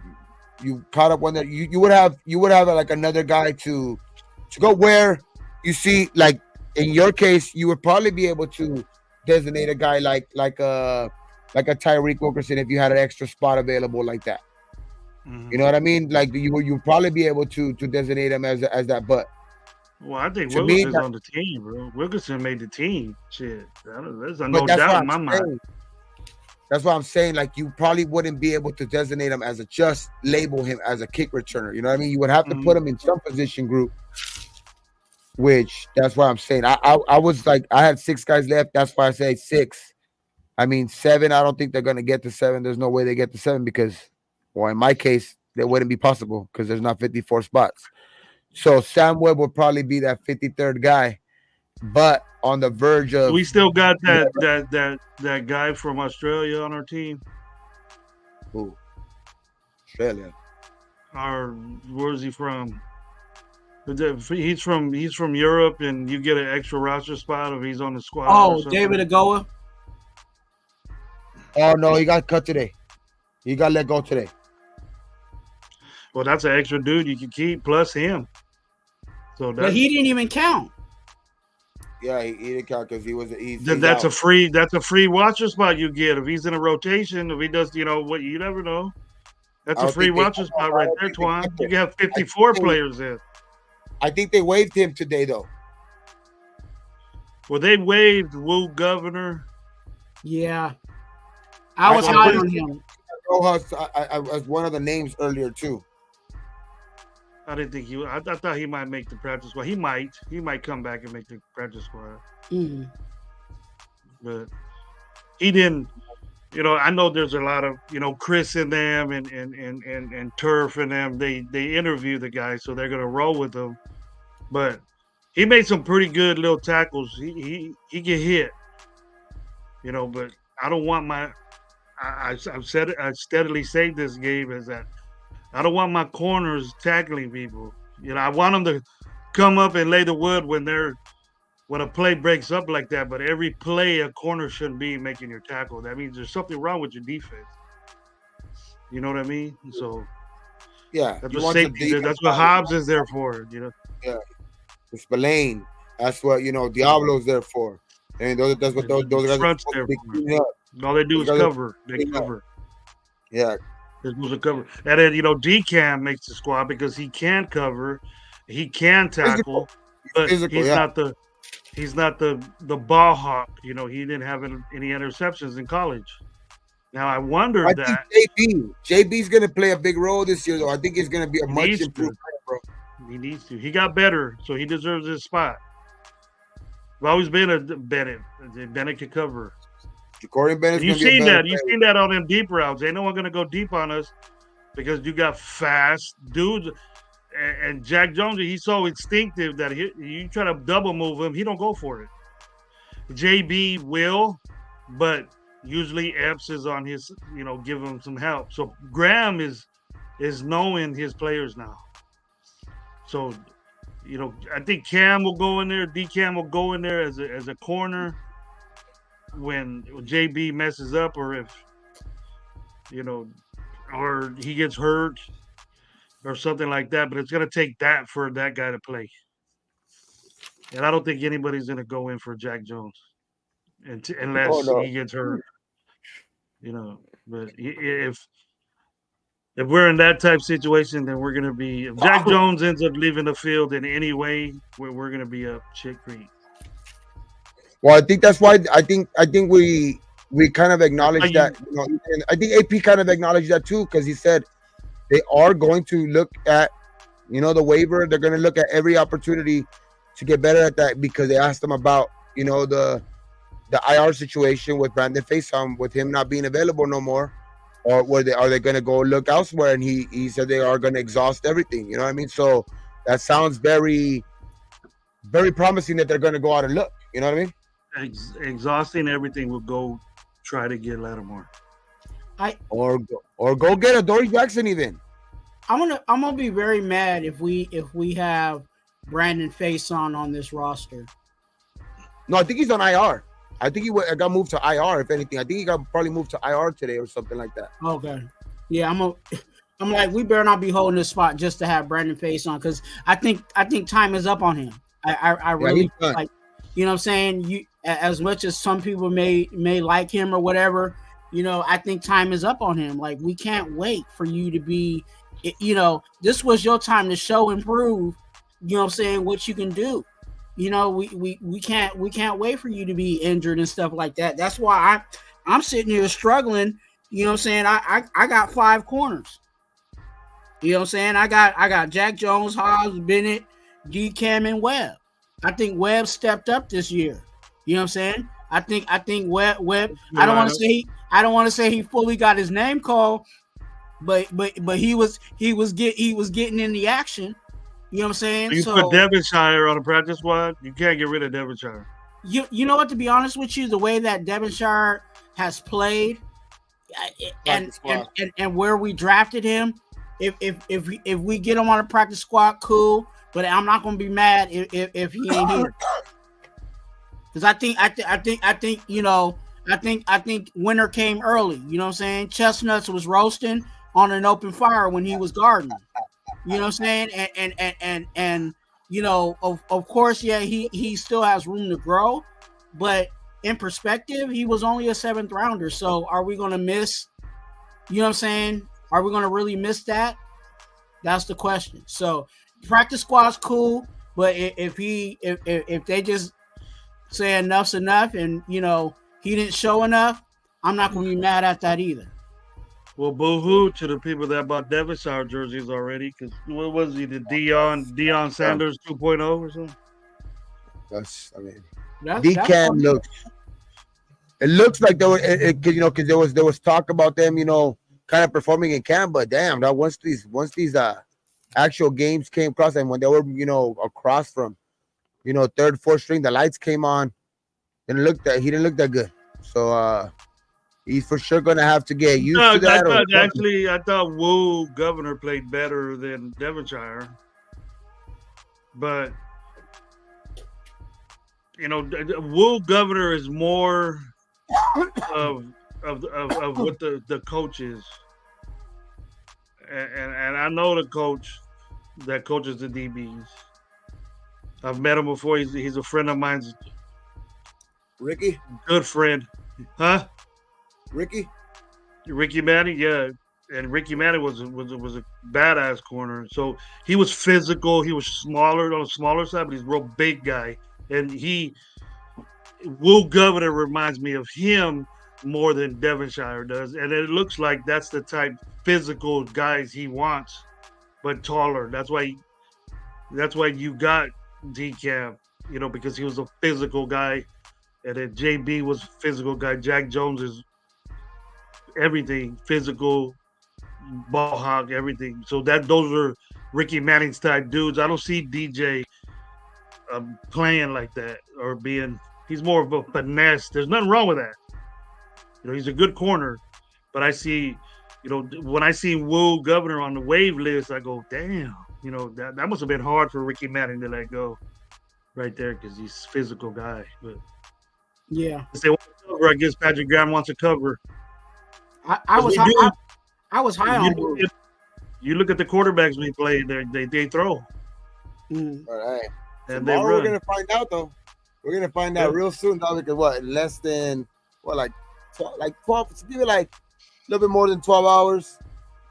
caught up one that you would have like another guy to go where you see, like in your case, you would probably be able to designate a guy like a Tyreek Wilkerson if you had an extra spot available like that. You know what I mean? Like you probably be able to designate him as that. But well, I think Wilkerson's on the team, bro. Wilkerson made the team. Shit, there's no doubt in my mind. That's why I'm saying, like, you probably wouldn't be able to designate him as just label him as a kick returner. You know what I mean? You would have to put him in some position group, which that's why I'm saying. I was like, I had 6 guys left. That's why I say 6. I mean, 7, I don't think they're going to get to 7. There's no way they get to 7 because, well, in my case, that wouldn't be possible because there's not 54 spots. So Sam Webb would probably be that 53rd guy, but on the verge of. We still got that guy from Australia on our team. Who? Australia. Where's he from? He's from Europe, and you get an extra roster spot if he's on the squad or Oh, something. David Agoa. Oh no, he got cut today. He got let go today. Well, that's an extra dude you can keep plus him. So But he didn't even count. Yeah, he didn't count because he was. That's a free watcher spot you get if he's in a rotation. If he does, what you never know. That's a free watcher spot right there, Twuan. You can have 54 players in. I think they waived him today, though. Well, they waived Woo Governor. Yeah, I was high on him. I was one of the names earlier too. I didn't think I thought he might make the practice squad. He might come back and make the practice squad. Mm-hmm. But he didn't. I know there's a lot of Chris and them and Turf and them. They interview the guy, so they're gonna roll with him. But he made some pretty good little tackles. He get hit, But I don't want my. I've said it. I steadily say this game is that I don't want my corners tackling people. I want them to come up and lay the wood when a play breaks up like that. But every play, a corner shouldn't be making your tackle. That means there's something wrong with your defense. You know what I mean? So yeah, that's what safety. That's what Hobbs is there for. Yeah, Spillane. That's what Diablo's there for. And that's what those guys are there for. All they do is cover. They cover. Yeah. They're supposed to cover. And then DCAM makes the squad because he can cover, he can tackle, but he's not the ball hawk. He didn't have any interceptions in college. Now I wondered that JB's going to play a big role this year, though. I think he's going to be a much improved player, bro. He needs to. He got better, so he deserves his spot. I've always been a Bennett. Bennett can cover. You've seen that. You've seen that on them deep routes. Ain't no one gonna go deep on us because you got fast dudes. And Jack Jones, he's so instinctive that you try to double move him, he don't go for it. JB will, but usually Epps is on his, give him some help. So Graham is knowing his players now. So, I think Cam will go in there. D-Cam will go in there as a corner when JB messes up, or if or he gets hurt or something like that. But it's going to take that for that guy to play. And I don't think anybody's going to go in for Jack Jones unless he gets hurt. But if we're in that type of situation, then we're going to be. If Jack Jones ends up leaving the field in any way, we're going to be up shit creek. Well, I think that's why I think we kind of acknowledge that. And I think AP kind of acknowledged that too, because he said they are going to look at the waiver. They're going to look at every opportunity to get better at that, because they asked him about the IR situation with Brandon Faison, with him not being available no more, or are they going to go look elsewhere? And he said they are going to exhaust everything. You know what I mean? So that sounds very, very promising that they're going to go out and look. You know what I mean? Exhausting everything, will go try to get Lattimore. Or go get a Dory Jackson even. I'm gonna be very mad if we have Brandon Faison on this roster. No, I think he's on IR. I think he got moved to IR. If anything, I think he got probably moved to IR today or something like that. Okay, yeah, I'm like, we better not be holding this spot just to have Brandon Faison, because I think time is up on him. I really like. You know what I'm saying? As much as some people may like him or whatever, I think time is up on him. Like, we can't wait for you to be, this was your time to show and prove, what you can do. We can't wait for you to be injured and stuff like that. That's why I'm sitting here struggling. You know what I'm saying? I got 5 corners. You know what I'm saying? I got Jack Jones, Hobbs, Bennett, D-Cam, and Webb. I think Webb stepped up this year. You know what I'm saying? I think Webb. I don't want to say he fully got his name called, but he was getting in the action. You know what I'm saying? You put Devonshire on a practice squad. You can't get rid of Devonshire. You know what? To be honest with you, the way that Devonshire has played, and where we drafted him, if we get him on a practice squad, cool. but I'm not gonna be mad if he ain't here. Because I think winter came early. You know what I'm saying? Chestnuts was roasting on an open fire when he was gardening. You know what I'm saying? And of course, yeah, he still has room to grow, but in perspective, he was only a 7th rounder. So are we gonna miss? You know what I'm saying? Are we gonna really miss that? That's the question. So practice squad's cool, but if they just say enough's enough, and he didn't show enough, I'm not gonna be mad at that either. Well, boo-hoo to the people that bought Devonshire jerseys already, because what was he, the Deion Sanders 2.0 or something? DCAM looks. It looks like there were, because there was talk about them, kind of performing in camp, but damn, that once these actual games came across, and when they were, across from, 3rd, 4th string, the lights came on. He didn't look that good. So he's for sure gonna have to get used to that. I thought Woo Governor played better than Devonshire, but Woo Governor is more of what the coach is, and I know the coach that coaches the DBs. I've met him before. He's a friend of mine's. Ricky, good friend, huh? Ricky Manning, yeah, and Ricky Manning was a badass corner. So he was physical. He was smaller on the smaller side, but he's a real big guy. And Will Governor reminds me of him more than Devonshire does, and it looks like that's the type physical guys he wants, but taller. That's why you got DCAM, because he was a physical guy. And then JB was a physical guy. Jack Jones is everything, physical, ball hog, everything. So those are Ricky Manning's type dudes. I don't see DJ playing like that or he's more of a finesse. There's nothing wrong with that. He's a good corner. But I see, when I see Will Governor on the wave list, I go, damn, that must have been hard for Ricky Manning to let go right there because he's a physical guy. But yeah, if they want to cover, I guess Patrick Graham wants to cover. I was high on Will. You look at the quarterbacks we play; they throw. All right. And tomorrow we're gonna find out though. We're gonna find out real soon. Now because less than like 12. Give it like a little bit more than 12 hours.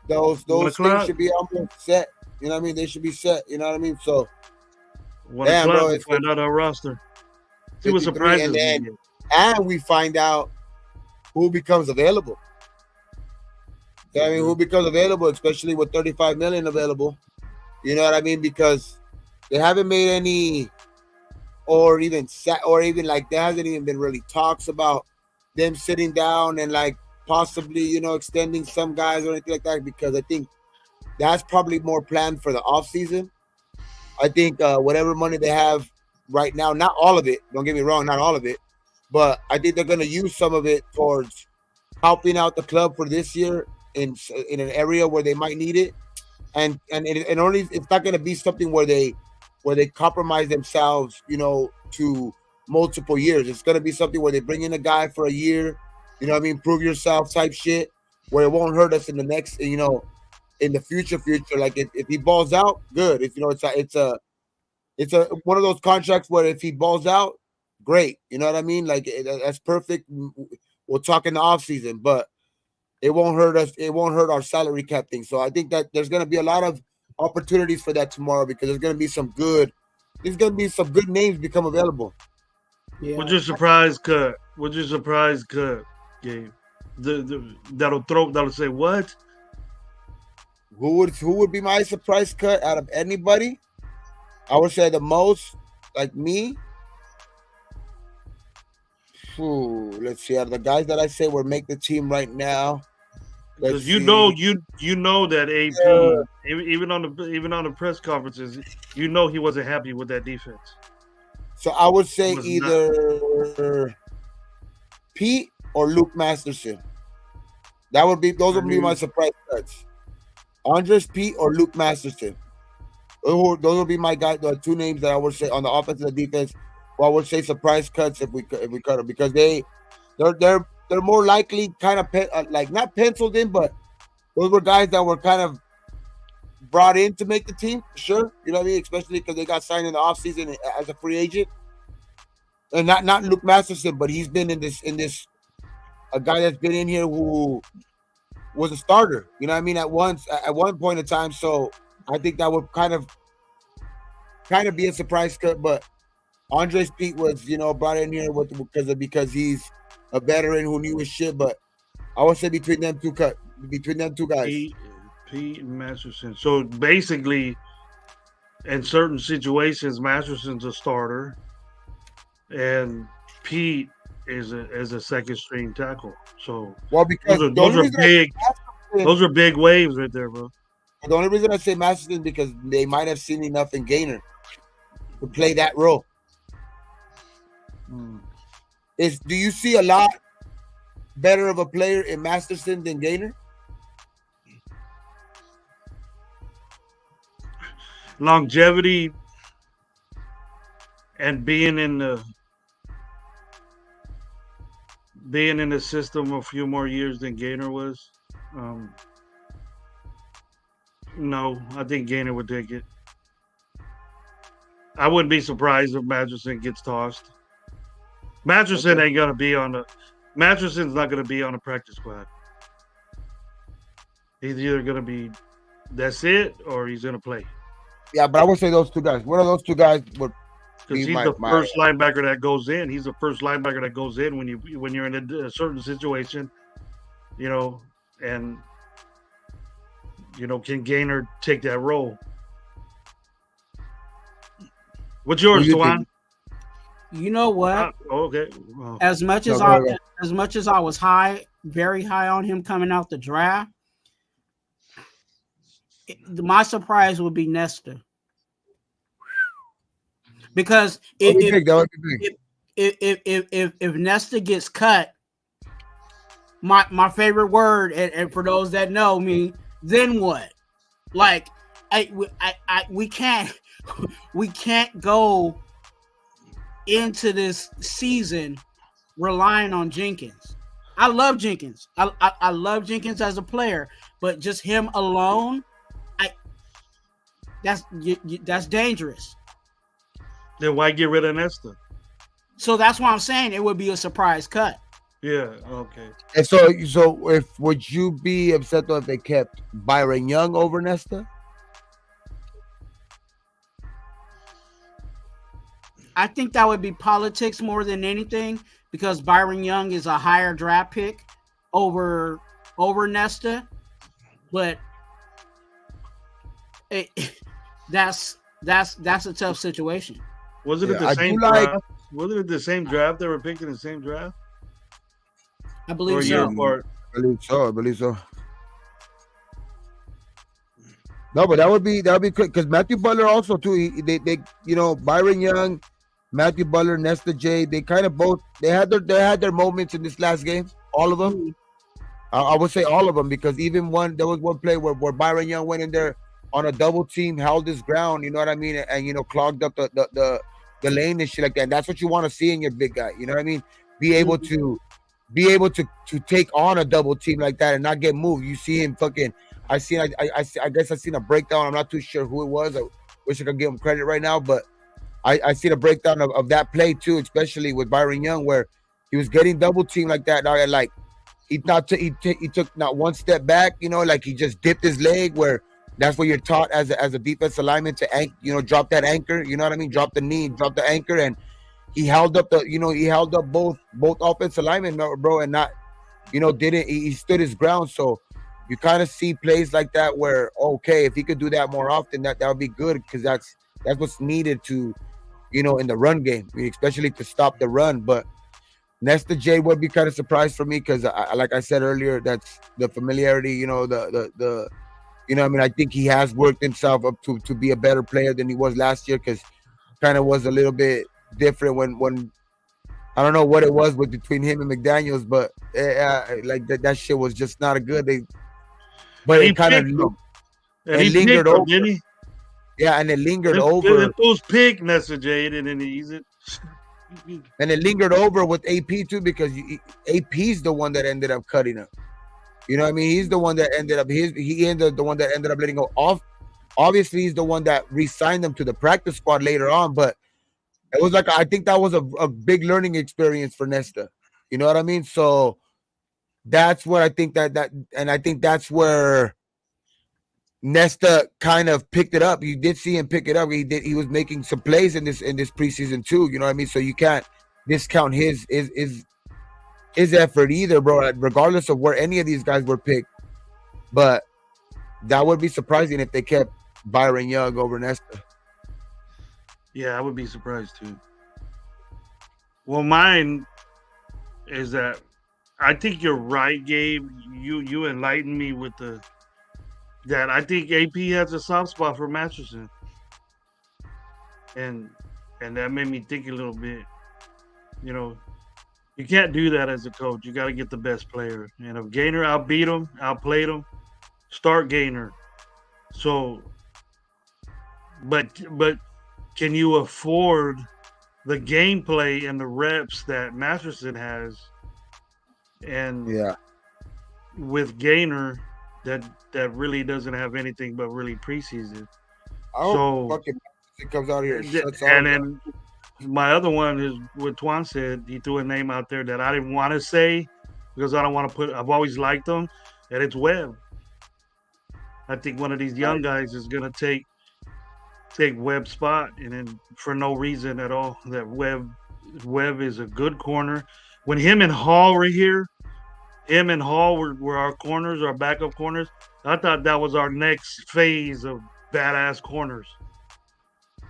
Those things should be almost set. You know what I mean? They should be set. You know what I mean? So 1 o'clock, we find out our roster. See what surprises me. And we find out who becomes available. I mean, who becomes available, especially with 35 million available. You know what I mean? Because they haven't made any, or even like there hasn't even been really talks about them sitting down and like possibly, extending some guys or anything like that. Because I think that's probably more planned for the off season. I think whatever money they have right now, not all of it. Don't get me wrong, not all of it, but I think they're going to use some of it towards helping out the club for this year in an area where they might need it, and only it's not going to be something where they compromise themselves, to multiple years. It's going to be something where they bring in a guy for a year, prove yourself type shit, where it won't hurt us in the next, in the future. Like if he balls out, good. If it's a one of those contracts where if he balls out, great. You know what I mean? Like that's perfect. We'll talk in the off season, but it won't hurt us. It won't hurt our salary cap thing. So I think that there's going to be a lot of opportunities for that tomorrow because there's going to be some good names become available. Yeah. What's your surprise cut? Gabe? That'll say what? Who would be my surprise cut out of anybody? I would say the most, like me. Let's see. Out of the guys that I say will make the team right now, because you know that AP, even on the press conferences, he wasn't happy with that defense. So I would say either Pete or Luke Masterson. Those would be my surprise cuts. Andres Pete or Luke Masterson. Those will be my guys. The two names that I would say on the offense and the defense. Well, I would say surprise cuts if we cut them because they're more likely kind of like not penciled in, but those were guys that were kind of brought in to make the team, for sure. You know what I mean? Especially because they got signed in the offseason as a free agent. And not Luke Masterson, but he's been in this a guy that's been in here who was a starter. You know what I mean? At one point in time. So I think that would kind of be a surprise cut. But Andres Pete was, brought in here because he's a veteran who knew his shit. But I would say between them two guys. Pete and Masterson. So basically, in certain situations, Masterson's a starter, and Pete is a second string tackle. So because those are big waves right there, bro. The only reason I say Masterson is because they might have seen enough in Gaynor to play that role. Do you see a lot better of a player in Masterson than Gaynor? Longevity and being in the system a few more years than Gaynor was. No, I think Gaynor would take it. I wouldn't be surprised if Masterson gets tossed. Masterson's not going to be on a practice squad. He's either going to be that's it or he's going to play. Yeah, but I would say those two guys. One of those two guys would. Because he's the first linebacker that goes in. He's the first linebacker that goes in when you're in a certain situation, and can Gaynor take that role? What's yours, Twuan? You know what? Okay. As much as I was very high on him coming out the draft, my surprise would be Nesta. Because if Nesta gets cut, my favorite word, and for those that know me, then what? Like, we can't go into this season relying on Jenkins. I love Jenkins. I love Jenkins as a player, but just him alone, that's dangerous. Then why get rid of Nesta? So that's why I'm saying it would be a surprise cut. Yeah, okay. And so would you be upset though if they kept Byron Young over Nesta? I think that would be politics more than anything because Byron Young is a higher draft pick over Nesta, but that's a tough situation. Was it the same draft? Was it the same draft? They were picked in the same draft? I believe so. I believe so. No, but that would be quick because Matthew Butler also too. They Byron Young, Matthew Butler, Nesta J. They kind of both had their moments in this last game. All of them. I would say all of them because even there was one play where Byron Young went in there on a double team, held his ground. You know what I mean? And clogged up the lane and shit like that. And that's what you want to see in your big guy. You know what I mean? Be able to take on a double team like that and not get moved. You see him fucking. I guess I seen a breakdown. I'm not too sure who it was. I wish I could give him credit right now, but I seen a breakdown of that play too, especially with Byron Young, where he was getting double teamed like that. Like he took not one step back. Like he just dipped his leg. Where that's what you're taught as a defensive lineman to drop that anchor. You know what I mean? Drop the knee, drop the anchor, and he held up both offensive linemen, bro, and not he stood his ground. So you kind of see plays like that where if he could do that more often, that would be good because that's what's needed to in the run game, especially to stop the run. But Nesta J would be kind of surprised for me because like I said earlier, that's the familiarity, I think he has worked himself up to be a better player than he was last year because kind of was a little bit different when I don't know what it was between him and McDaniels, but like that shit was just not a good. But it kind of lingered over. Didn't he? Yeah, and it lingered over. If those pig message and then he's it. And it lingered over with AP too, because AP's the one that ended up cutting him. You know what I mean? He's the one that ended up the one that ended up letting go off. Obviously, he's the one that re-signed them to the practice squad later on, but it was like, I think that was a big learning experience for Nesta. You know what I mean? So that's what I think and I think that's where Nesta kind of picked it up. You did see him pick it up. He was making some plays in this preseason too. You know what I mean? So you can't discount his effort either, bro. Regardless of where any of these guys were picked, but that would be surprising if they kept Byron Young over Nesta. Yeah, I would be surprised too. Well, mine is that I think you're right, Gabe. You enlightened me with that I think AP has a soft spot for Masterson. And that made me think a little bit. You know, you can't do that as a coach. You got to get the best player. And if Gaynor outbeat him, outplayed him, start Gaynor. So, but can you afford the gameplay and the reps that Masterson has? And with Gaynor, that really doesn't have anything but really preseason. So fucking it comes out here and then my other one is what Twuan said. He threw a name out there that I didn't want to say because I don't want to put. I've always liked him, and it's Webb. I think one of these young guys is gonna take Webb's spot, and then for no reason at all. That Webb is a good corner. When him and Hall were here, him and Hall were our corners, our backup corners. I thought that was our next phase of badass corners.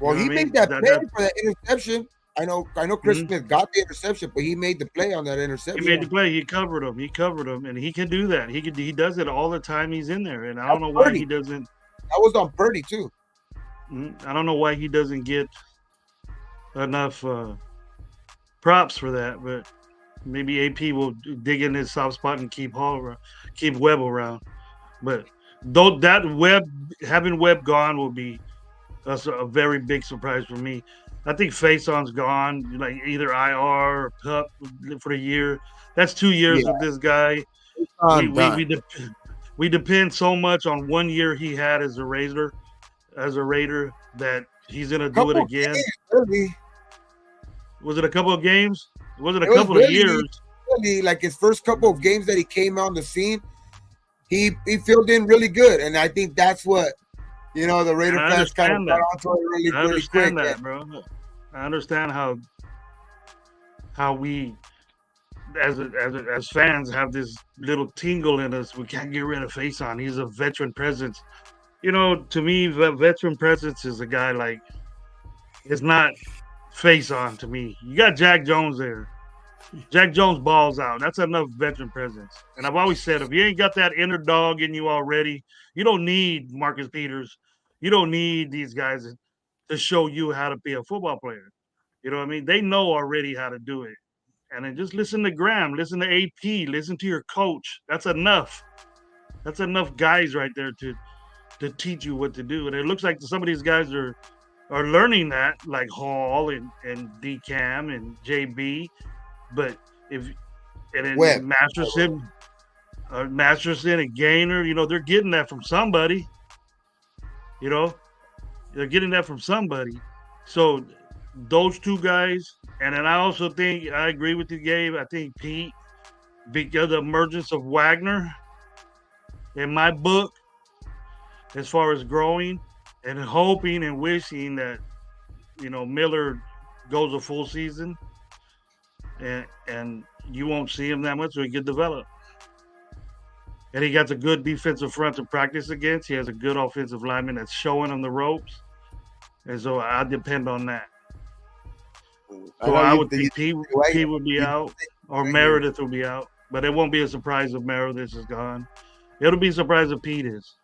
Well, he made that play for that interception. I know Chris Smith got the interception, but he made the play on that interception. He made the play. He covered him, and he can do that. He does it all the time he's in there, and I don't know why he doesn't. That was on Purdy too. I don't know why he doesn't get enough props for that, but maybe AP will dig in his soft spot and keep Webb around. But though that having Webb gone will be a very big surprise for me. I think Faison's gone, like either IR or PUP for a year. That's 2 years with this guy. We depend so much on 1 year he had as a Raider that he's gonna do it again. Really. Was it a couple of games? Was it a couple of years? Really, like his first couple of games that he came on the scene, he filled in really good, and I think that's what the Raider fans kind of got onto it really, I understand quick. That, bro. I understand how we as fans have this little tingle in us. We can't get rid of Faison. He's a veteran presence. To me, veteran presence is a guy like it's not Faison to me. You got Jack Jones there. Jack Jones balls out. That's enough veteran presence. And I've always said, if you ain't got that inner dog in you already, you don't need Marcus Peters. You don't need these guys to show you how to be a football player. You know what I mean? They know already how to do it. And then just listen to Graham, listen to AP, listen to your coach. That's enough. That's enough guys right there to teach you what to do. And it looks like some of these guys are learning that, like Hall and DCam and JB. But Masterson and Gaynor, they're getting that from somebody. They're getting that from somebody. So those two guys, and then I also think I agree with you, Gabe. I think Pete, because of the emergence of Wagner, in my book, as far as growing and hoping and wishing that Miller goes a full season. And you won't see him that much, so he can develop. And he got a good defensive front to practice against. He has a good offensive lineman that's showing him the ropes. And so I depend on that. So I would think P would be out or Meredith will be out. But it won't be a surprise if Meredith is gone. It'll be a surprise if Pete is.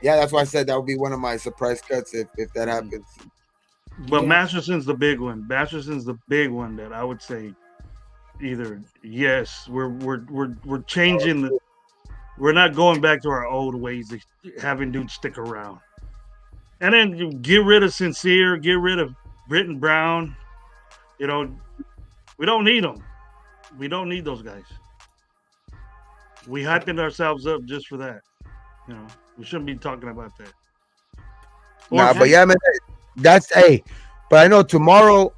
Yeah, that's why I said that would be one of my surprise cuts if that happens. But Masterson's the big one. Masterson's the big one that I would say either yes, we're changing we're not going back to our old ways of having dudes stick around. And then you get rid of Sincere, get rid of Britton Brown. You know, we don't need them. We don't need those guys. We hyping ourselves up just for that. You know, we shouldn't be talking about that. Nah, but yeah, man, that's hey. But I know tomorrow.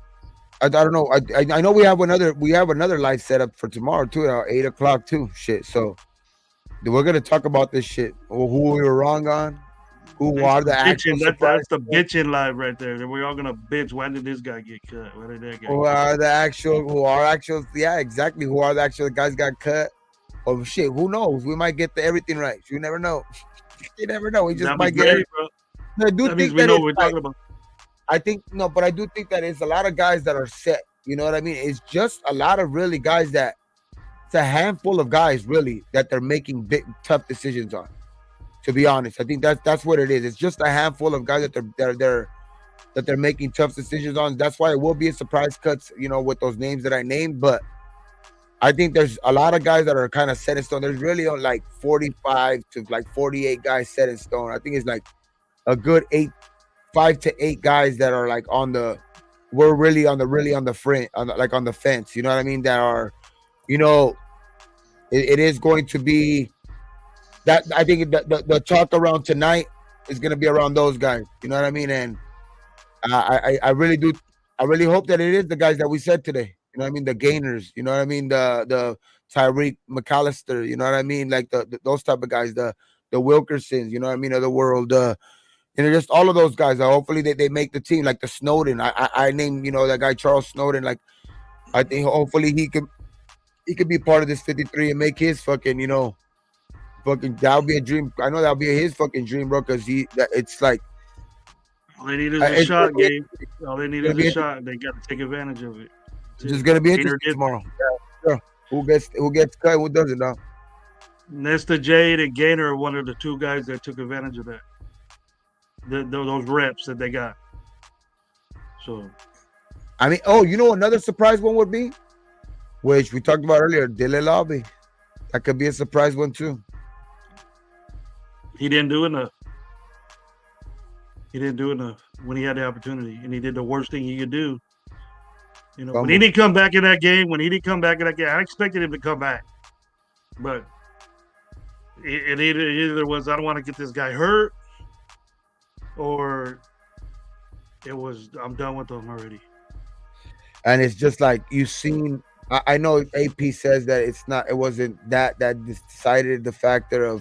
I don't know. I know we have another live setup for tomorrow too at 8:00 too. Shit. So we're gonna talk about this shit. Who we were wrong on. Who are the actual that's the bitching live right there. We're all gonna bitch. Why did this guy get cut? Why did that guy? Who are the actual? Who are actual? Yeah, exactly. Who are the actual guys got cut? Oh shit! Who knows? We might get everything right. You never know. You never know. We just might get it. I do think that we know what we're talking about. I think no, but I do think that it's a lot of guys that are set. You know what I mean? It's just a lot of really guys that it's a handful of guys really that they're making big tough decisions on. To be honest, I think that's what it is. It's just a handful of guys that they're making tough decisions on. That's why it will be a surprise cuts, you know, with those names that I named. But I think there's a lot of guys that are kind of set in stone. There's really like 45 to like 48 guys set in stone. I think it's like a good 5 to 8 guys that are like we're really on the front, like on the fence. You know what I mean? That are, you know, it is going to be that. I think the talk around tonight is going to be around those guys. You know what I mean? And I really do. I really hope that it is the guys that we said today. You know what I mean? The gainers. You know what I mean? The Tyreek McAllister. You know what I mean? Like those type of guys. The Wilkersons. You know what I mean? Of the world. You know, just all of those guys. Hopefully they make the team. Like the Snowden. I named, you know, that guy Charles Snowden. Like I think hopefully he could be part of this 53 and make his fucking, you know, fucking, that'll be a dream. I know that'll be his fucking dream, bro. Because it's like all they need is a shot, Gabe. All they need is a shot. They got to take advantage of it. It's just gonna be interesting tomorrow. Yeah. Who gets cut? Who doesn't? Now, Nesta Jade and Gainer are one of the 2 guys that took advantage of that. Those reps that they got. So, I mean, you know, another surprise one would be, which we talked about earlier, Dele Lobby. That could be a surprise one too. He didn't do enough. He didn't do enough when he had the opportunity, and he did the worst thing he could do. You know, when he didn't come back in that game, I expected him to come back, but it either was I don't want to get this guy hurt, or it was I'm done with him already. And it's just like you've seen. I know AP says that it wasn't that decided the factor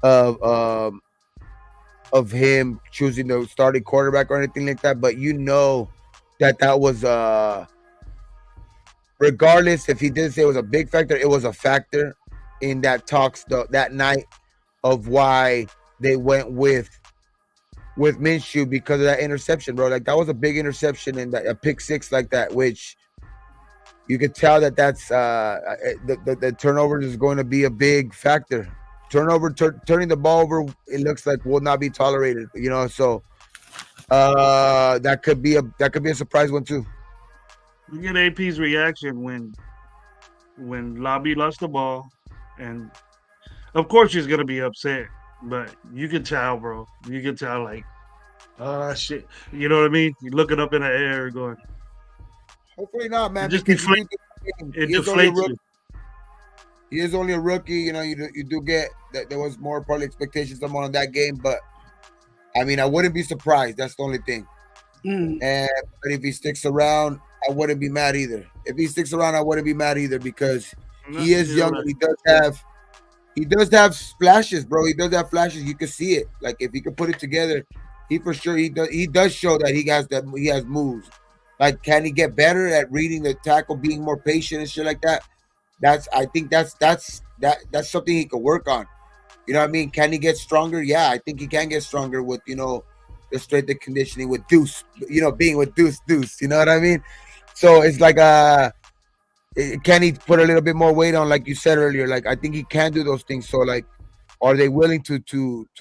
of him choosing the starting quarterback or anything like that, but you know that was regardless if he didn't say it was a big factor, it was a factor in that talks that night of why they went with Minshew because of that interception, bro. Like that was a big interception and a pick 6 like that, which you could tell that's the turnovers is going to be a big factor. Turning the ball over, it looks like will not be tolerated. You know, so that could be a surprise one too. Look at AP's reaction when Lobby lost the ball, and of course she's gonna be upset, but you can tell, bro. You can tell, like, shit. You know what I mean? You're looking up in the air, going. Hopefully not, man. It deflates you. He is only a rookie. You know, you do get that there was more probably expectations on that game, but I mean, I wouldn't be surprised. That's the only thing. But if he sticks around, I wouldn't be mad either. If he sticks around, I wouldn't be mad either because he is young. Right. He does have flashes, bro. He does have flashes. You can see it. Like if he can put it together, he does show that he has moves. Like, can he get better at reading the tackle, being more patient and shit like that? I think that's something he could work on. You know what I mean? Can he get stronger? Yeah, I think he can get stronger with, you know, the strength and conditioning with Deuce, you know, being with Deuce, you know what I mean? So it's like, can he put a little bit more weight on, like you said earlier? Like, I think he can do those things. So, like, are they willing to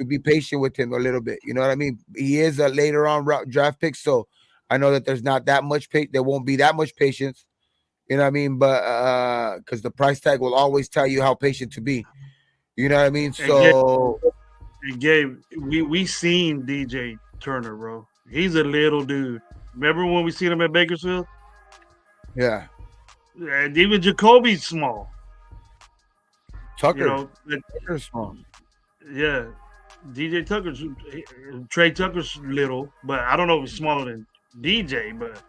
be patient with him a little bit? You know what I mean? He is a later on draft pick, so I know that there's not that much there won't be that much patience. You know what I mean? But because the price tag will always tell you how patient to be. You know what I mean? So, and Gabe, we seen DJ Turner, bro. He's a little dude. Remember when we seen him at Bakersfield? Yeah. And even Jacoby's small. Tucker's small. Yeah. DJ Tucker's Trey Tucker's little, but I don't know if he's smaller than DJ, but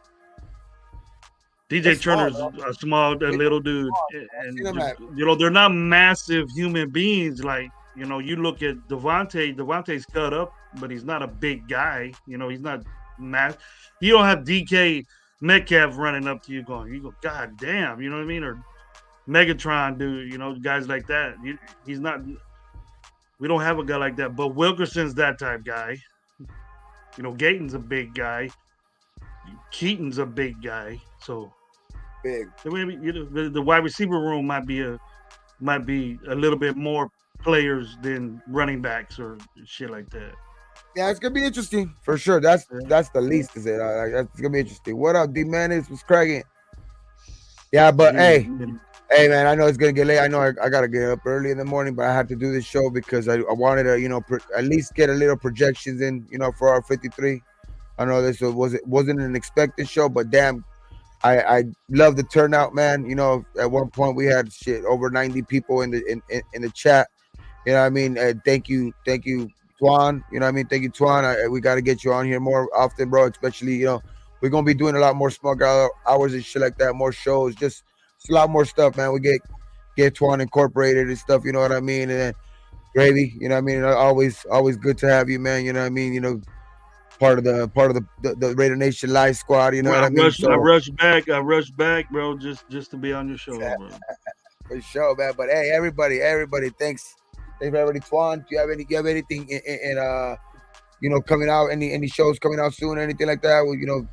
DJ Turner's a little dude. And they're not massive human beings. Like, you look at Devontae. Devontae's cut up, but he's not a big guy. He's not mass. You don't have DK Metcalf running up to you going, God damn, you know what I mean? Or Megatron dude, guys like that. He's not. We don't have a guy like that. But Wilkerson's that type guy. Gayton's a big guy. Keaton's a big guy. So big. The wide receiver room might be a little bit more players than running backs or shit like that. Yeah, it's gonna be interesting for sure. That's the least is it. That's gonna be interesting. What up, D Manis? Was cracking? Yeah, but hey, man, I know it's gonna get late. I know I gotta get up early in the morning, but I had to do this show because I wanted to, at least get a little projections in, for our 53. I know this wasn't an expected show, but damn, I love the turnout, man. At one point we had over 90 people in the chat. You know what I mean? Thank you, Twuan. You know what I mean? Thank you, Twuan. We got to get you on here more often, bro. Especially, we're gonna be doing a lot more small hours and shit like that, more shows, just a lot more stuff, man. We get Twuan incorporated and stuff. You know what I mean? And then Gravy. You know what I mean? Always good to have you, man. You know what I mean? Part of the Raider Nation Live squad, you know what I mean? I rushed back, bro, just to be on your show, bro. For sure, man. But hey, everybody, thanks everybody. Twuan, do you have anything in coming out? Any shows coming out soon? Anything like that?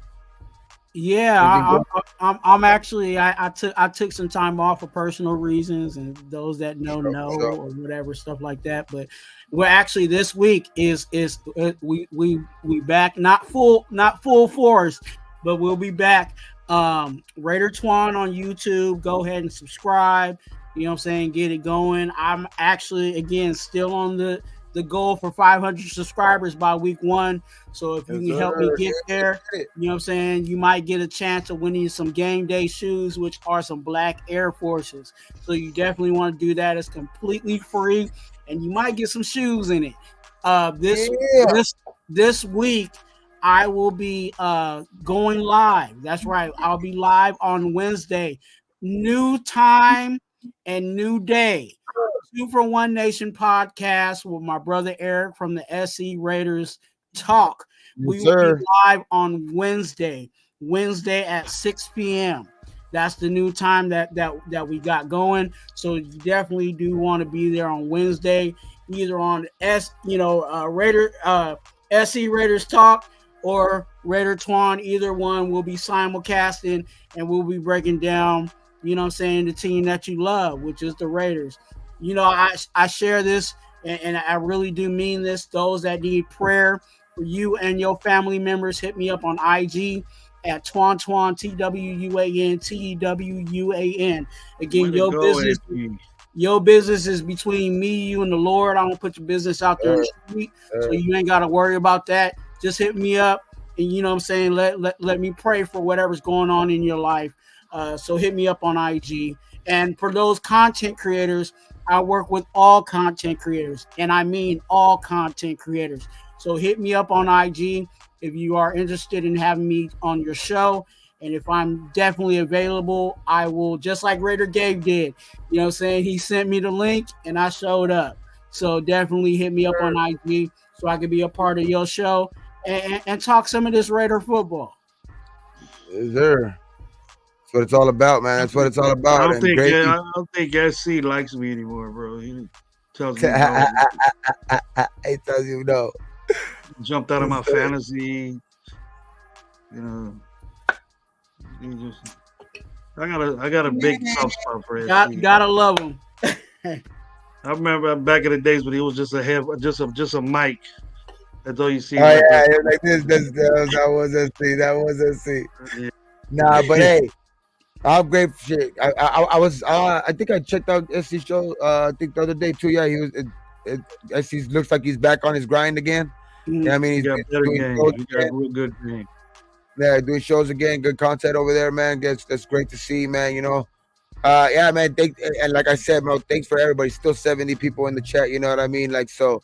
Yeah, I'm actually I took some time off for personal reasons, and those that know or whatever stuff like that. But we're actually this week is we back, not full force, but we'll be back. Raider Twuan on YouTube. Go ahead and subscribe. You know what I'm saying? Get it going. I'm actually again still on the goal for 500 subscribers by week 1. So if you can help me get there, you know what I'm saying, you might get a chance of winning some game day shoes, which are some black Air Forces. So you definitely want to do that. It's completely free, and you might get some shoes in it. This week I will be going live. That's right. I'll be live on Wednesday. New time and new day. 2 for One Nation podcast with my brother Eric from the SE Raiders Talk. We will be live on Wednesday at 6 p.m. That's the new time that we got going. So you definitely do want to be there on Wednesday, either on Raider SE Raiders Talk or Raider Twuan. Either one will be simulcasting, and we'll be breaking down, the team that you love, which is the Raiders. I share this, and I really do mean this. Those that need prayer for you and your family members, hit me up on IG at Twuan, TWUAN, TEWUAN. Again, your business is between me, you, and the Lord. I don't put your business out there in the street, so you ain't got to worry about that. Just hit me up, and you know what I'm saying, let me pray for whatever's going on in your life. So hit me up on IG. And for those content creators, I work with all content creators, and I mean all content creators. So hit me up on IG if you are interested in having me on your show. And if I'm definitely available, I will, just like Raider Gabe did. You know what I'm saying? He sent me the link, and I showed up. So definitely hit me up on IG so I can be a part of your show and talk some of this Raider football. Is there? That's what it's all about, man. That's what it's all about. I don't think SC likes me anymore, bro. He tells me no. He tells you no. Jumped out of my fantasy. I got a big soft spot for SC. Gotta love him. I remember back in the days when he was just a mic. That's all you see. Oh yeah, like this. That was SC. Yeah. Nah, but hey. I'm great for shit. I think I checked out SC's show I think the other day too. Yeah, he was SC looks like he's back on his grind again. Yeah, I mean, he's got better doing game. shows He got again. real good game. Yeah, doing shows again. Good content over there, man. That's great to see, man. Yeah, man. And like I said, bro, thanks for everybody. Still 70 people in the chat. You know what I mean? Like, so,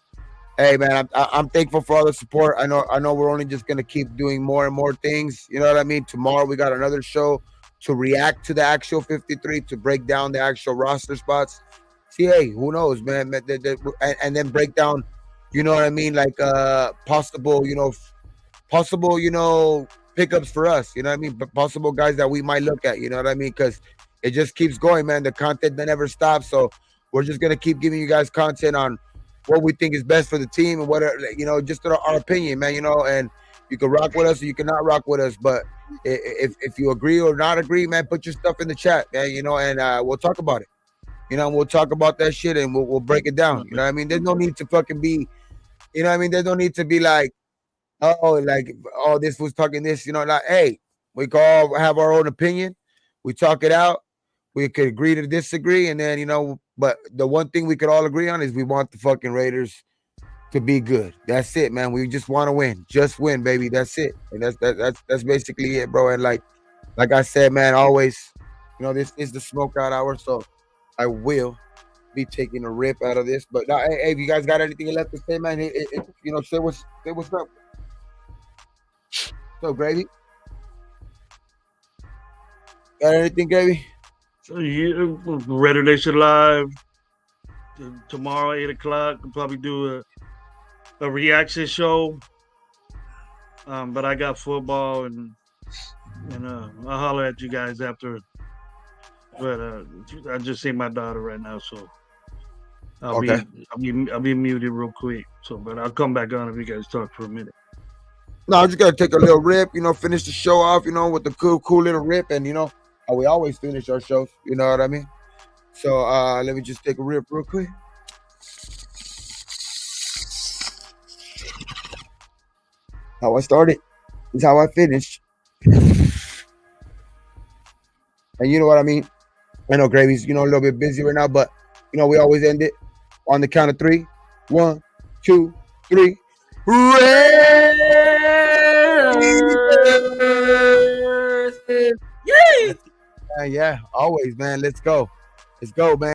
hey, man, I'm thankful for all the support. I know we're only just gonna keep doing more and more things. You know what I mean? Tomorrow we got another show to react to the actual 53, to break down the actual roster spots. See, hey, who knows, man? And then break down, you know what I mean? Like, possible, pickups for us. You know what I mean? But possible guys that we might look at. You know what I mean? Because it just keeps going, man. The content that never stops. So we're just gonna keep giving you guys content on what we think is best for the team and whatever, just our opinion, man. And you can rock with us or you cannot rock with us. But if you agree or not agree, man, put your stuff in the chat, man. And we'll talk about it. We'll talk about that shit and we'll break it down. You know what I mean? There's no need to fucking be, you know what I mean? There's no need to be like, this was talking this, like, hey, we can all have our own opinion. We talk it out. We could agree to disagree. And then, but the one thing we could all agree on is we want the fucking Raiders to be good. That's it, man. We just want to win. Just win, baby. That's it. And that's basically it, bro. And like I said, man, always, this is the smoke out hour. So I will be taking a rip out of this. But hey, if you guys got anything left to say, man, say what's up. So, Gravy? Got anything, Gravy? So, Raider Nation Live tomorrow, 8 o'clock. We'll probably do a reaction show. But I got football and I'll holler at you guys after. But I just see my daughter right now, so I'll be muted real quick. So, but I'll come back on if you guys talk for a minute. No, I just gotta take a little rip, finish the show off, with the cool little rip, and how we always finish our shows. You know what I mean? So let me just take a rip real quick. How I started is how I finished. And you know what I mean? I know Gravy's, a little bit busy right now, but we always end it on the count of 3. 1, 2, 3. Yeah, always, man. Let's go, man.